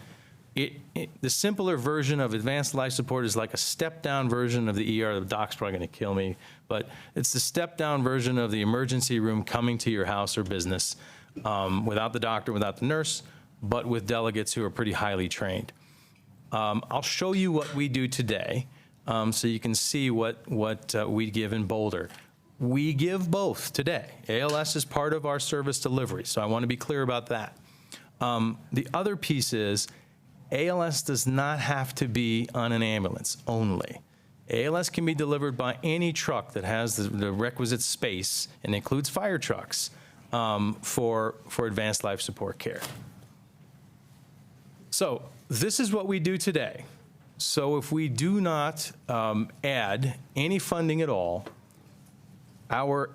The simpler version of advanced life support is like a step-down version of the ER. The doc's probably going to kill me, but it's the step-down version of the emergency room coming to your house or business without the doctor, without the nurse, but with delegates who are pretty highly trained. I'll show you what we do today so you can see what we give in Boulder. We give both today. ALS is part of our service delivery, so I want to be clear about that. The other piece is ALS does not have to be on an ambulance only. ALS can be delivered by any truck that has the requisite space, and includes fire trucks, for advanced life support care. So this is what we do today. So if we do not add any funding at all, our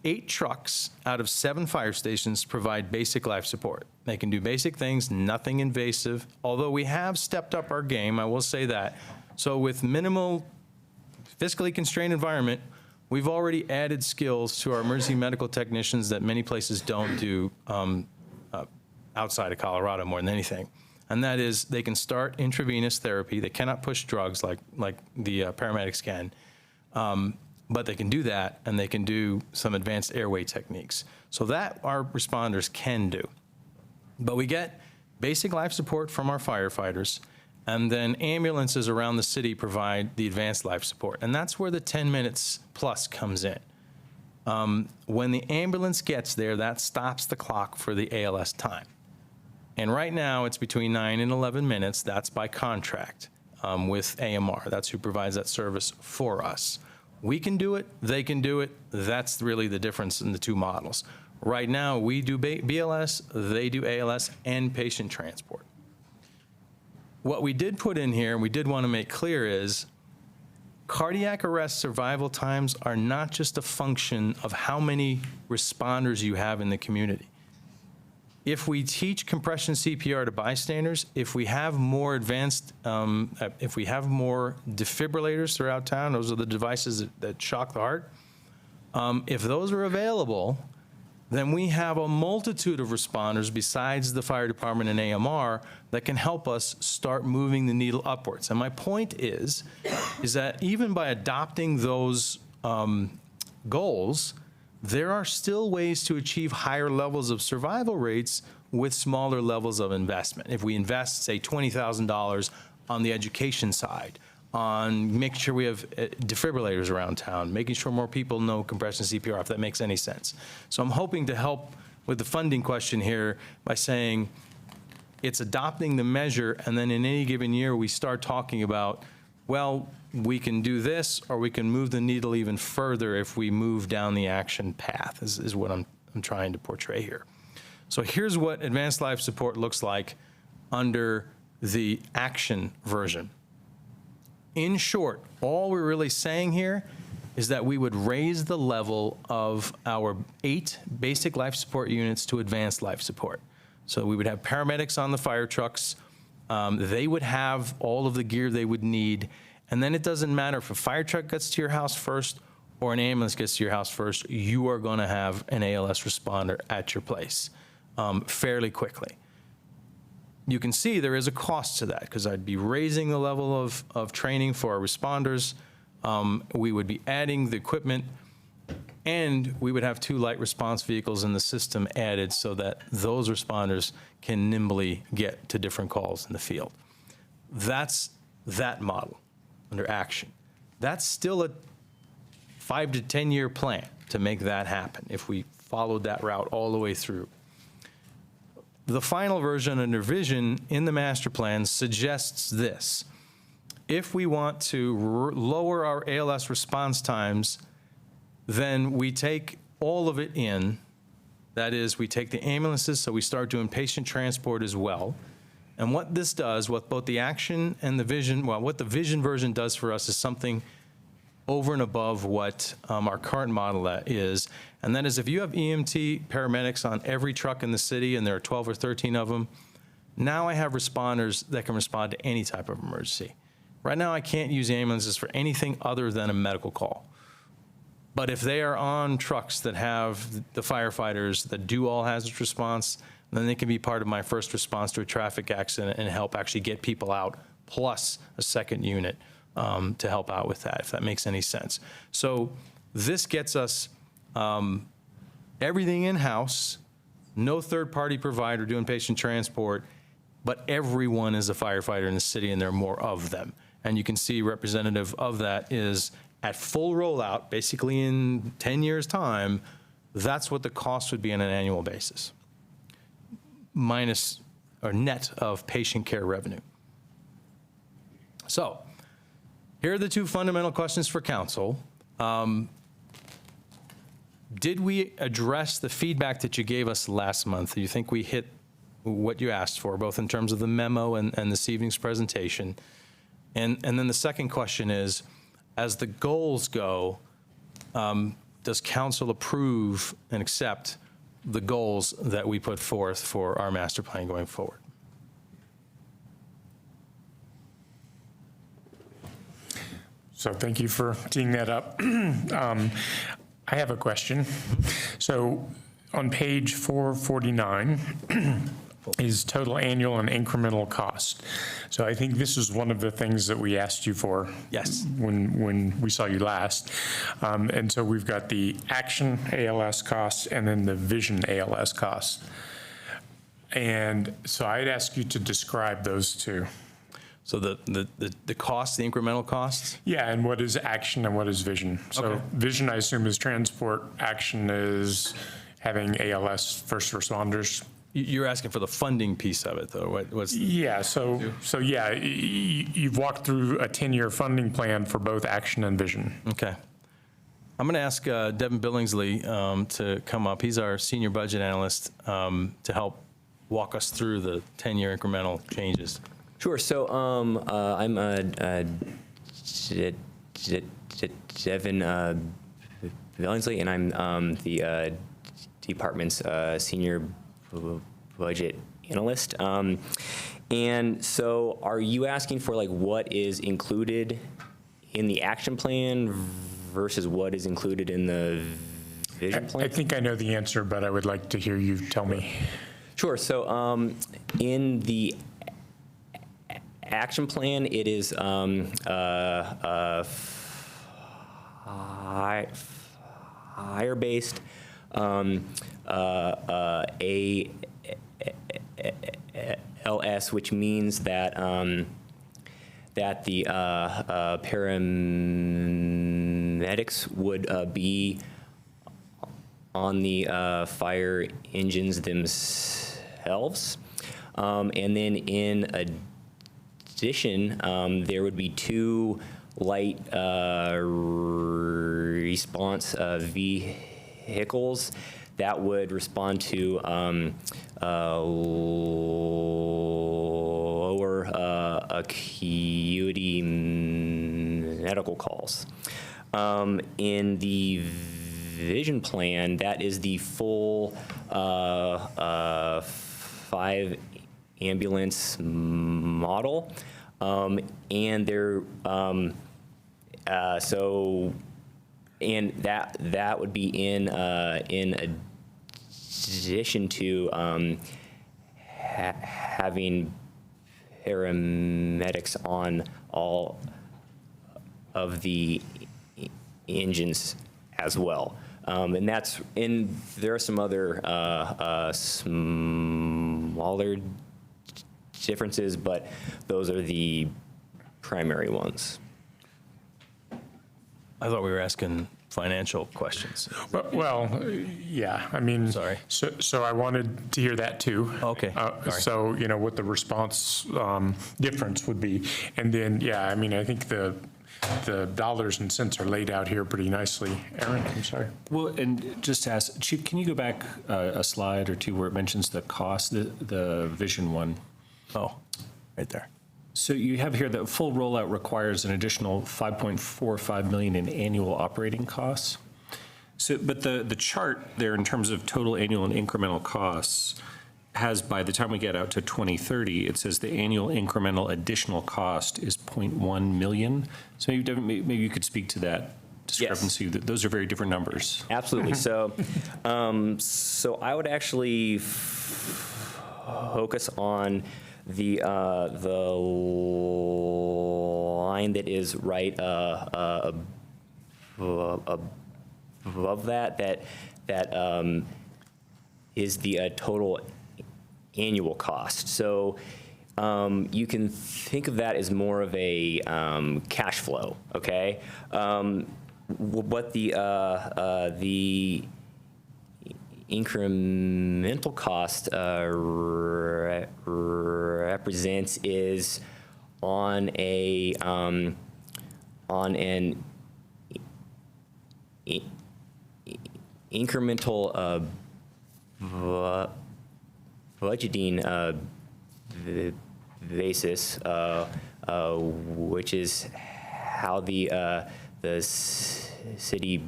8 trucks out of 7 fire stations provide basic life support. They can do basic things, nothing invasive, although we have stepped up our game, I will say that. So with minimal fiscally constrained environment, we've already added skills to our emergency medical technicians that many places don't do outside of Colorado more than anything. And that is they can start intravenous therapy. They cannot push drugs like the paramedics can. But they can do that, and they can do some advanced airway techniques. So that our responders can do. But we get basic life support from our firefighters, and then ambulances around the city provide the advanced life support. And that's where the 10 minutes plus comes in. When the ambulance gets there, that stops the clock for the ALS time. And right now, it's between 9 and 11 minutes. That's by contract with AMR. That's who provides that service for us. We can do it, they can do it. That's really the difference in the two models. Right now, we do BLS, they do ALS, and patient transport. What we did put in here, and we did want to make clear, is cardiac arrest survival times are not just a function of how many responders you have in the community. If we teach compression CPR to bystanders, if we have more advanced, if we have more defibrillators throughout town, those are the devices that shock the heart, if those are available, then we have a multitude of responders besides the fire department and AMR that can help us start moving the needle upwards. And my point is that even by adopting those goals, there are still ways to achieve higher levels of survival rates with smaller levels of investment. If we invest, say, $20,000 on the education side, on making sure we have defibrillators around town, making sure more people know compression CPR, if that makes any sense. So I'm hoping to help with the funding question here by saying it's adopting the measure, and then in any given year, we start talking about, well, we can do this, or we can move the needle even further if we move down the action path, is what I'm trying to portray here. So here's what advanced life support looks like under the action version. In short, all we're really saying here is that we would raise the level of our 8 basic life support units to advanced life support. So we would have paramedics on the fire trucks. They would have all of the gear they would need. And then it doesn't matter if a fire truck gets to your house first or an ambulance gets to your house first, you are going to have an ALS responder at your place fairly quickly. You can see there is a cost to that because I'd be raising the level of training for our responders. We would be adding the equipment, and we would have 2 light response vehicles in the system added so that those responders can nimbly get to different calls in the field. That's that model under action. That's still a 5 to 10 year plan to make that happen if we followed that route all the way through. The final version under vision in the master plan suggests this. If we want to lower our ALS response times, then we take all of it in. That is, we take the ambulances, so we start doing patient transport as well. And what this does, what both the action and the vision, well, what the vision version does for us is something over and above what our current model is. And that is if you have EMT paramedics on every truck in the city, and there are 12 or 13 of them, now I have responders that can respond to any type of emergency. Right now, I can't use ambulances for anything other than a medical call. But if they are on trucks that have the firefighters that do all hazardous response, then they can be part of my first response to a traffic accident and help actually get people out, plus a second unit to help out with that, if that makes any sense. So this gets us everything in-house, no third-party provider doing patient transport, but everyone is a firefighter in the city, and there are more of them. And you can see representative of that is at full rollout, basically in 10 years' time, that's what the cost would be on an annual basis, minus or net of patient care revenue. So here are the two fundamental questions for council. Did we address the feedback that you gave us last month? Do you think we hit what you asked for, both in terms of the memo and this evening's presentation? And then the second question is, as the goals go, does council approve and accept the goals that we put forth for our master plan going forward? So thank you for teeing that up. I have a question. So on page 449 is total annual and incremental cost. So I think this is one of the things that we asked you for. Yes. When we saw you last. And so we've got the action ALS costs and then the vision ALS costs. And so I'd ask you to describe those two. So the costs, the incremental costs? Yeah, and what is action and what is vision? So Okay. vision, I assume, is transport. Action is having ALS first responders. You're asking for the funding piece of it, though. What's Yeah, so yeah, you've walked through a 10-year funding plan for both action and vision. Okay. I'm going to ask Devin Billingsley to come up. He's our senior budget analyst to help walk us through the 10-year incremental changes. Sure. So I'm Devin Billingsley, and I'm the department's senior budget analyst. And so are you asking for like what is included in the action plan versus what is included in the vision plan? I think I know the answer, but I would like to hear you tell me. Sure. So in the action plan, it is higher-based ALS, which means that that the paramedics would be on the fire engines themselves, and then in addition, there would be two light response vehicles that would respond to lower acuity medical calls. In the vision plan, that is the full 5 ambulance model, and there and that would be in addition to having paramedics on all of the engines as well. And there are some other smaller differences, but those are the primary ones. I thought we were asking financial questions. Well, yeah, I mean, Sorry. So I wanted to hear that too. Okay, sorry. So, you know, what the response difference would be. And then, yeah, I mean, I think the dollars and cents are laid out here pretty nicely. Aaron, I'm sorry. Well, and just to ask, Chief, can you go back a slide or two where it mentions the cost, the vision one? Oh, right there. So you have here that full rollout requires an additional $5.45 million in annual operating costs. So, but the chart there in terms of total annual and incremental costs has, by the time we get out to 2030, it says the annual incremental additional cost is 0.1 million. So maybe you could speak to that discrepancy. That those are very different numbers. Absolutely. So, so I would actually focus on the line that is right above that is the total annual cost. So you can think of that as more of a cash flow. Okay, what the incremental cost represents is on an incremental budgeting basis, which is how the city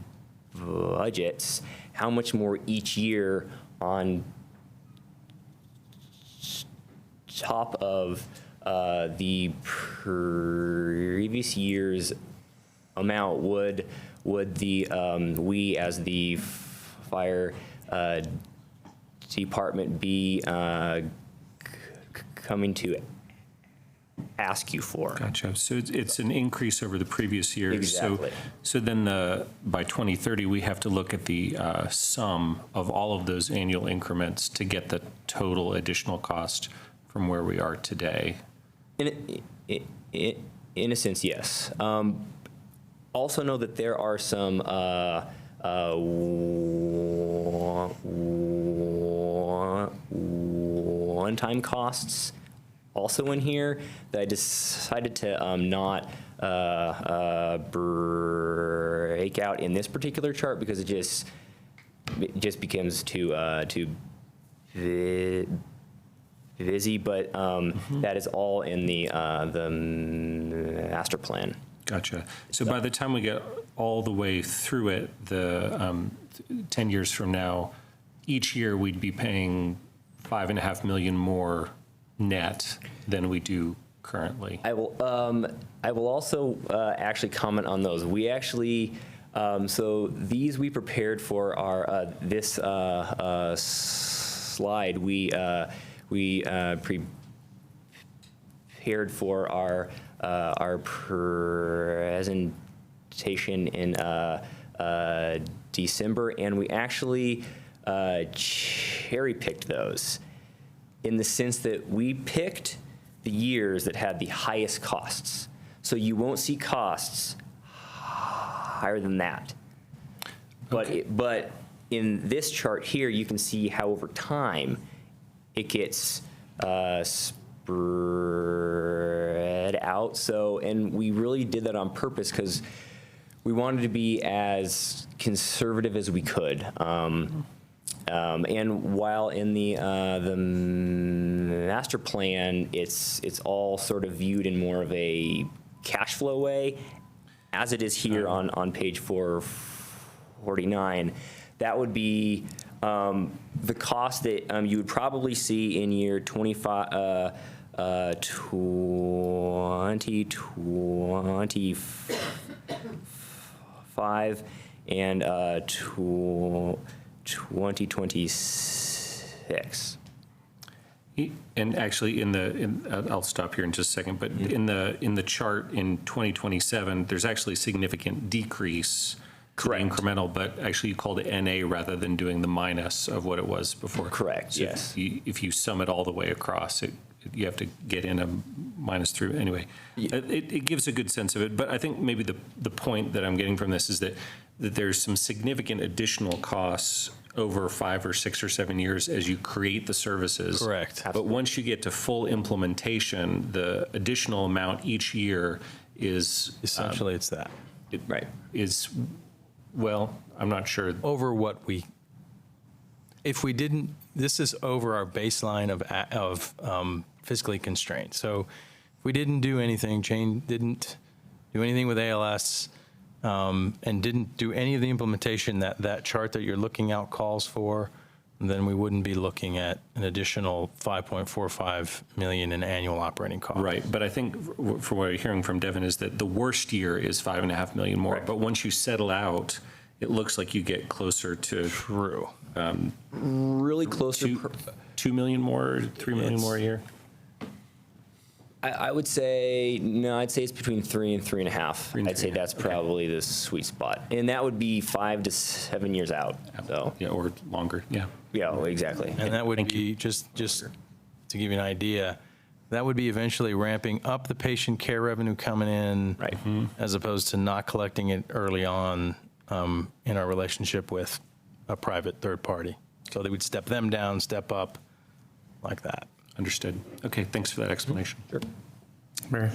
budgets, how much more each year on top of the previous year's amount would the we as the fire department be coming to ask you for. Gotcha. So it's an increase over the previous years. Exactly. So then by 2030, we have to look at the sum of all of those annual increments to get the total additional cost from where we are today. In a sense, yes. Also know that there are some one-time costs also in here that I decided to not break out in this particular chart because it just becomes too busy. But that is all in the master plan. Gotcha. So by the time we get all the way through it, the 10 years from now, each year we'd be paying $5.5 million more net than we do currently. I will also actually comment on those. We actually, so these we prepared for our this slide. We prepared for our presentation in December, and we actually cherry-picked those in the sense that we picked the years that had the highest costs. So you won't see costs higher than that. Okay. But in this chart here, you can see how over time it gets spread out. So, and we really did that on purpose because we wanted to be as conservative as we could. And while in the master plan, it's all sort of viewed in more of a cash flow way, as it is here on page 449. That would be the cost that you would probably see in year 2025 and 2026. And actually, I'll stop here in just a second. But in the chart in 2027, there's actually a significant decrease. Correct. Incremental, but actually you called it NA rather than doing the minus of what it was before. Correct. So yes. If you sum it all the way across, you have to get in a minus through anyway. It gives a good sense of it. But I think maybe the point that I'm getting from this is that there's some significant additional costs over 5 or 6 or 7 years as you create the services. Correct. But once you get to full implementation, the additional amount each year is Essentially, it's that. Right. Is, well, I'm not sure. Over what if we didn't, this is over our baseline of fiscally constrained. So if we didn't do anything, didn't do anything with ALS, and didn't do any of the implementation that chart that you're looking out calls for, then we wouldn't be looking at an additional $5.45 million in annual operating costs. Right, but I think for what you're hearing from Devin is that the worst year is $5.5 million more. But once you settle out, it looks like you get closer to true. Really close to $2 million more, $3 million more a year. I would say, no, I'd say it's between 3 and 3.5. I'd say that's probably the sweet spot. And that would be 5 to 7 years out. So. Yeah, or longer, yeah. Yeah, exactly. And that would be, just to give you an idea, that would be eventually ramping up the patient care revenue coming in, right, as opposed to not collecting it early on in our relationship with a private third party. So they would step them down, step up, like that. Understood. Okay, thanks for that explanation. Sure. Mary?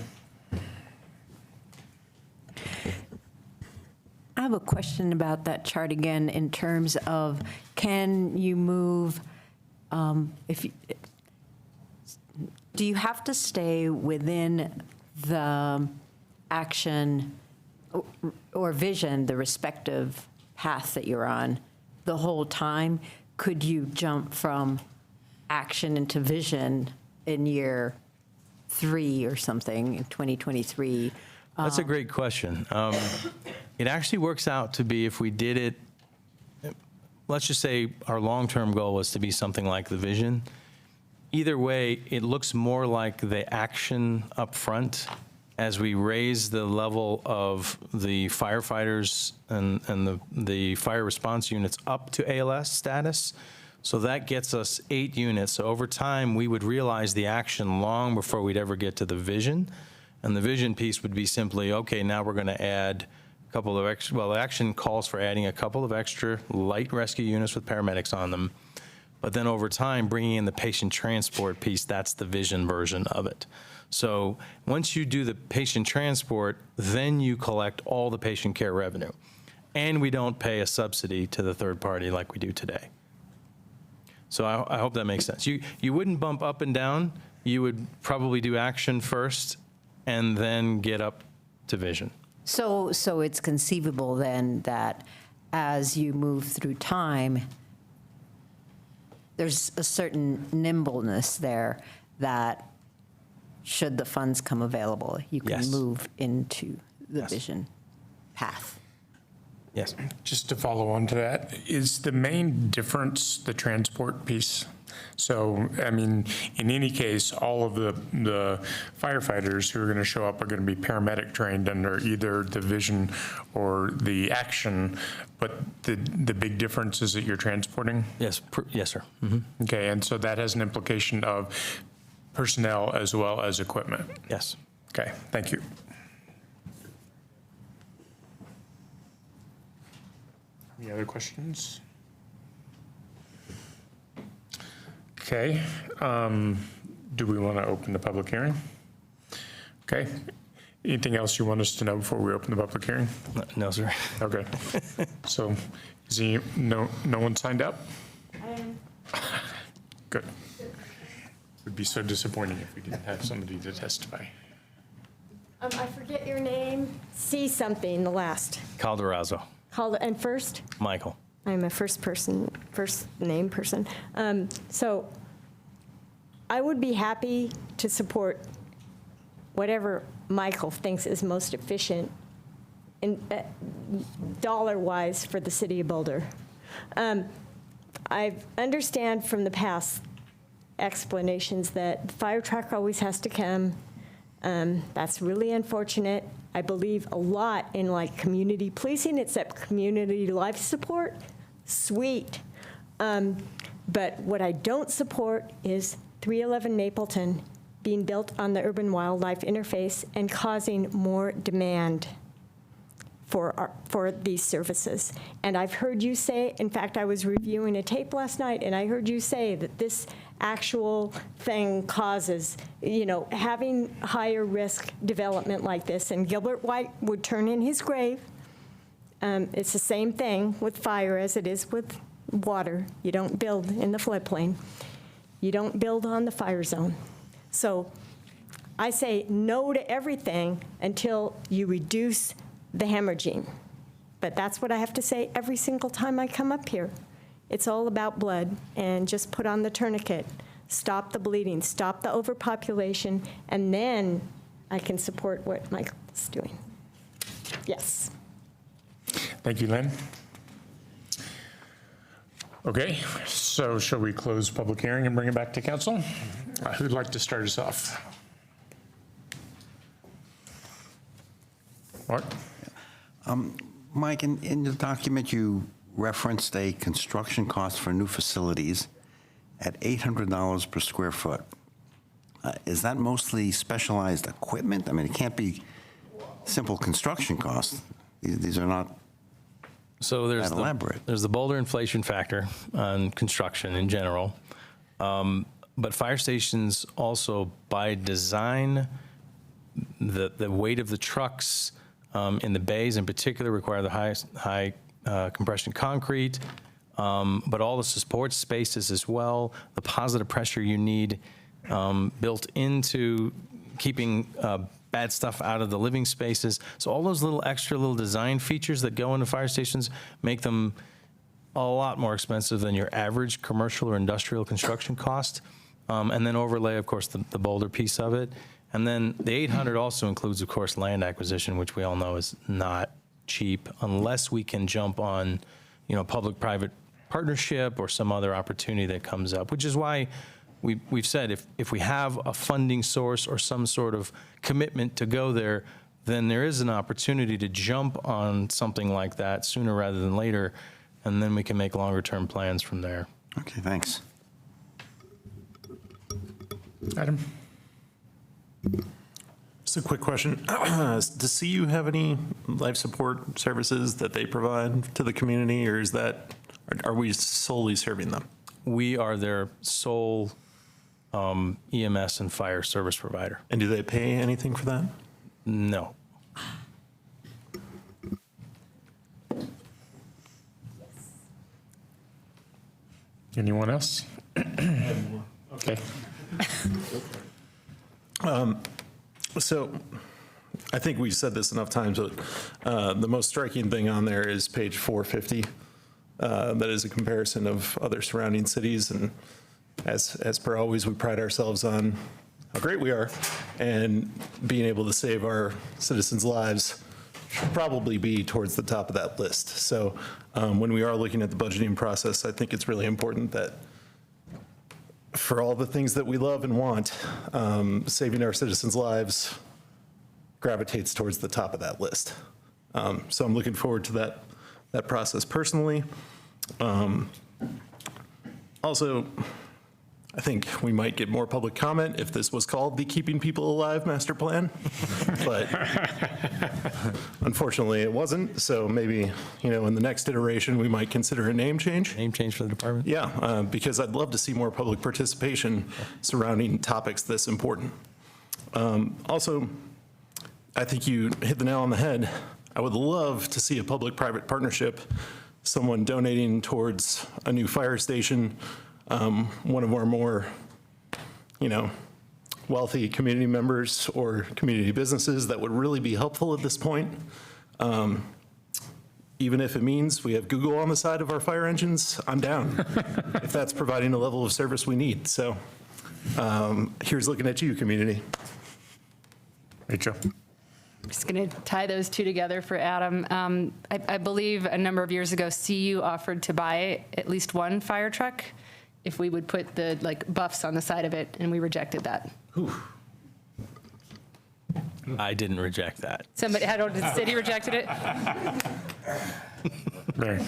I have a question about that chart again in terms of can you move, do you have to stay within the action or vision, the respective path that you're on the whole time? Could you jump from action into vision in year 3 or something in 2023? That's a great question. It actually works out to be, if we did it, let's just say our long-term goal was to be something like the vision. Either way, it looks more like the action up front as we raise the level of the firefighters and the fire response units up to ALS status. So that gets us 8 units. So over time, we would realize the action long before we'd ever get to the vision. And the vision piece would be simply, okay, now we're going to add a couple of extra, well, the action calls for adding a couple of extra light rescue units with paramedics on them. But then over time, bringing in the patient transport piece, that's the vision version of it. So once you do the patient transport, then you collect all the patient care revenue. And we don't pay a subsidy to the third party like we do today. So I hope that makes sense. You wouldn't bump up and down. You would probably do action first and then get up to vision. So it's conceivable then that as you move through time, there's a certain nimbleness there that should the funds come available, you can Yes. move into the Yes. vision path. Yes. Just to follow on to that, is the main difference the transport piece? So, I mean, in any case, all of the firefighters who are going to show up are going to be paramedic trained under either the vision or the action, but the big difference is that you're transporting? Yes, yes, sir. Mm-hmm. Okay, and so that has an implication of personnel as well as equipment? Yes. Okay, thank you. Any other questions? Okay, do we want to open the public hearing? Okay, anything else you want us to know before we open the public hearing? No, sir. Okay, so is no one signed up? Good. It would be so disappointing if we didn't have somebody to testify. I forget your name. C something, the last. Calderazzo. And first? Michael. I'm a first name person. So I would be happy to support whatever Michael thinks is most efficient in dollar-wise for the city of Boulder. I understand from the past explanations that the fire truck always has to come. That's really unfortunate. I believe a lot in like community policing, except community life support. Sweet. But what I don't support is 311 Mapleton being built on the urban wildlife interface and causing more demand for these services. And I've heard you say, in fact, I was reviewing a tape last night, and I heard you say that this actual thing causes, having higher risk development like this. And Gilbert White would turn in his grave. It's the same thing with fire as it is with water. You don't build in the floodplain. You don't build on the fire zone. So I say no to everything until you reduce the hemorrhaging. But that's what I have to say every single time I come up here. It's all about blood, and just put on the tourniquet. Stop the bleeding, stop the overpopulation, and then I can support what Michael's doing. Yes. Thank you, Lynn. Okay, so shall we close public hearing and bring it back to council? Who'd like to start us off? Mark? Mike, in the document, you referenced a construction cost for new facilities at $800 per square foot. Is that mostly specialized equipment? I mean, it can't be simple construction costs. These are not So there's that elaborate. there's the Boulder inflation factor on construction in general. But fire stations also, by design, the weight of the trucks in the bays in particular require the high compression concrete, but all the support spaces as well, the positive pressure you need built into keeping bad stuff out of the living spaces. So all those little extra little design features that go into fire stations make them a lot more expensive than your average commercial or industrial construction cost. And then overlay, of course, the Boulder piece of it. And then the 800 also includes, of course, land acquisition, which we all know is not cheap unless we can jump on, public-private partnership or some other opportunity that comes up, which is why we've said if we have a funding source or some sort of commitment to go there, then there is an opportunity to jump on something like that sooner rather than later, and then we can make longer-term plans from there. Okay, thanks. Adam? Just a quick question. Does CU have any life support services that they provide to the community, or are we solely serving them? We are their sole EMS and fire service provider. And do they pay anything for that? No. Anyone else? Okay. So I think we've said this enough times, but the most striking thing on there is page 450. That is a comparison of other surrounding cities. And as per always, we pride ourselves on how great we are, and being able to save our citizens' lives should probably be towards the top of that list. So when we are looking at the budgeting process, I think it's really important that for all the things that we love and want, saving our citizens' lives gravitates towards the top of that list. So I'm looking forward to that process personally. Also, I think we might get more public comment if this was called the Keeping People Alive Master Plan, but unfortunately it wasn't. So maybe, in the next iteration, we might consider a name change. Name change for the department? Yeah, because I'd love to see more public participation surrounding topics this important. Also, I think you hit the nail on the head. I would love to see a public-private partnership, someone donating towards a new fire station, one of our more, wealthy community members or community businesses that would really be helpful at this point. Even if it means we have Google on the side of our fire engines, I'm down, if that's providing a level of service we need. So here's looking at you, community. Rachel. I'm just going to tie those two together for Adam. I believe a number of years ago, CU offered to buy at least one fire truck if we would put the buffs on the side of it, and we rejected that. I didn't reject that. Somebody, the city rejected it? Mary.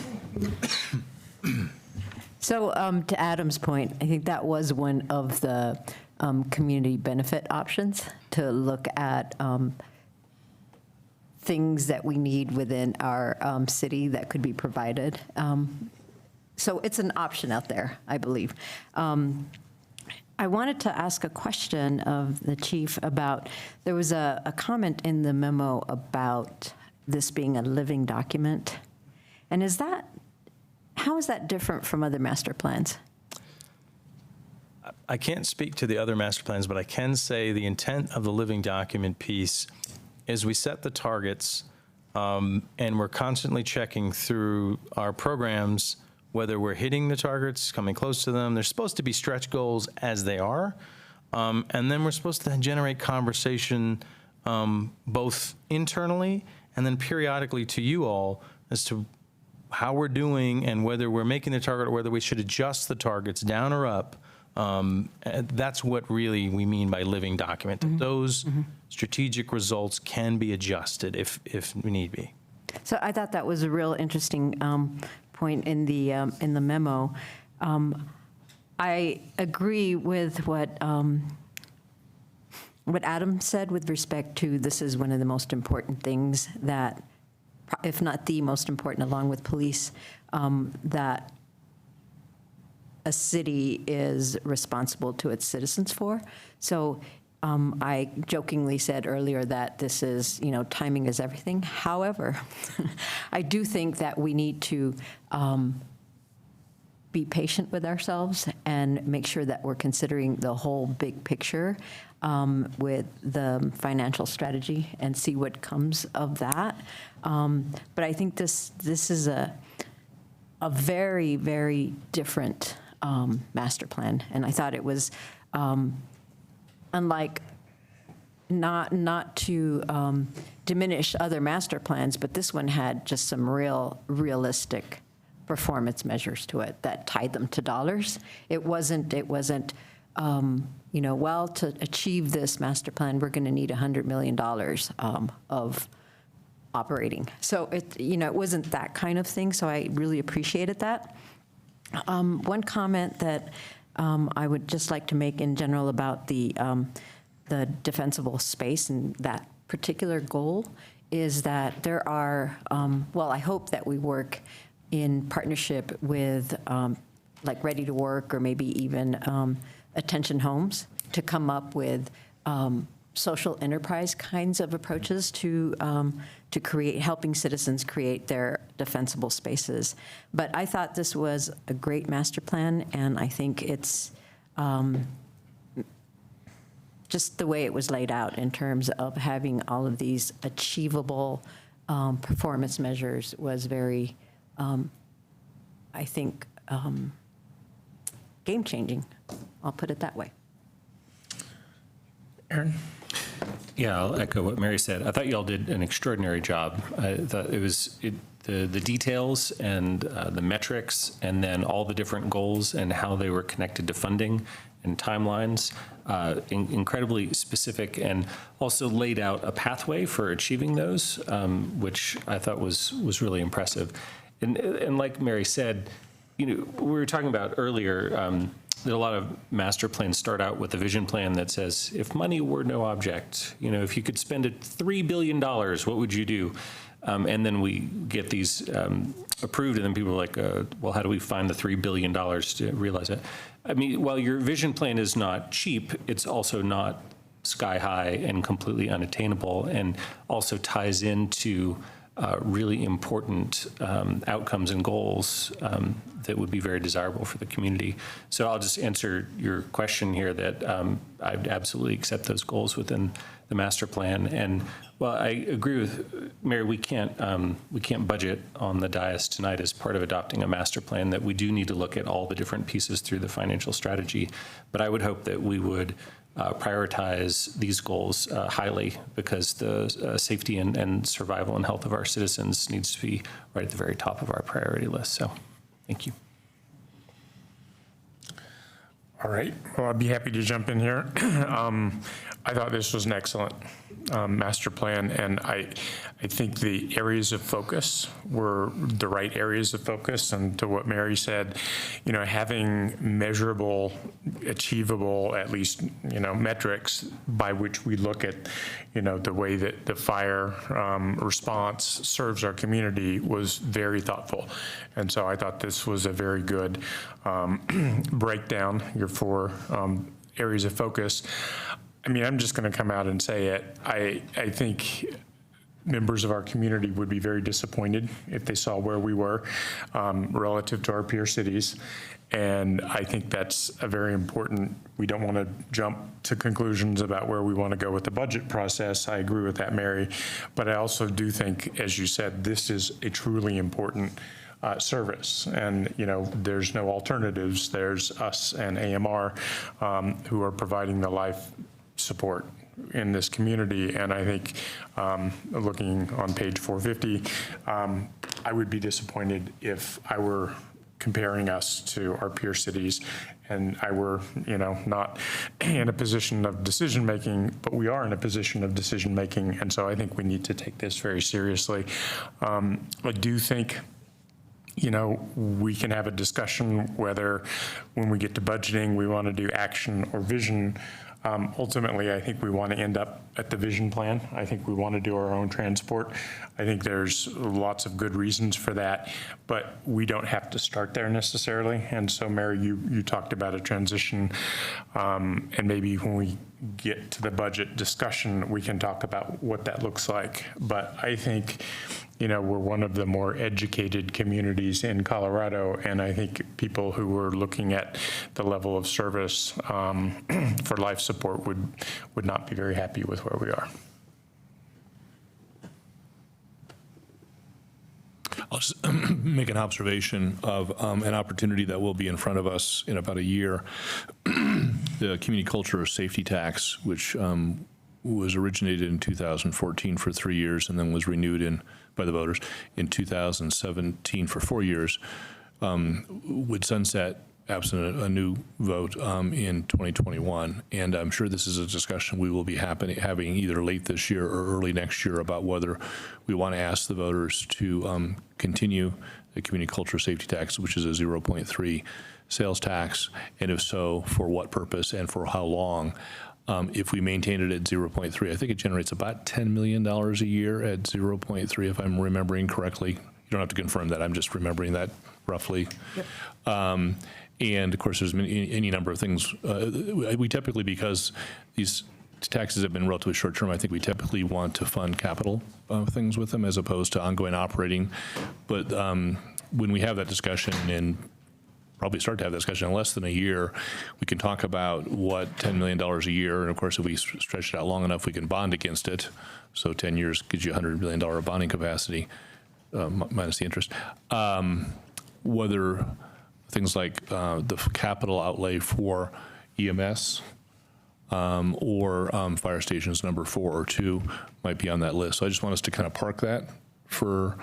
So to Adam's point, I think that was one of the community benefit options, to look at things that we need within our city that could be provided. So it's an option out there, I believe. I wanted to ask a question of the chief about, there was a comment in the memo about this being a living document. And how is that different from other master plans? I can't speak to the other master plans, but I can say the intent of the living document piece is we set the targets, and we're constantly checking through our programs whether we're hitting the targets, coming close to them. They're supposed to be stretch goals as they are, and then we're supposed to generate conversation both internally and then periodically to you all as to how we're doing and whether we're making the target or whether we should adjust the targets down or up. That's what really we mean by living document. Those strategic results can be adjusted if need be. So I thought that was a real interesting point in the memo. I agree with what Adam said with respect to this is one of the most important things that, if not the most important, along with police, that a city is responsible to its citizens for. So I jokingly said earlier that this is, timing is everything. However, I do think that we need to be patient with ourselves and make sure that we're considering the whole big picture with the financial strategy and see what comes of that. But I think this is a very, very different master plan, and I thought it was unlike, not to diminish other master plans, but this one had just some realistic performance measures to it that tied them to dollars. It wasn't well, to achieve this master plan, we're going to need $100 million of operating. So it wasn't that kind of thing. So I really appreciated that. One comment that I would just like to make in general about the defensible space and that particular goal is that there are, I hope that we work in partnership with like Ready to Work or maybe even Attention Homes to come up with social enterprise kinds of approaches to helping citizens create their defensible spaces. But I thought this was a great master plan, and I think it's just the way it was laid out in terms of having all of these achievable performance measures was very, I think, game-changing. I'll put it that way. Aaron? Yeah, I'll echo what Mary said. I thought you all did an extraordinary job. I thought the details and the metrics and then all the different goals and how they were connected to funding and timelines, incredibly specific, and also laid out a pathway for achieving those, which I thought was really impressive. And like Mary said, we were talking about earlier that a lot of master plans start out with a vision plan that says, if money were no object, if you could spend it $3 billion, what would you do? And then we get these approved, and then people are like, well, how do we find the $3 billion to realize it? I mean, while your vision plan is not cheap, it's also not sky high and completely unattainable, and also ties into really important outcomes and goals that would be very desirable for the community. So I'll just answer your question here that I'd absolutely accept those goals within the master plan. And well, I agree with Mary, we can't budget on the dais tonight as part of adopting a master plan, that we do need to look at all the different pieces through the financial strategy. But I would hope that we would prioritize these goals highly, because the safety and survival and health of our citizens needs to be right at the very top of our priority list. So thank you. All right. Well, I'd be happy to jump in here. I thought this was an excellent master plan, and I think the areas of focus were the right areas of focus. And to what Mary said, having measurable, achievable, at least, metrics by which we look at, the way that the fire response serves our community was very thoughtful. And so I thought this was a very good breakdown, your four areas of focus. I mean, I'm just going to come out and say it. I think members of our community would be very disappointed if they saw where we were relative to our peer cities. And I think that's a very important, we don't want to jump to conclusions about where we want to go with the budget process. I agree with that, Mary. But I also do think, as you said, this is a truly important service. And, you know, there's no alternatives. There's us and AMR who are providing the life support in this community. And I think looking on page 450, I would be disappointed if I were comparing us to our peer cities and I were, you know, not in a position of decision making, but we are in a position of decision making. And so I think we need to take this very seriously. I do think, you know, we can have a discussion whether when we get to budgeting, we want to do action or vision. Ultimately, I think we want to end up at the vision plan. I think we want to do our own transport. I think there's lots of good reasons for that, but we don't have to start there necessarily. And so, Mary, you talked about a transition, and maybe when we get to the budget discussion, we can talk about what that looks like. But I think, you know, we're one of the more educated communities in Colorado, and I think people who are looking at the level of service for life support would not be very happy with where we are. I'll just make an observation of an opportunity that will be in front of us in about a year. The community culture safety tax, which was originated in 2014 for 3 years and then was renewed by the voters in 2017 for 4 years, would sunset absent a new vote in 2021. And I'm sure this is a discussion we will be having either late this year or early next year about whether we want to ask the voters to continue the community culture safety tax, which is a 0.3 sales tax, and if so, for what purpose and for how long. If we maintain it at 0.3, I think it generates about $10 million a year at 0.3, if I'm remembering correctly. You don't have to confirm that. I'm just remembering that roughly. Yep. And of course, there's any number of things. We typically, because these taxes have been relatively short term, I think we typically want to fund capital things with them as opposed to ongoing operating. But when we have that discussion, and probably start to have that discussion in less than a year, we can talk about what $10 million a year, and of course, if we stretch it out long enough, we can bond against it. So 10 years gives you $100 million bonding capacity, minus the interest. Whether things like the capital outlay for EMS or fire stations number 4 or 2 might be on that list. So I just want us to kind of park that for,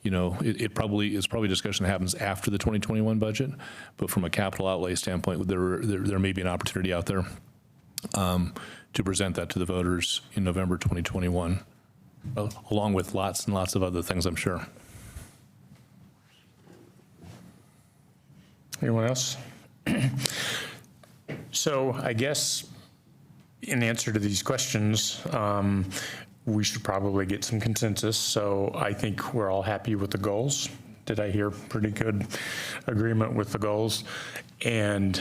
you know, it's probably a discussion that happens after the 2021 budget, but from a capital outlay standpoint, there may be an opportunity out there to present that to the voters in November 2021, along with lots and lots of other things, I'm sure. Anyone else? So I guess in answer to these questions, we should probably get some consensus. So I think we're all happy with the goals. Did I hear pretty good agreement with the goals? And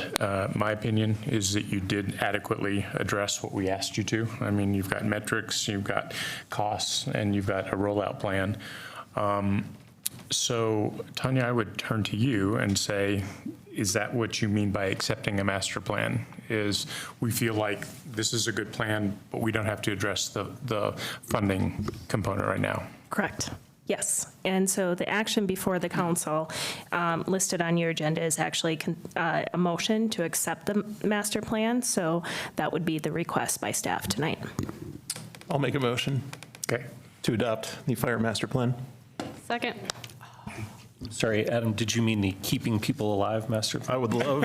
my opinion is that you did adequately address what we asked you to. I mean, you've got metrics, you've got costs, and you've got a rollout plan. So, Tanya, I would turn to you and say, is that what you mean by accepting a master plan? Is we feel like this is a good plan, but we don't have to address the funding component right now? Correct. Yes. And so the action before the council listed on your agenda is actually a motion to accept the master plan. So that would be the request by staff tonight. I'll make a motion. Okay. To adopt the fire master plan. Second. Sorry, Adam, did you mean the keeping people alive master plan? I would love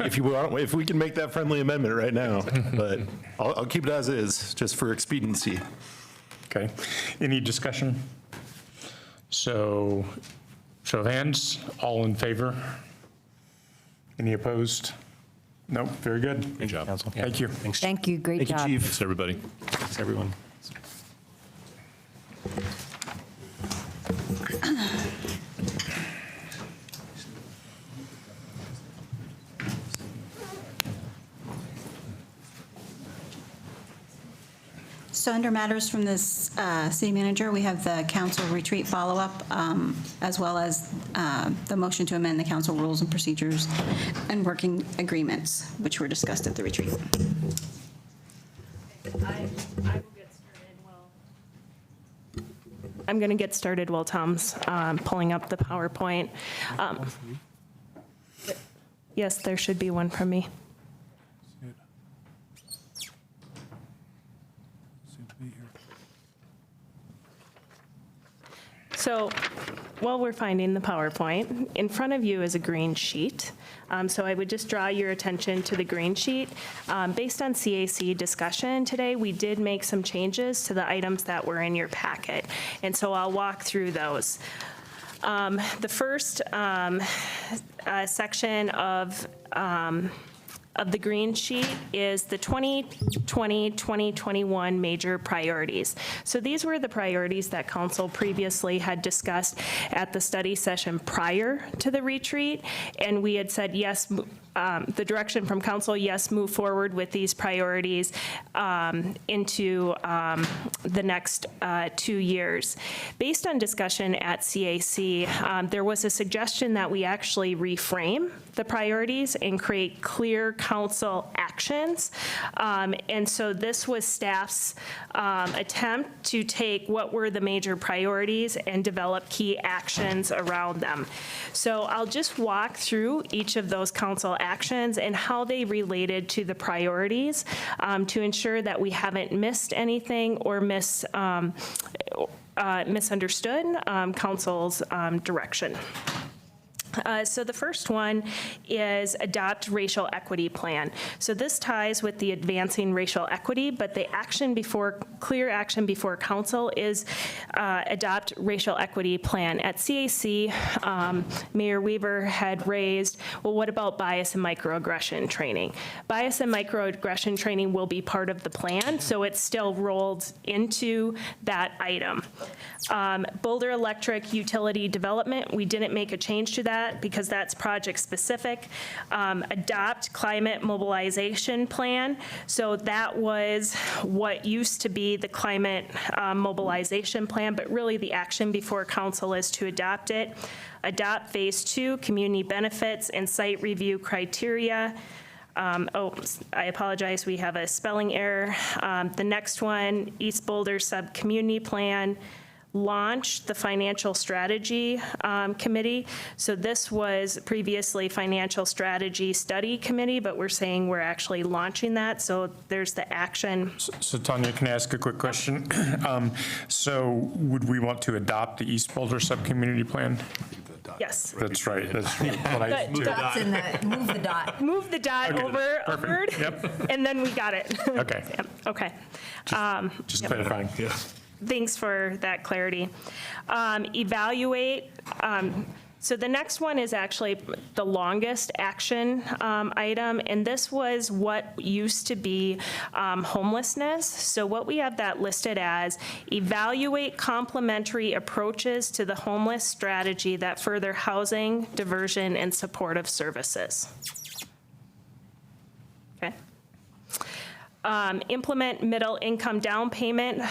if we can make that friendly amendment right now, but I'll keep it as is, just for expediency. Okay. Any discussion? So, show of hands, all in favor? Any opposed? No, very good. Great job. Council. Thank you. Thanks. Thank you, great job. Thank you, Chief. Thanks, everybody. Thanks, everyone. So under matters from this city manager, we have the council retreat follow-up, as well as the motion to amend the council rules and procedures and working agreements, which were discussed at the retreat. I'm going to get started while Tom's pulling up the PowerPoint. Yes, there should be one from me. So while we're finding the PowerPoint, in front of you is a green sheet. So I would just draw your attention to the green sheet. Based on CAC discussion today, we did make some changes to the items that were in your packet. And so I'll walk through those. The first section of the green sheet is the 2020-2021 major priorities. So these were the priorities that council previously had discussed at the study session prior to the retreat, and we had said yes, the direction from council, yes, move forward with these priorities into the next 2 years. Based on discussion at CAC, there was a suggestion that we actually reframe the priorities and create clear council actions. And so this was staff's attempt to take what were the major priorities and develop key actions around them. So I'll just walk through each of those council actions and how they related to the priorities to ensure that we haven't missed anything or misunderstood council's direction. So the first one is adopt racial equity plan. So this ties with the advancing racial equity, but the clear action before council is adopt racial equity plan. At CAC, Mayor Weaver had raised, well, what about bias and microaggression training? Bias and microaggression training will be part of the plan, so it's still rolled into that item. Boulder Electric utility development, we didn't make a change to that because that's project specific. Adopt climate mobilization plan. So that was what used to be the climate mobilization plan, but really the action before council is to adopt it. Adopt phase 2, community benefits and site review criteria. I apologize, we have a spelling error. The next one, East Boulder Sub-Community Plan. Launch the Financial Strategy Committee. So this was previously Financial Strategy Study Committee, but we're saying we're actually launching that. So there's the action. So Tanya, can I ask a quick question? So would we want to adopt the East Boulder Subcommunity Plan? Yes. That's right. That's what I Move the dot. Move the dot Okay, over a perfect. word, Yep. and then we got it. Okay. Yep. Okay. Just Yep. clarifying. Yeah. Thanks for that clarity. Evaluate. So the next one is actually the longest action item, and this was what used to be homelessness. So what we have that listed as, evaluate complementary approaches to the homeless strategy that further housing, diversion, and supportive services. Okay. Implement middle income down payment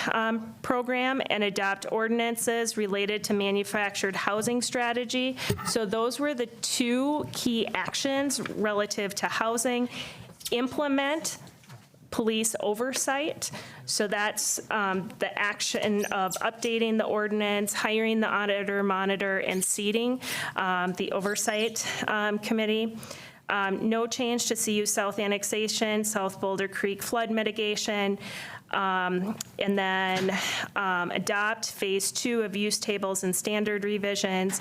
program and adopt ordinances related to manufactured housing strategy. So those were the two key actions relative to housing. Implement police oversight. So that's the action of updating the ordinance, hiring the auditor, monitor, and seating the oversight committee. No change to CU South annexation, South Boulder Creek flood mitigation, and then adopt phase 2 of use tables and standard revisions.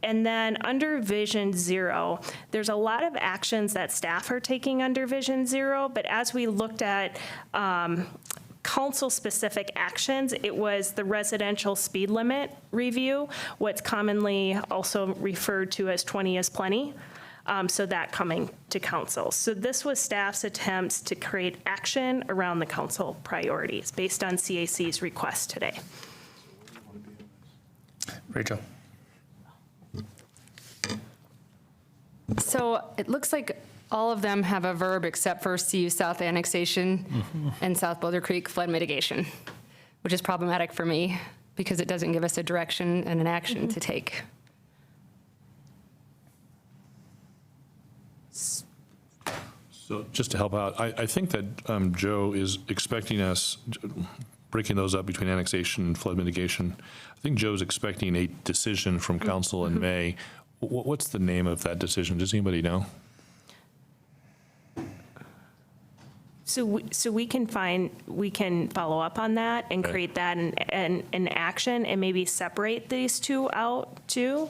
And then under Vision 0, there's a lot of actions that staff are taking under Vision 0, but as we looked at council-specific actions, it was the residential speed limit review, what's commonly also referred to as 20 is plenty. So that coming to council. So this was staff's attempts to create action around the council priorities based on CAC's request today. Rachel. So it looks like all of them have a verb except for CU South annexation and South Boulder Creek flood mitigation, which is problematic for me because it doesn't give us a direction and an action to take. So just to help out, I think that Joe is expecting us, breaking those up between annexation and flood mitigation, I think Joe's expecting a decision from council in May. What's the name of that decision? Does anybody know? So we can follow up on that and create that an action and maybe separate these two out too.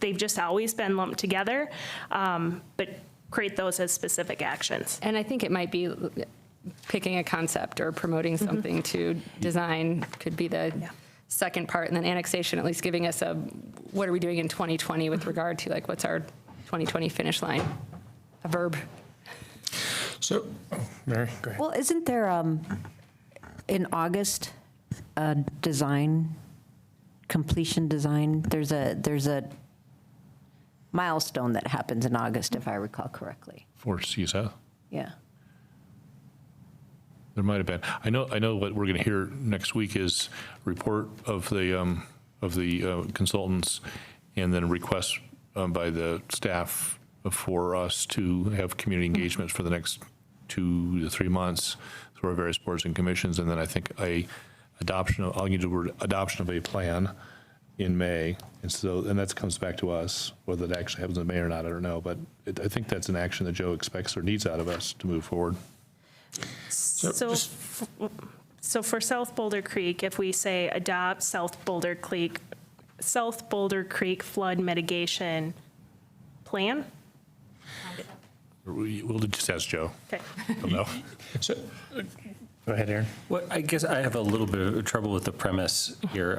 They've just always been lumped together, but create those as specific actions. And I think it might be picking a concept or promoting something to design could be the second part, and then annexation at least giving us a, what are we doing in 2020 with regard to like, what's our 2020 finish line? A verb. So, Mary, go ahead. Well, isn't there, in August, a design, completion design? There's a milestone that happens in August, if I recall correctly. For CU South? Yeah. There might have been. I know what we're going to hear next week is a report of the consultants, and then a request by the staff for us to have community engagements for the next 2 to 3 months through our various boards and commissions, and then I think I'll use the word adoption of a plan in May, and that comes back to us. Whether that actually happens in May or not, I don't know, but I think that's an action that Joe expects or needs out of us to move forward. So for South Boulder Creek, if we say adopt South Boulder Creek flood mitigation plan? We'll just ask Joe. Okay. No. So, go ahead, Aaron. Well, I guess I have a little bit of trouble with the premise here.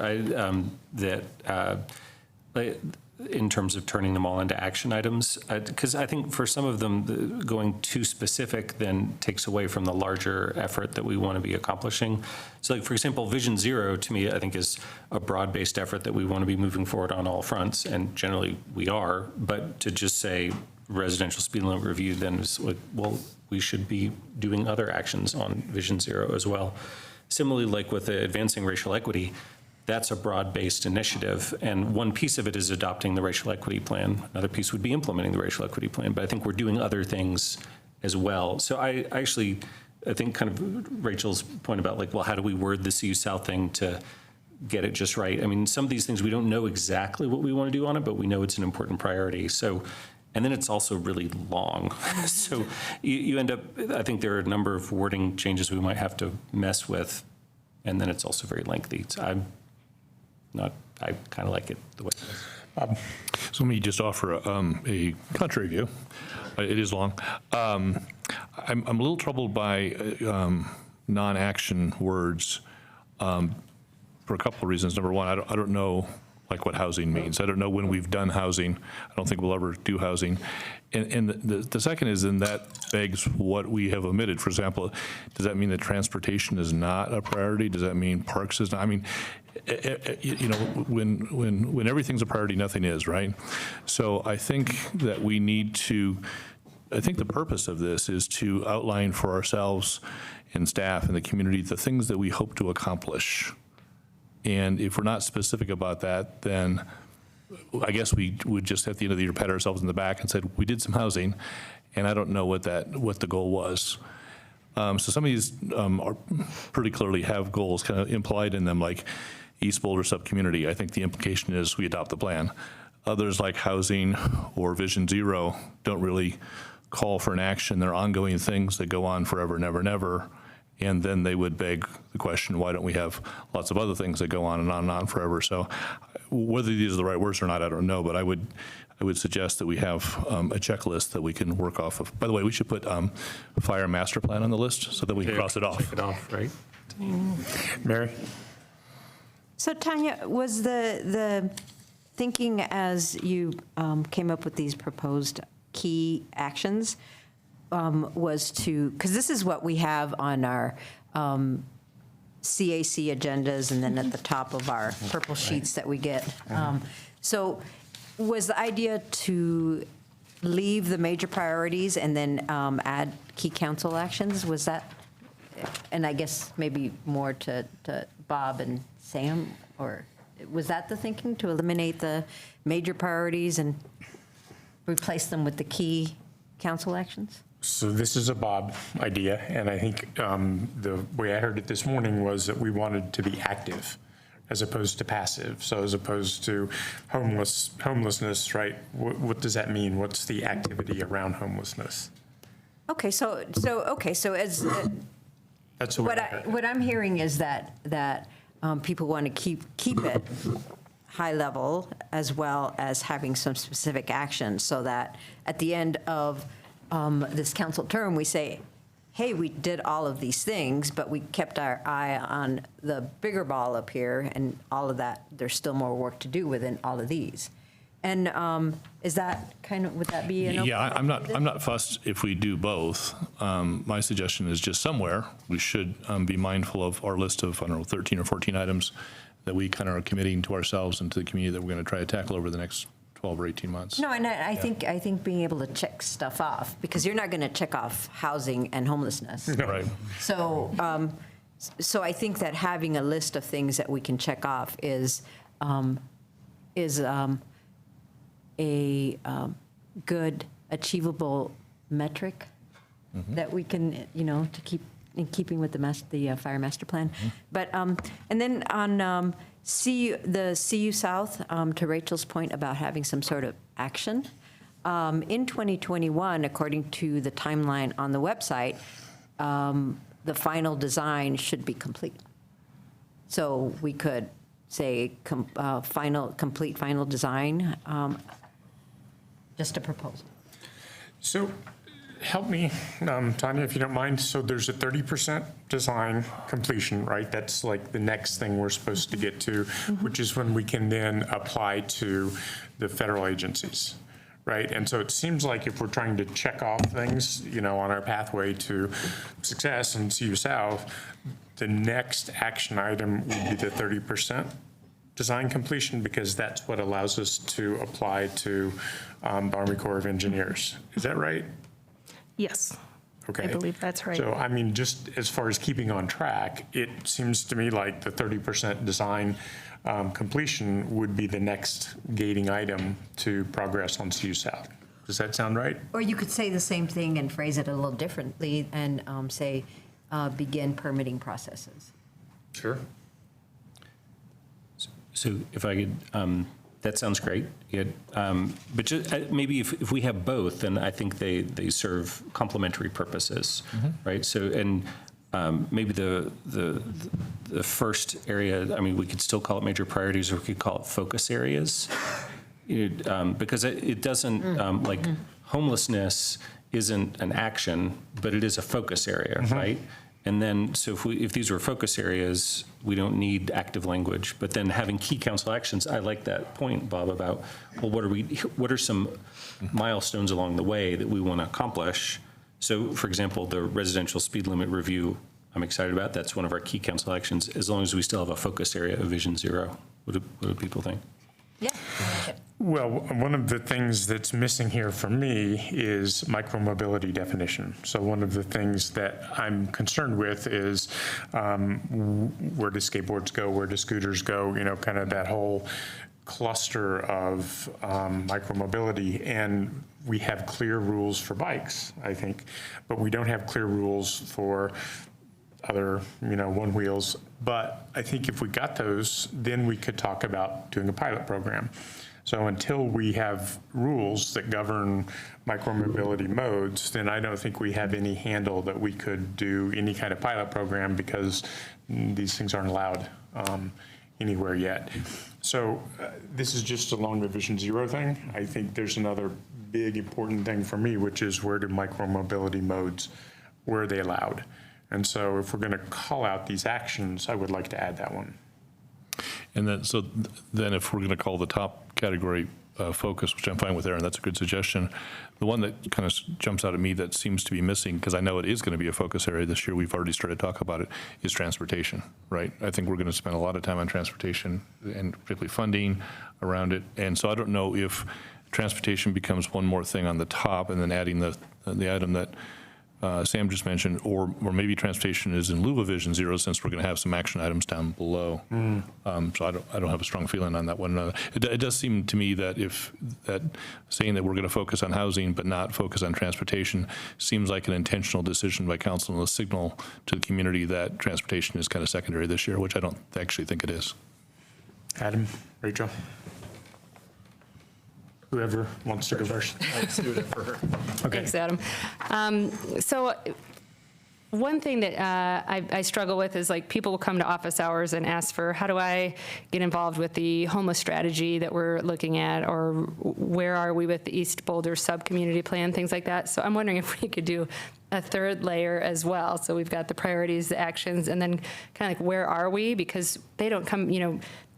In terms of turning them all into action items, because I think for some of them, going too specific then takes away from the larger effort that we want to be accomplishing. So like, for example, Vision Zero to me, I think is a broad-based effort that we want to be moving forward on all fronts, and generally we are, but to just say residential speed limit review then is like, well, we should be doing other actions on Vision Zero as well. Similarly, like with the advancing racial equity, that's a broad-based initiative, and one piece of it is adopting the racial equity plan. Another piece would be implementing the racial equity plan, but I think we're doing other things as well. So I think kind of Rachel's point about like, well, how do we word the CU South thing to get it just right? I mean, some of these things we don't know exactly what we want to do on it, but we know it's an important priority. So, and then it's also really long. So you end up, I think there are a number of wording changes we might have to mess with, and then it's also very lengthy. So I kind of like it the way it is. So let me just offer a contrary view. It is long. I'm a little troubled by non-action words for a couple of reasons. Number one, I don't know like what housing means. I don't know when we've done housing. I don't think we'll ever do housing. And the second is, then that begs what we have omitted. For example, does that mean that transportation is not a priority? Does that mean parks is not? I mean, you know, when everything's a priority, nothing is, right? So I think that we need to, I think the purpose of this is to outline for ourselves and staff and the community the things that we hope to accomplish. And if we're not specific about that, then I guess we would just at the end of the year pat ourselves in the back and said, we did some housing, and I don't know what the goal was. So some of these are pretty clearly have goals kind of implied in them, like East Boulder sub-community. I think the implication is we adopt the plan. Others like housing or Vision Zero don't really call for an action. They're ongoing things that go on forever and ever and ever. And then they would beg the question, why don't we have lots of other things that go on and on forever? So whether these are the right words or not, I don't know, but I would suggest that we have a checklist that we can work off of. By the way, we should put fire master plan on the list so that we can cross it off. Check it off, right? Mary? So Tanya, was the thinking as you came up with these proposed key actions was to, because this is what we have on our CAC agendas and then at the top of our purple sheets that we get. So was the idea to leave the major priorities and then add key council actions? Was that, and I guess maybe more to Bob and Sam, or was that the thinking, to eliminate the major priorities and replace them with the key council actions? So this is a Bob idea, and I think the way I heard it this morning was that we wanted to be active as opposed to passive. So as opposed to homelessness, right? What does that mean? What's the activity around homelessness? Okay, so as That's the way I heard it. what I'm hearing is that people want to keep it high level, as well as having some specific actions, so that at the end of this council term, we say, hey, we did all of these things, but we kept our eye on the bigger ball up here, and all of that, there's still more work to do within all of these. And is that kind of, would that be an open? Yeah, I'm not fussed if we do both. My suggestion is just somewhere, we should be mindful of our list of, I don't know, 13 or 14 items that we kind of are committing to ourselves and to the community that we're going to try to tackle over the next 12 or 18 months. No, and I think being able to check stuff off, because you're not going to check off housing and homelessness. Right. So, so I think that having a list of things that we can check off is a good, achievable metric that we can, to keep in keeping with the fire master plan. But and then on the CU South, to Rachel's point about having some sort of action, in 2021, according to the timeline on the website, the final design should be complete. So we could say complete final design, just a proposal. So help me, Tanya, if you don't mind. So there's a 30% design completion, right? That's like the next thing we're supposed to get to, which is when we can then apply to the federal agencies, right? And so it seems like if we're trying to check off things, on our pathway to success in CU South, the next action item would be the 30% design completion, because that's what allows us to apply to the Army Corps of Engineers. Is that right? Yes. Okay. I believe that's right. So, I mean, just as far as keeping on track, it seems to me like the 30% design completion would be the next gating item to progress on CU South. Does that sound right? Or you could say the same thing and phrase it a little differently and say, begin permitting processes. Sure. So if I could, that sounds great. But just, maybe if we have both, then I think they serve complementary purposes, right? So, and maybe the first area, I mean, we could still call it major priorities, or we could call it focus areas, because it doesn't, like homelessness isn't an action, but it is a focus area, right? And then, so if these were focus areas, we don't need active language. But then having key council actions, I like that point, Bob, about, well, what are some milestones along the way that we want to accomplish? So, for example, the residential speed limit review, I'm excited about. That's one of our key council actions, as long as we still have a focus area of Vision Zero. What do people think? Yeah. Well, one of the things that's missing here for me is micromobility definition. So one of the things that I'm concerned with is where do skateboards go, where do scooters go, kind of that whole cluster of micromobility. And we have clear rules for bikes, I think, but we don't have clear rules for other, one wheels. But I think if we got those, then we could talk about doing a pilot program. So until we have rules that govern micromobility modes, then I don't think we have any handle that we could do any kind of pilot program, because these things aren't allowed anywhere yet. So this is just along the Vision Zero thing. I think there's another big important thing for me, which is where do micromobility modes, where are they allowed? And so if we're going to call out these actions, I would like to add that one. And then, so then if we're going to call the top category focus, which I'm fine with, Aaron, that's a good suggestion. The one that kind of jumps out at me that seems to be missing, because I know it is going to be a focus area this year, we've already started to talk about it, is transportation, right? I think we're going to spend a lot of time on transportation, and particularly funding around it. And so I don't know if transportation becomes one more thing on the top, and then adding the item that Sam just mentioned, or maybe transportation is in lieu of Vision Zero, since we're going to have some action items down below. So I don't have a strong feeling on that one. It does seem to me that saying that we're going to focus on housing but not focus on transportation seems like an intentional decision by council and a signal to the community that transportation is kind of secondary this year, which I don't actually think it is. Adam, Rachel? Whoever wants to go first. Let's do it for her. Okay. Thanks, Adam. So one thing that I struggle with is like people will come to office hours and ask for, how do I get involved with the homeless strategy that we're looking at, or where are we with the East Boulder sub-community plan, things like that. So I'm wondering if we could do a third layer as well. So we've got the priorities, the actions, and then kind of like where are we? Because they don't come,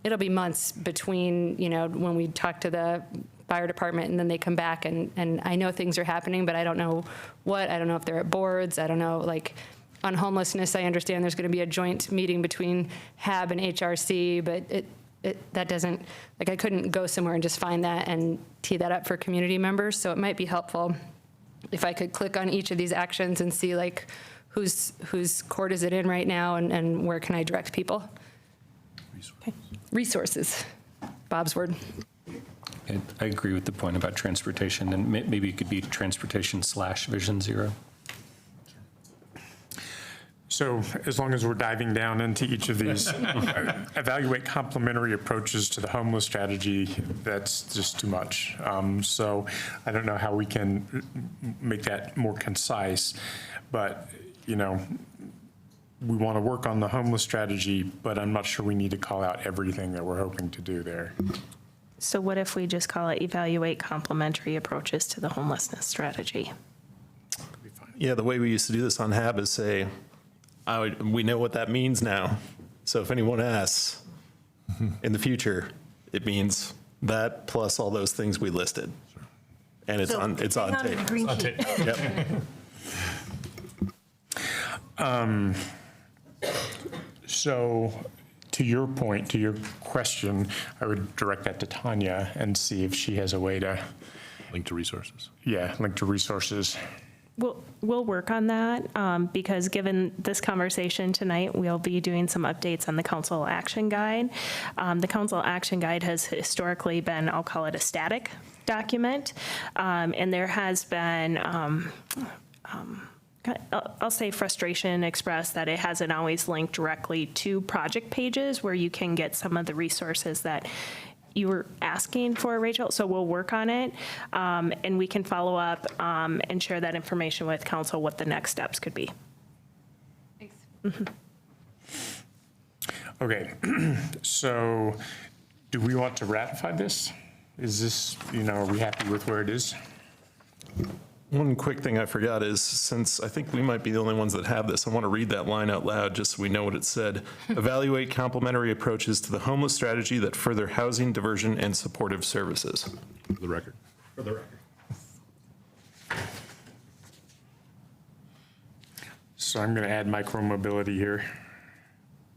it'll be months between, when we talk to the fire department and then they come back and I know things are happening, but I don't know what. I don't know if they're at boards. I don't know, like on homelessness, I understand there's going to be a joint meeting between HAB and HRC, but that doesn't, like I couldn't go somewhere and just find that and tee that up for community members. So it might be helpful if I could click on each of these actions and see like whose court is it in right now and where can I direct people? Resources. Bob's word. I agree with the point about transportation, and maybe it could be transportation/Vision Zero. So as long as we're diving down into each of these, evaluate complementary approaches to the homeless strategy, that's just too much. So I don't know how we can make that more concise, but, we want to work on the homeless strategy, but I'm not sure we need to call out everything that we're hoping to do there. So what if we just call it evaluate complementary approaches to the homelessness strategy? Yeah, the way we used to do this on HAB is say, we know what that means now. So if anyone asks in the future, it means that plus all those things we listed. And it's on tape. It's on tape. Yep. So to your point, to your question, I would direct that to Tanya and see if she has a way to link to resources. Yeah, link to resources. We'll work on that because given this conversation tonight, we'll be doing some updates on the Council Action Guide. The Council Action Guide has historically been, I'll call it a static document, and there has been I'll say frustration expressed that it hasn't always linked directly to project pages where you can get some of the resources that you were asking for, Rachel. So we'll work on it, and we can follow up and share that information with council what the next steps could be. Thanks. Okay, so do we want to ratify this? Is this, are we happy with where it is? One quick thing I forgot is, since I think we might be the only ones that have this, I want to read that line out loud just so we know what it said. Evaluate complementary approaches to the homeless strategy that further housing, diversion, and supportive services. For the record. For the record. So I'm going to add micromobility here.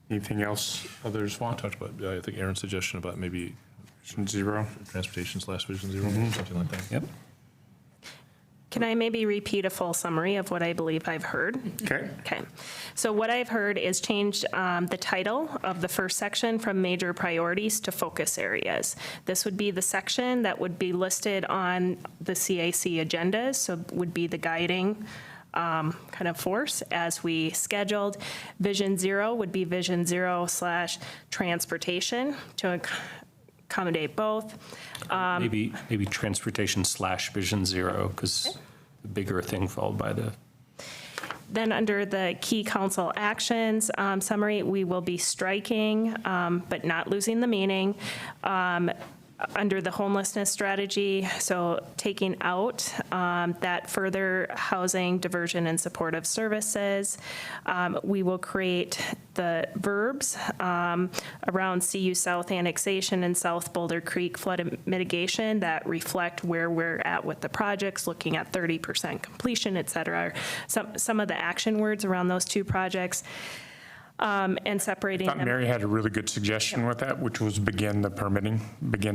Anything else others want? Talked about, I think Aaron's suggestion about maybe Vision Zero, transportation/Vision Zero, something like that. Yep. Can I maybe repeat a full summary of what I believe I've heard? Okay. Okay. So what I've heard is change the title of the first section from major priorities to focus areas. This would be the section that would be listed on the CAC agendas, so would be the guiding kind of force as we scheduled. Vision Zero would be Vision Zero/transportation to accommodate both. Maybe transportation/Vision Zero, because the bigger thing followed by the. Then under the key council actions summary, we will be striking, but not losing the meaning. Under the homelessness strategy, so taking out that further housing, diversion, and supportive services. We will create the verbs around CU South annexation and South Boulder Creek flood mitigation that reflect where we're at with the projects, looking at 30% completion, et cetera. Some of the action words around those two projects. And separating I thought them. Mary had a really good suggestion with that, which was begin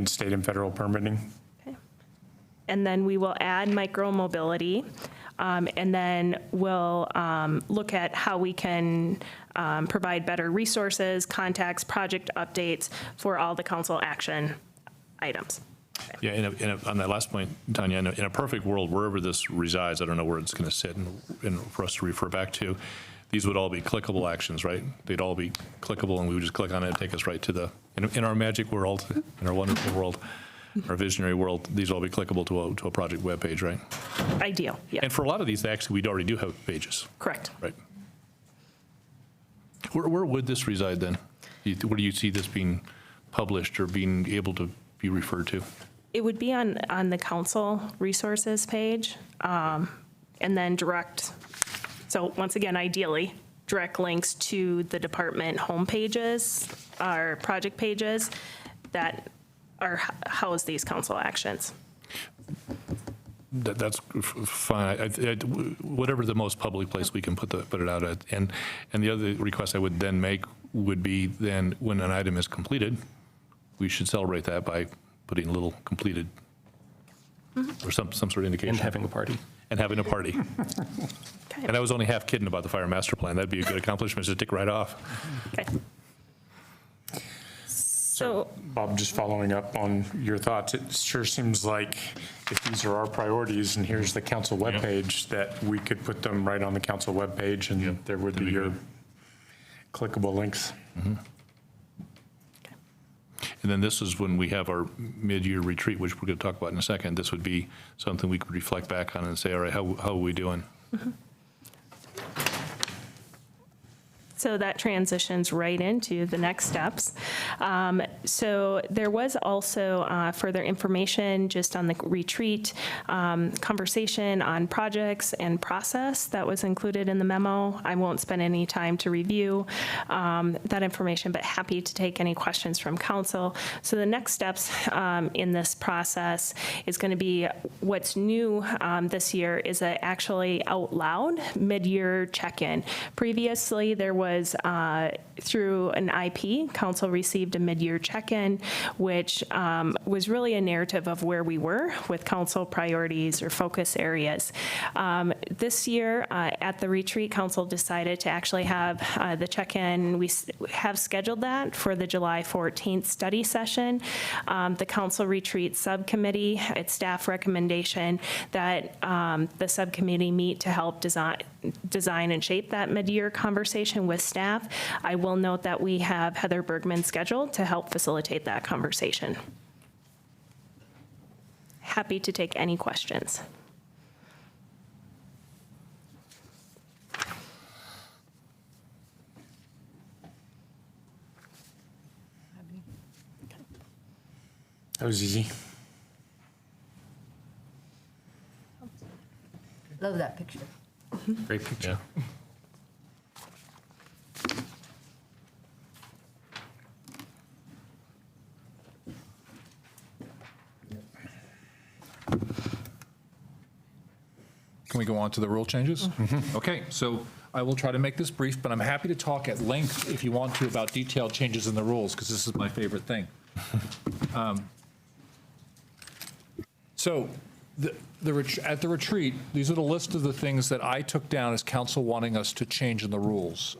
state and federal permitting. Okay. And then we will add micromobility. And then we'll look at how we can provide better resources, contacts, project updates for all the council action items. Yeah, on that last point, Tanya, in a perfect world, wherever this resides, I don't know where it's going to sit, and for us to refer back to, these would all be clickable actions, right? They'd all be clickable, and we would just click on it and take us right to the, in our magic world, in our wonderful world, our visionary world, these will all be clickable to a project web page, right? Ideal, yeah. And for a lot of these, actually, we already do have pages. Correct. Right. Where would this reside then? Where do you see this being published or being able to be referred to? It would be on the council resources page, and then direct, so once again, ideally, direct links to the department homepages, our project pages that are house these council actions. That's fine. Whatever the most public place we can put it out at. And the other request I would then make would be then when an item is completed, we should celebrate that by putting a little completed or some sort of indication. And having a party. And having a party. Okay. And I was only half kidding about the fire master plan. That'd be a good accomplishment to tick right off. Okay. So, Bob, just following up on your thoughts, it sure seems like if these are our priorities and here's the council webpage, that we could put them right on the council webpage and there would be your clickable links. Mm-hmm. And then this is when we have our mid-year retreat, which we're going to talk about in a second. This would be something we could reflect back on and say, all right, how are we doing? mm-hmm. So that transitions right into the next steps. So there was also further information just on the retreat, conversation on projects and process that was included in the memo. I won't spend any time to review that information, but happy to take any questions from council. So the next steps in this process is going to be what's new this year is actually out loud mid-year check-in. Previously, there was through an IP, council received a mid-year check-in, which was really a narrative of where we were with council priorities or focus areas. This year at the retreat, council decided to actually have the check-in. We have scheduled that for the July 14th study session. The council retreat subcommittee, it's staff recommendation that the subcommittee meet to help design and shape that mid-year conversation with staff. I will note that we have Heather Bergman scheduled to help facilitate that conversation. Happy to take any questions. That was easy. Love that picture. Great picture. Yeah. Can we go on to the rule changes? Okay, so I will try to make this brief, but I'm happy to talk at length if you want to about detailed changes in the rules, because this is my favorite thing. So at the retreat, these are the list of the things that I took down as council wanting us to change in the rules.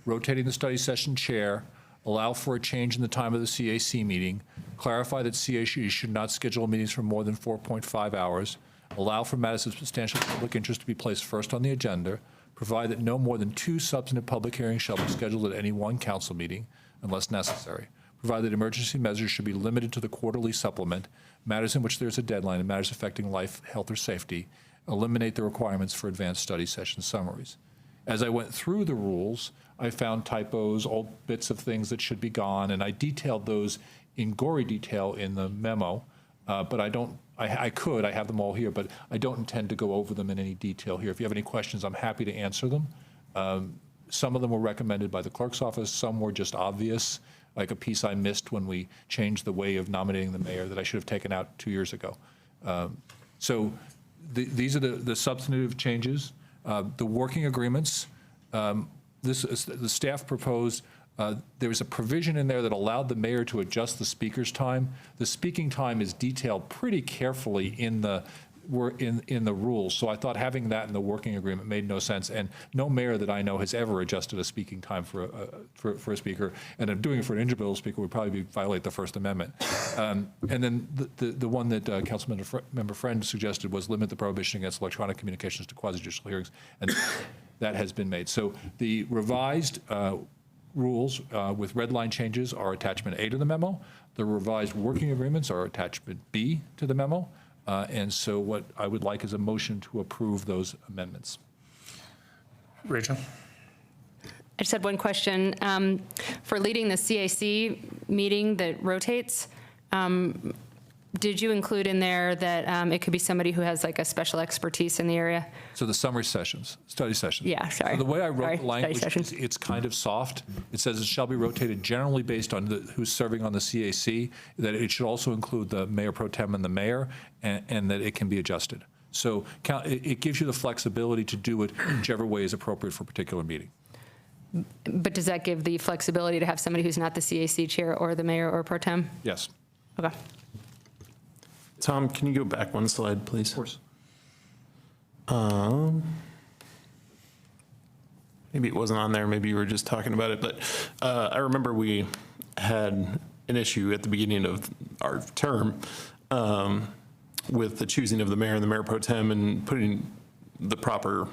Rotating the study session chair, allow for a change in the time of the CAC meeting, clarify that CAC should not schedule meetings for more than 4.5 hours, allow for matters of substantial public interest to be placed first on the agenda, provide that no more than 2 substantive public hearings shall be scheduled at any one council meeting unless necessary, provide that emergency measures should be limited to the quarterly supplement, matters in which there's a deadline, and matters affecting life, health, or safety, eliminate the requirements for advanced study session summaries. As I went through the rules, I found typos, old bits of things that should be gone, and I detailed those in gory detail in the memo, but I have them all here, but I don't intend to go over them in any detail here. If you have any questions, I'm happy to answer them. Some of them were recommended by the clerk's office, some were just obvious, like a piece I missed when we changed the way of nominating the mayor that I should have taken out 2 years ago. So these are the substantive changes. The working agreements, the staff proposed there was a provision in there that allowed the mayor to adjust the speaker's time. The speaking time is detailed pretty carefully in the rules, so I thought having that in the working agreement made no sense, and no mayor that I know has ever adjusted a speaking time for a speaker, and if doing it for an individual speaker would probably violate the First Amendment. And then the one that Councilmember Friend suggested was limit the prohibition against electronic communications to quasi-judicial hearings, and that has been made. So the revised rules with red line changes are attachment A to the memo. The revised working agreements are attachment B to the memo. And so what I would like is a motion to approve those amendments. Rachel? I just had one question. For leading the CAC meeting that rotates, did you include in there that it could be somebody who has like a special expertise in the area? So the summary sessions, study sessions. Yeah, sorry. So the way I wrote Sorry, the language, study sessions. it's kind of soft. It says it shall be rotated generally based on who's serving on the CAC, that it should also include the mayor pro tem and the mayor, and that it can be adjusted. So it gives you the flexibility to do it whichever way is appropriate for a particular meeting. But does that give the flexibility to have somebody who's not the CAC chair or the mayor or pro tem? Yes. Okay. Tom, can you go back one slide, please? Of course. Maybe it wasn't on there, maybe you were just talking about it, but I remember we had an issue at the beginning of our term with the choosing of the mayor and the mayor pro tem and putting the proper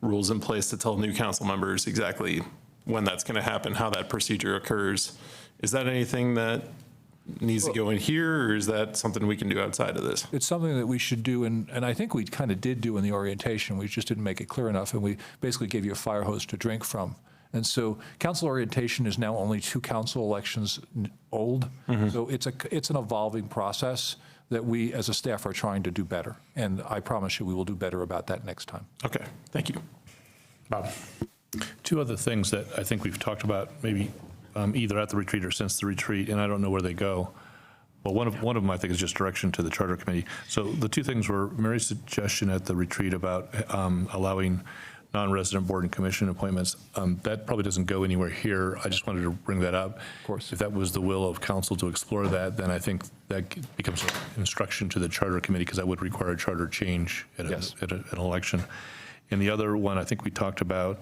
rules in place to tell new council members exactly when that's going to happen, how that procedure occurs. Is that anything that needs to go in here, or is that something we can do outside of this? It's something that we should do, and I think we kind of did do in the orientation. We just didn't make it clear enough, and we basically gave you a fire hose to drink from. And so council orientation is now only 2 council elections old. Mm-hmm. So it's an evolving process that we as a staff are trying to do better. And I promise you we will do better about that next time. Okay, thank you. Bob? 2 other things that I think we've talked about, maybe either at the retreat or since the retreat, and I don't know where they go. Well, one of them I think is just direction to the charter committee. So the 2 things were Mary's suggestion at the retreat about allowing non-resident board and commission appointments. That probably doesn't go anywhere here. I just wanted to bring that up. Of course. If that was the will of council to explore that, then I think that becomes an instruction to the charter committee, because that would require a charter change at, Yes. an election. And the other one I think we talked about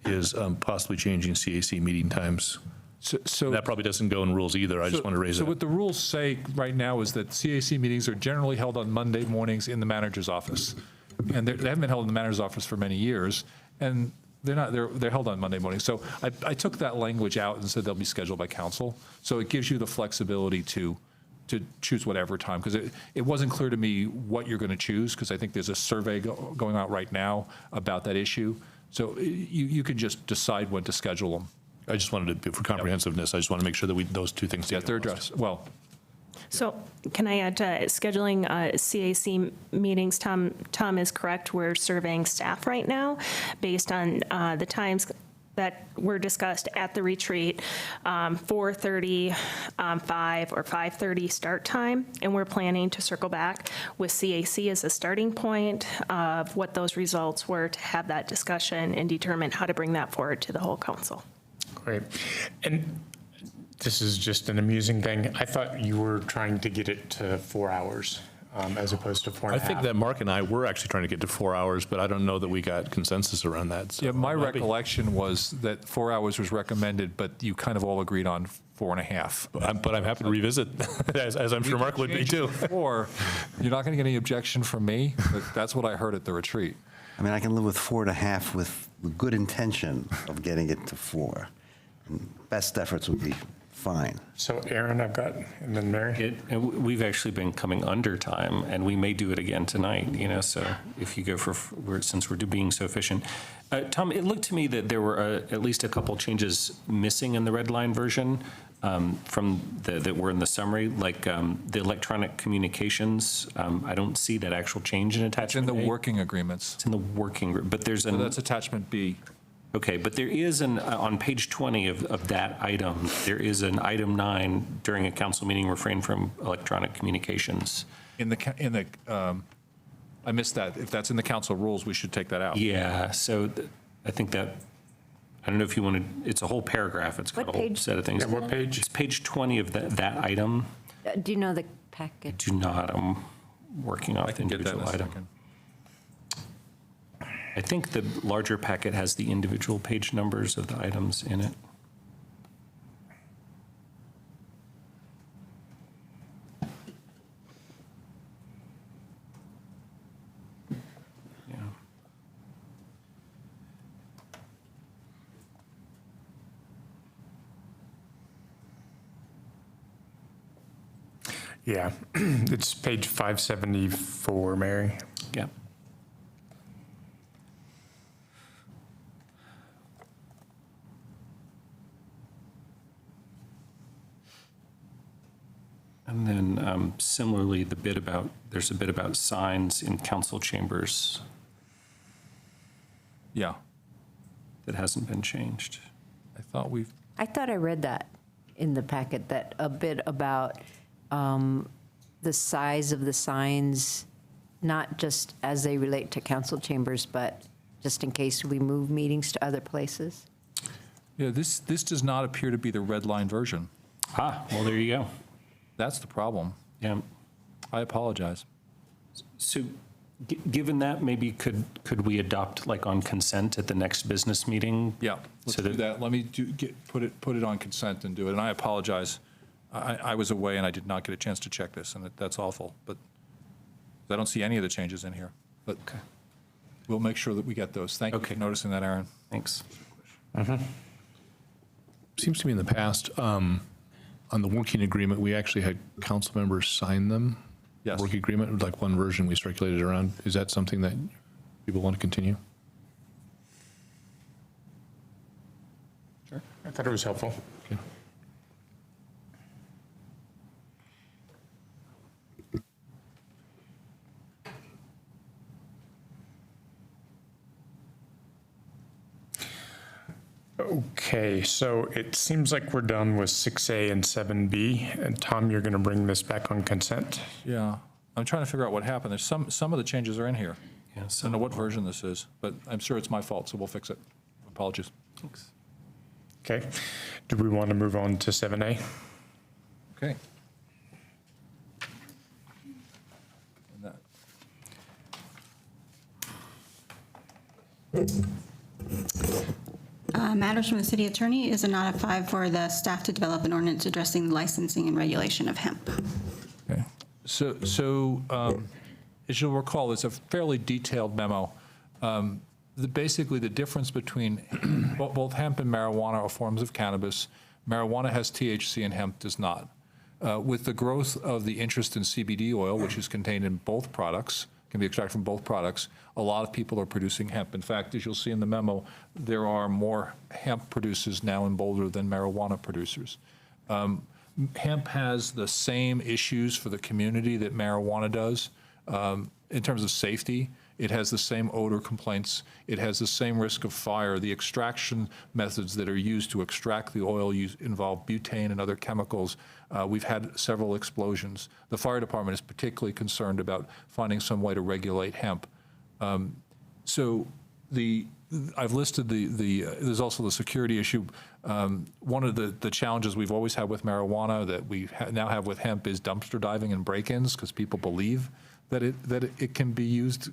is possibly changing CAC meeting times. So that probably doesn't go in rules either. I just want to raise it. So what the rules say right now is that CAC meetings are generally held on Monday mornings in the manager's office. And they haven't been held in the manager's office for many years, and they're held on Monday mornings. So I took that language out and said they'll be scheduled by council. So it gives you the flexibility to choose whatever time, because it wasn't clear to me what you're going to choose, because I think there's a survey going out right now about that issue. So you can just decide when to schedule them. I just wanted to, for comprehensiveness, I just want to make sure that those 2 things. Yeah, they're addressed. Well, So can I add to scheduling CAC meetings? Tom is correct. We're surveying staff right now based on the times that were discussed at the retreat, 4:30, 5 or 5:30 start time. And we're planning to circle back with CAC as a starting point of what those results were, to have that discussion and determine how to bring that forward to the whole council. Great. And this is just an amusing thing. I thought you were trying to get it to 4 hours as opposed to 4.5. I think that Mark and I were actually trying to get to 4 hours, but I don't know that we got consensus around that. So yeah, my recollection was that 4 hours was recommended, but you kind of all agreed on 4.5. But I'm happy to revisit, as I'm sure Mark would be too. Or you're not going to get any objection from me, but that's what I heard at the retreat. I mean, I can live with 4.5 with the good intention of getting it to 4. And best efforts would be fine. So Aaron, I've got, and then Mary. And we've actually been coming under time, and we may do it again tonight, so if you go since we're being so efficient. Tom, it looked to me that there were at least a couple changes missing in the red line version that were in the summary, like the electronic communications. I don't see that actual change in attachment It's in the A. working agreements. It's in the working, but there's So that's attachment B. Okay, but there is on page 20 of that item, there is an item 9, during a council meeting, refrain from electronic communications. I missed that. If that's in the council rules, we should take that out. Yeah, so I think that I don't know if you want to, it's a whole paragraph. It's got What a whole page? set of things. Yeah, what page? It's page 20 of that item. Do you know the package? Do not, I'm working off I can get that in individual a item. second. I think the larger packet has the individual page numbers of the items in it. Yeah. Yeah, it's page 574, Mary. Yeah. And then similarly, there's a bit about signs in council chambers Yeah, that hasn't been changed. I thought I read that in the packet, that a bit about the size of the signs, not just as they relate to council chambers, but just in case we move meetings to other places. yeah, this does not appear to be the red line version. Ah, well, there you go. That's the problem. Yeah. I apologize. So given that, maybe could we adopt like on consent at the next business meeting? Yeah, let's So do that. Let me put it on consent and do it. And I apologize. I was away and I did not get a chance to check this, and that's awful. But I don't see any of the changes in here. But we'll make sure that we get those. Thank you for noticing that, Aaron. Thanks. Seems to me in the past, on the working agreement, we actually had council members sign them. Yes. Working agreement, like one version we circulated around. Is that something that people want to continue? Sure. I thought it was helpful. Okay. Okay, so it seems like we're done with 6A and 7B. And Tom, you're going to bring this back on consent? Yeah, I'm trying to figure out what happened. There's some of the changes are in here. Yeah, I don't know what version this is, but I'm sure it's my fault, so we'll fix it. Apologies. Thanks. Okay. Do we want to move on to 7A? Okay. And that- Matters from the city attorney is a nod of 5 for the staff to develop an ordinance addressing the licensing and regulation of hemp. Okay. So as you'll recall, it's a fairly detailed memo. Basically, the difference between both hemp and marijuana are forms of cannabis. Marijuana has THC and hemp does not. With the growth of the interest in CBD oil, which is contained in both products, can be extracted from both products, a lot of people are producing hemp. In fact, as you'll see in the memo, there are more hemp producers now in Boulder than marijuana producers. Hemp has the same issues for the community that marijuana does. In terms of safety, it has the same odor complaints. It has the same risk of fire. The extraction methods that are used to extract the oil involve butane and other chemicals. We've had several explosions. The fire department is particularly concerned about finding some way to regulate hemp. So I've listed there's also the security issue. One of the challenges we've always had with marijuana that we now have with hemp is dumpster diving and break-ins, because people believe that it can be used,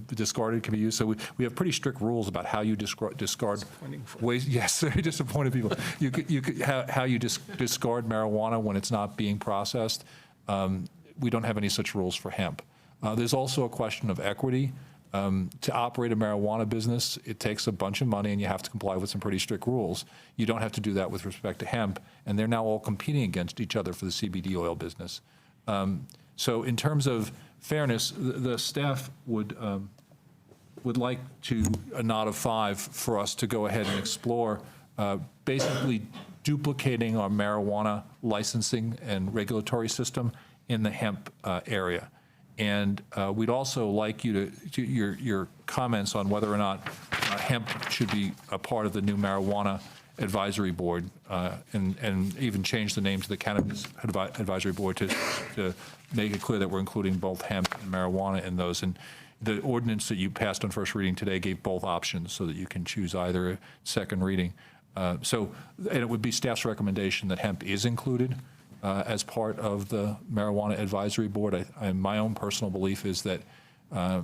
discarded can be used. So we have pretty strict rules about how you discard waste. Yes, very disappointed people. How you discard marijuana when it's not being processed. We don't have any such rules for hemp. There's also a question of equity. To operate a marijuana business, it takes a bunch of money and you have to comply with some pretty strict rules. You don't have to do that with respect to hemp, and they're now all competing against each other for the CBD oil business. So in terms of fairness, the staff would like a nod of 5 for us to go ahead and explore basically duplicating our marijuana licensing and regulatory system in the hemp area. And we'd also like you to your comments on whether or not hemp should be a part of the new marijuana advisory board, and even change the name to the cannabis advisory board to make it clear that we're including both hemp and marijuana in those. And the ordinance that you passed on first reading today gave both options so that you can choose either second reading. And it would be staff's recommendation that hemp is included as part of the Marijuana Advisory Board. My own personal belief is that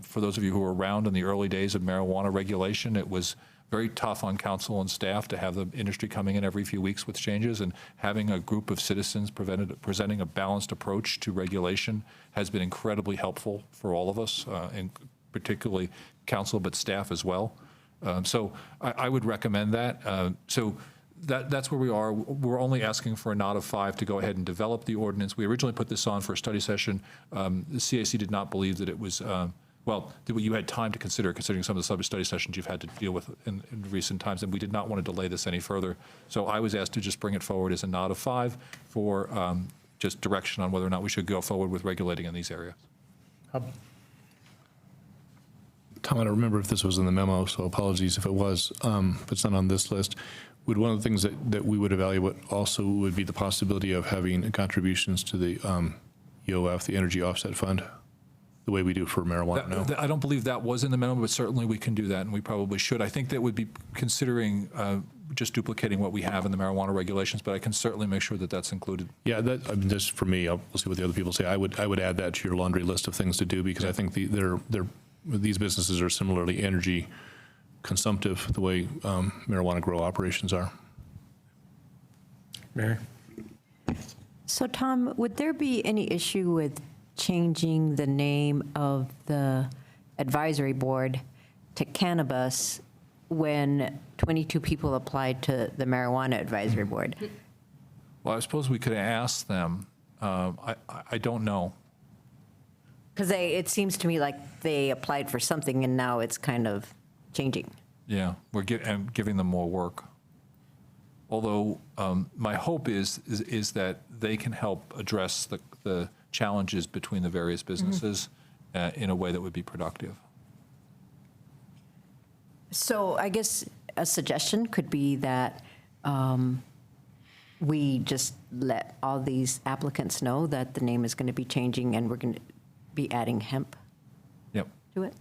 for those of you who were around in the early days of marijuana regulation, it was very tough on council and staff to have the industry coming in every few weeks with changes, and having a group of citizens presenting a balanced approach to regulation has been incredibly helpful for all of us, and particularly council, but staff as well. So I would recommend that. That's where we are. We're only asking for a nod of 5 to go ahead and develop the ordinance. We originally put this on for a study session. The CAC did not believe that it was, that you had time to considering some of the sub-study sessions you've had to deal with in recent times, and we did not want to delay this any further. So I was asked to just bring it forward as a nod of 5 for just direction on whether or not we should go forward with regulating in these areas. Tom, I don't remember if this was in the memo, so apologies if it was, but it's not on this list. Would one of the things that we would evaluate also would be the possibility of having contributions to the EOF, the Energy Offset Fund, the way we do for marijuana now? I don't believe that was in the memo, but certainly we can do that, and we probably should. I think that would be considering just duplicating what we have in the marijuana regulations, but I can certainly make sure that that's included. Yeah, just for me, we'll see what the other people say. I would add that to your laundry list of things to do, because I think these businesses are similarly energy consumptive the way marijuana grow operations are. Mary? So Tom, would there be any issue with changing the name of the advisory board to cannabis when 22 people applied to the marijuana advisory board? Well, I suppose we could ask them. I don't know. Because it seems to me like they applied for something and now it's kind of changing. Yeah, we're giving them more work. Although my hope is that they can help address the challenges between the various businesses in a way that would be productive. So I guess a suggestion could be that we just let all these applicants know that the name is going to be changing and we're going to be adding hemp to it.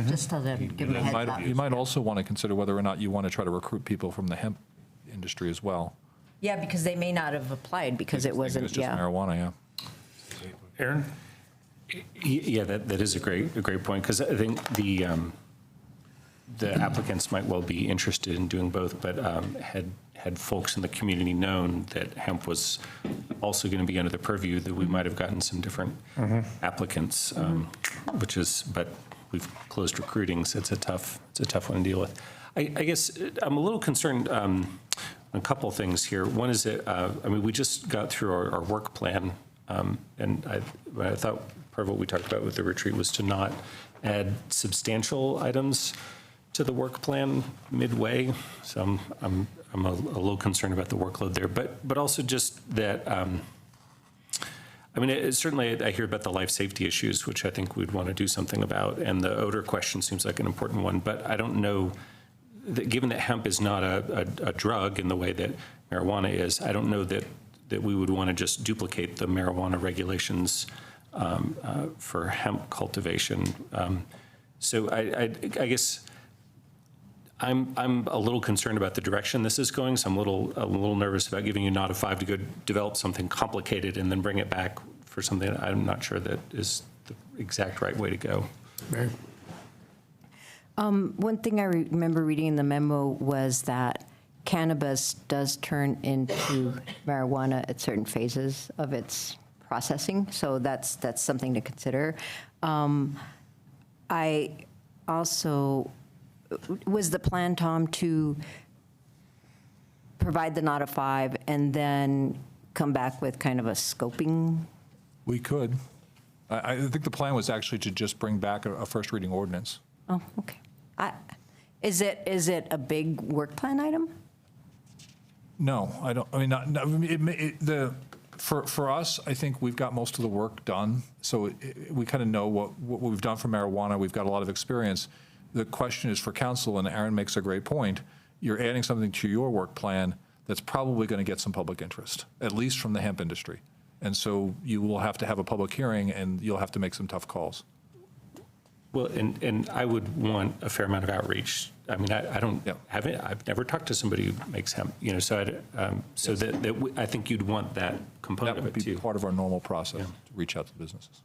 Just so that give them a heads up. You might also want to consider whether or not you want to try to recruit people from the hemp industry as well. Yeah, because they may not have applied because it wasn't, It's just marijuana, yeah. Aaron? Yeah, that is a great point, because I think the applicants might well be interested in doing both, but had folks in the community known that hemp was also going to be under the purview, that we might have gotten some different applicants, but we've closed recruiting, so it's a tough one to deal with. I guess I'm a little concerned on a couple things here. One is that, we just got through our work plan, and I thought part of what we talked about with the retreat was to not add substantial items to the work plan midway. So I'm a little concerned about the workload there, but also just that, certainly I hear about the life safety issues, which I think we'd want to do something about, and the odor question seems like an important one, but I don't know, that given that hemp is not a drug in the way that marijuana is, I don't know that we would want to just duplicate the marijuana regulations for hemp cultivation. So I guess I'm a little concerned about the direction this is going, so I'm a little nervous about giving you a nod of 5 to go develop something complicated and then bring it back for something that I'm not sure that is the exact right way to go. Mary? One thing I remember reading in the memo was that cannabis does turn into marijuana at certain phases of its processing, so that's something to consider. I also, was the plan, Tom, to provide the nod of 5 and then come back with kind of a scoping? We could. I think the plan was actually to just bring back a first reading ordinance. Oh, okay. Is it a big work plan item? No, I don't. For us, I think we've got most of the work done. So we kind of know what we've done for marijuana. We've got a lot of experience. The question is for council, and Aaron makes a great point. You're adding something to your work plan that's probably going to get some public interest, at least from the hemp industry. And so you will have to have a public hearing, and you'll have to make some tough calls. Well, and I would want a fair amount of outreach. I mean, I don't have it. I've never talked to somebody who makes hemp, you know, so I think you'd want that component That of would it be too. part of our normal process, to reach out to businesses.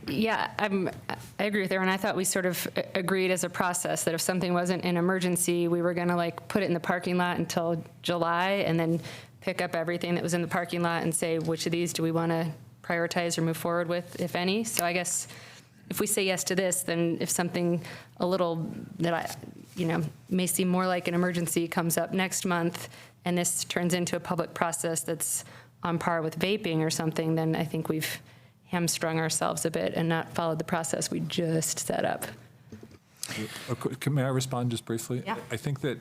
Yeah, I agree with Aaron. I thought we sort of agreed as a process that if something wasn't an emergency, we were going to like put it in the parking lot until July and then pick up everything that was in the parking lot and say, which of these do we want to prioritize or move forward with, if any? So I guess if we say yes to this, then if something a little that may seem more like an emergency comes up next month and this turns into a public process that's on par with vaping or something, then I think we've hamstrung ourselves a bit and not followed the process we just set up. May I respond just briefly? Yeah. I think that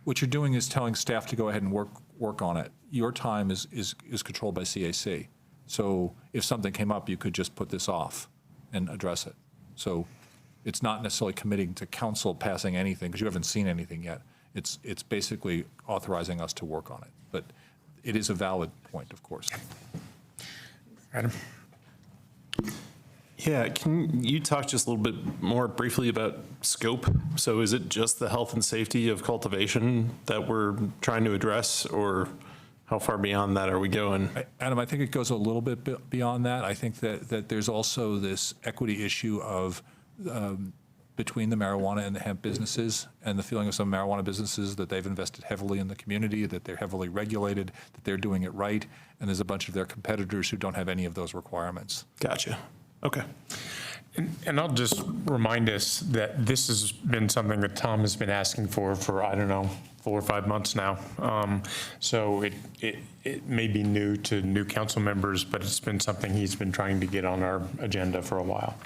what you're doing is telling staff to go ahead and work on it. Your time is controlled by CAC. So if something came up, you could just put this off and address it. So it's not necessarily committing to council passing anything because you haven't seen anything yet. It's basically authorizing us to work on it. But it is a valid point, of course. Adam? Yeah, can you talk just a little bit more briefly about scope? So is it just the health and safety of cultivation that we're trying to address, or how far beyond that are we going? Adam, I think it goes a little bit beyond that. I think that there's also this equity issue of between the marijuana and the hemp businesses, and the feeling of some marijuana businesses that they've invested heavily in the community, that they're heavily regulated, that they're doing it right, and there's a bunch of their competitors who don't have any of those requirements. Gotcha. Okay. And I'll just remind us that this has been something that Tom has been asking for, I don't know, 4 or 5 months now. So it may be new to new council members, but it's been something he's been trying to get on our agenda for a while.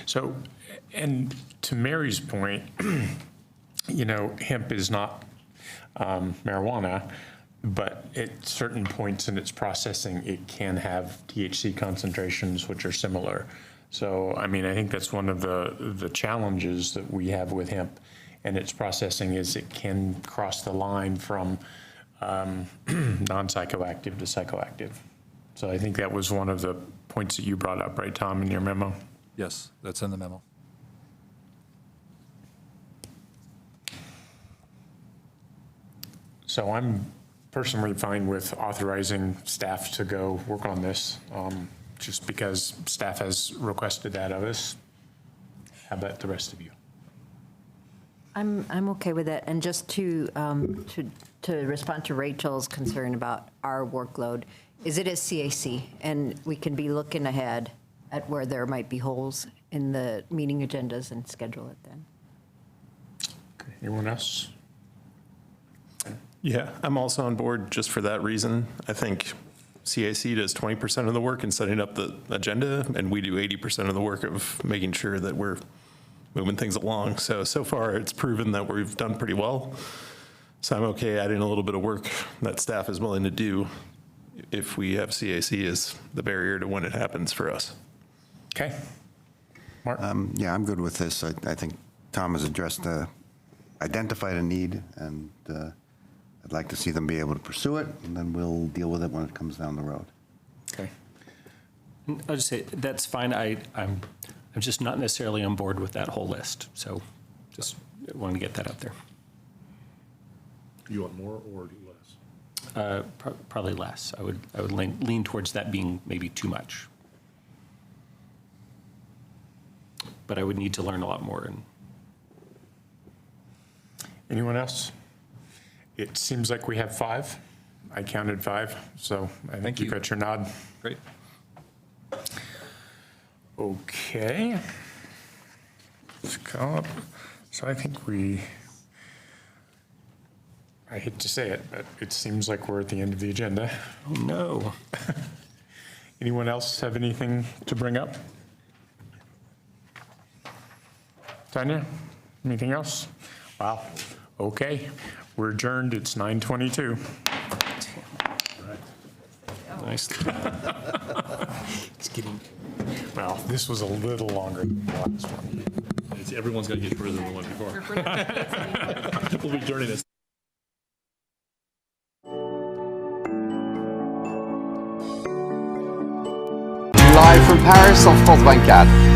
So, and to Mary's point, hemp is not marijuana, but at certain points in its processing, it can have THC concentrations which are similar. So, I mean, I think that's one of the challenges that we have with hemp and its processing is it can cross the line from non-psychoactive to psychoactive. So I think that was one of the points that you brought up, right, Tom, in your memo? Yes, that's in the memo. So I'm personally fine with authorizing staff to go work on this, just because staff has requested that of us. How about the rest of you? I'm okay with it. And just to respond to Rachel's concern about our workload, is it is CAC, and we can be looking ahead at where there might be holes in the meeting agendas and schedule it then. Okay. Anyone else? Yeah, I'm also on board just for that reason. I think CAC does 20% of the work in setting up the agenda, and we do 80% of the work of making sure that we're moving things along. So far, it's proven that we've done pretty well. So I'm okay adding a little bit of work that staff is willing to do if we have CAC as the barrier to when it happens for us. Okay. Mark? Yeah, I'm good with this. I think Tom has identified a need, and I'd like to see them be able to pursue it, and then we'll deal with it when it comes down the road. Okay. I'll just say, that's fine. I'm just not necessarily on board with that whole list. So just want to get that out there. Do you want more or less? Probably less. I would lean towards that being maybe too much. But I would need to learn a lot more. And Anyone else? It seems like we have 5. I counted 5, so I think you got your nod. Great. Okay. Let's come up. So I think I hate to say it, but it seems like we're at the end of the agenda. oh no. Anyone else have anything to bring up? Tanya, anything else? Wow. Okay. We're adjourned. It's 9:22. Nice. It's getting, well, this was a little longer than the last one. Everyone's got to get further than the one before. We'll be adjourning this. Live from Paris offre Force 24.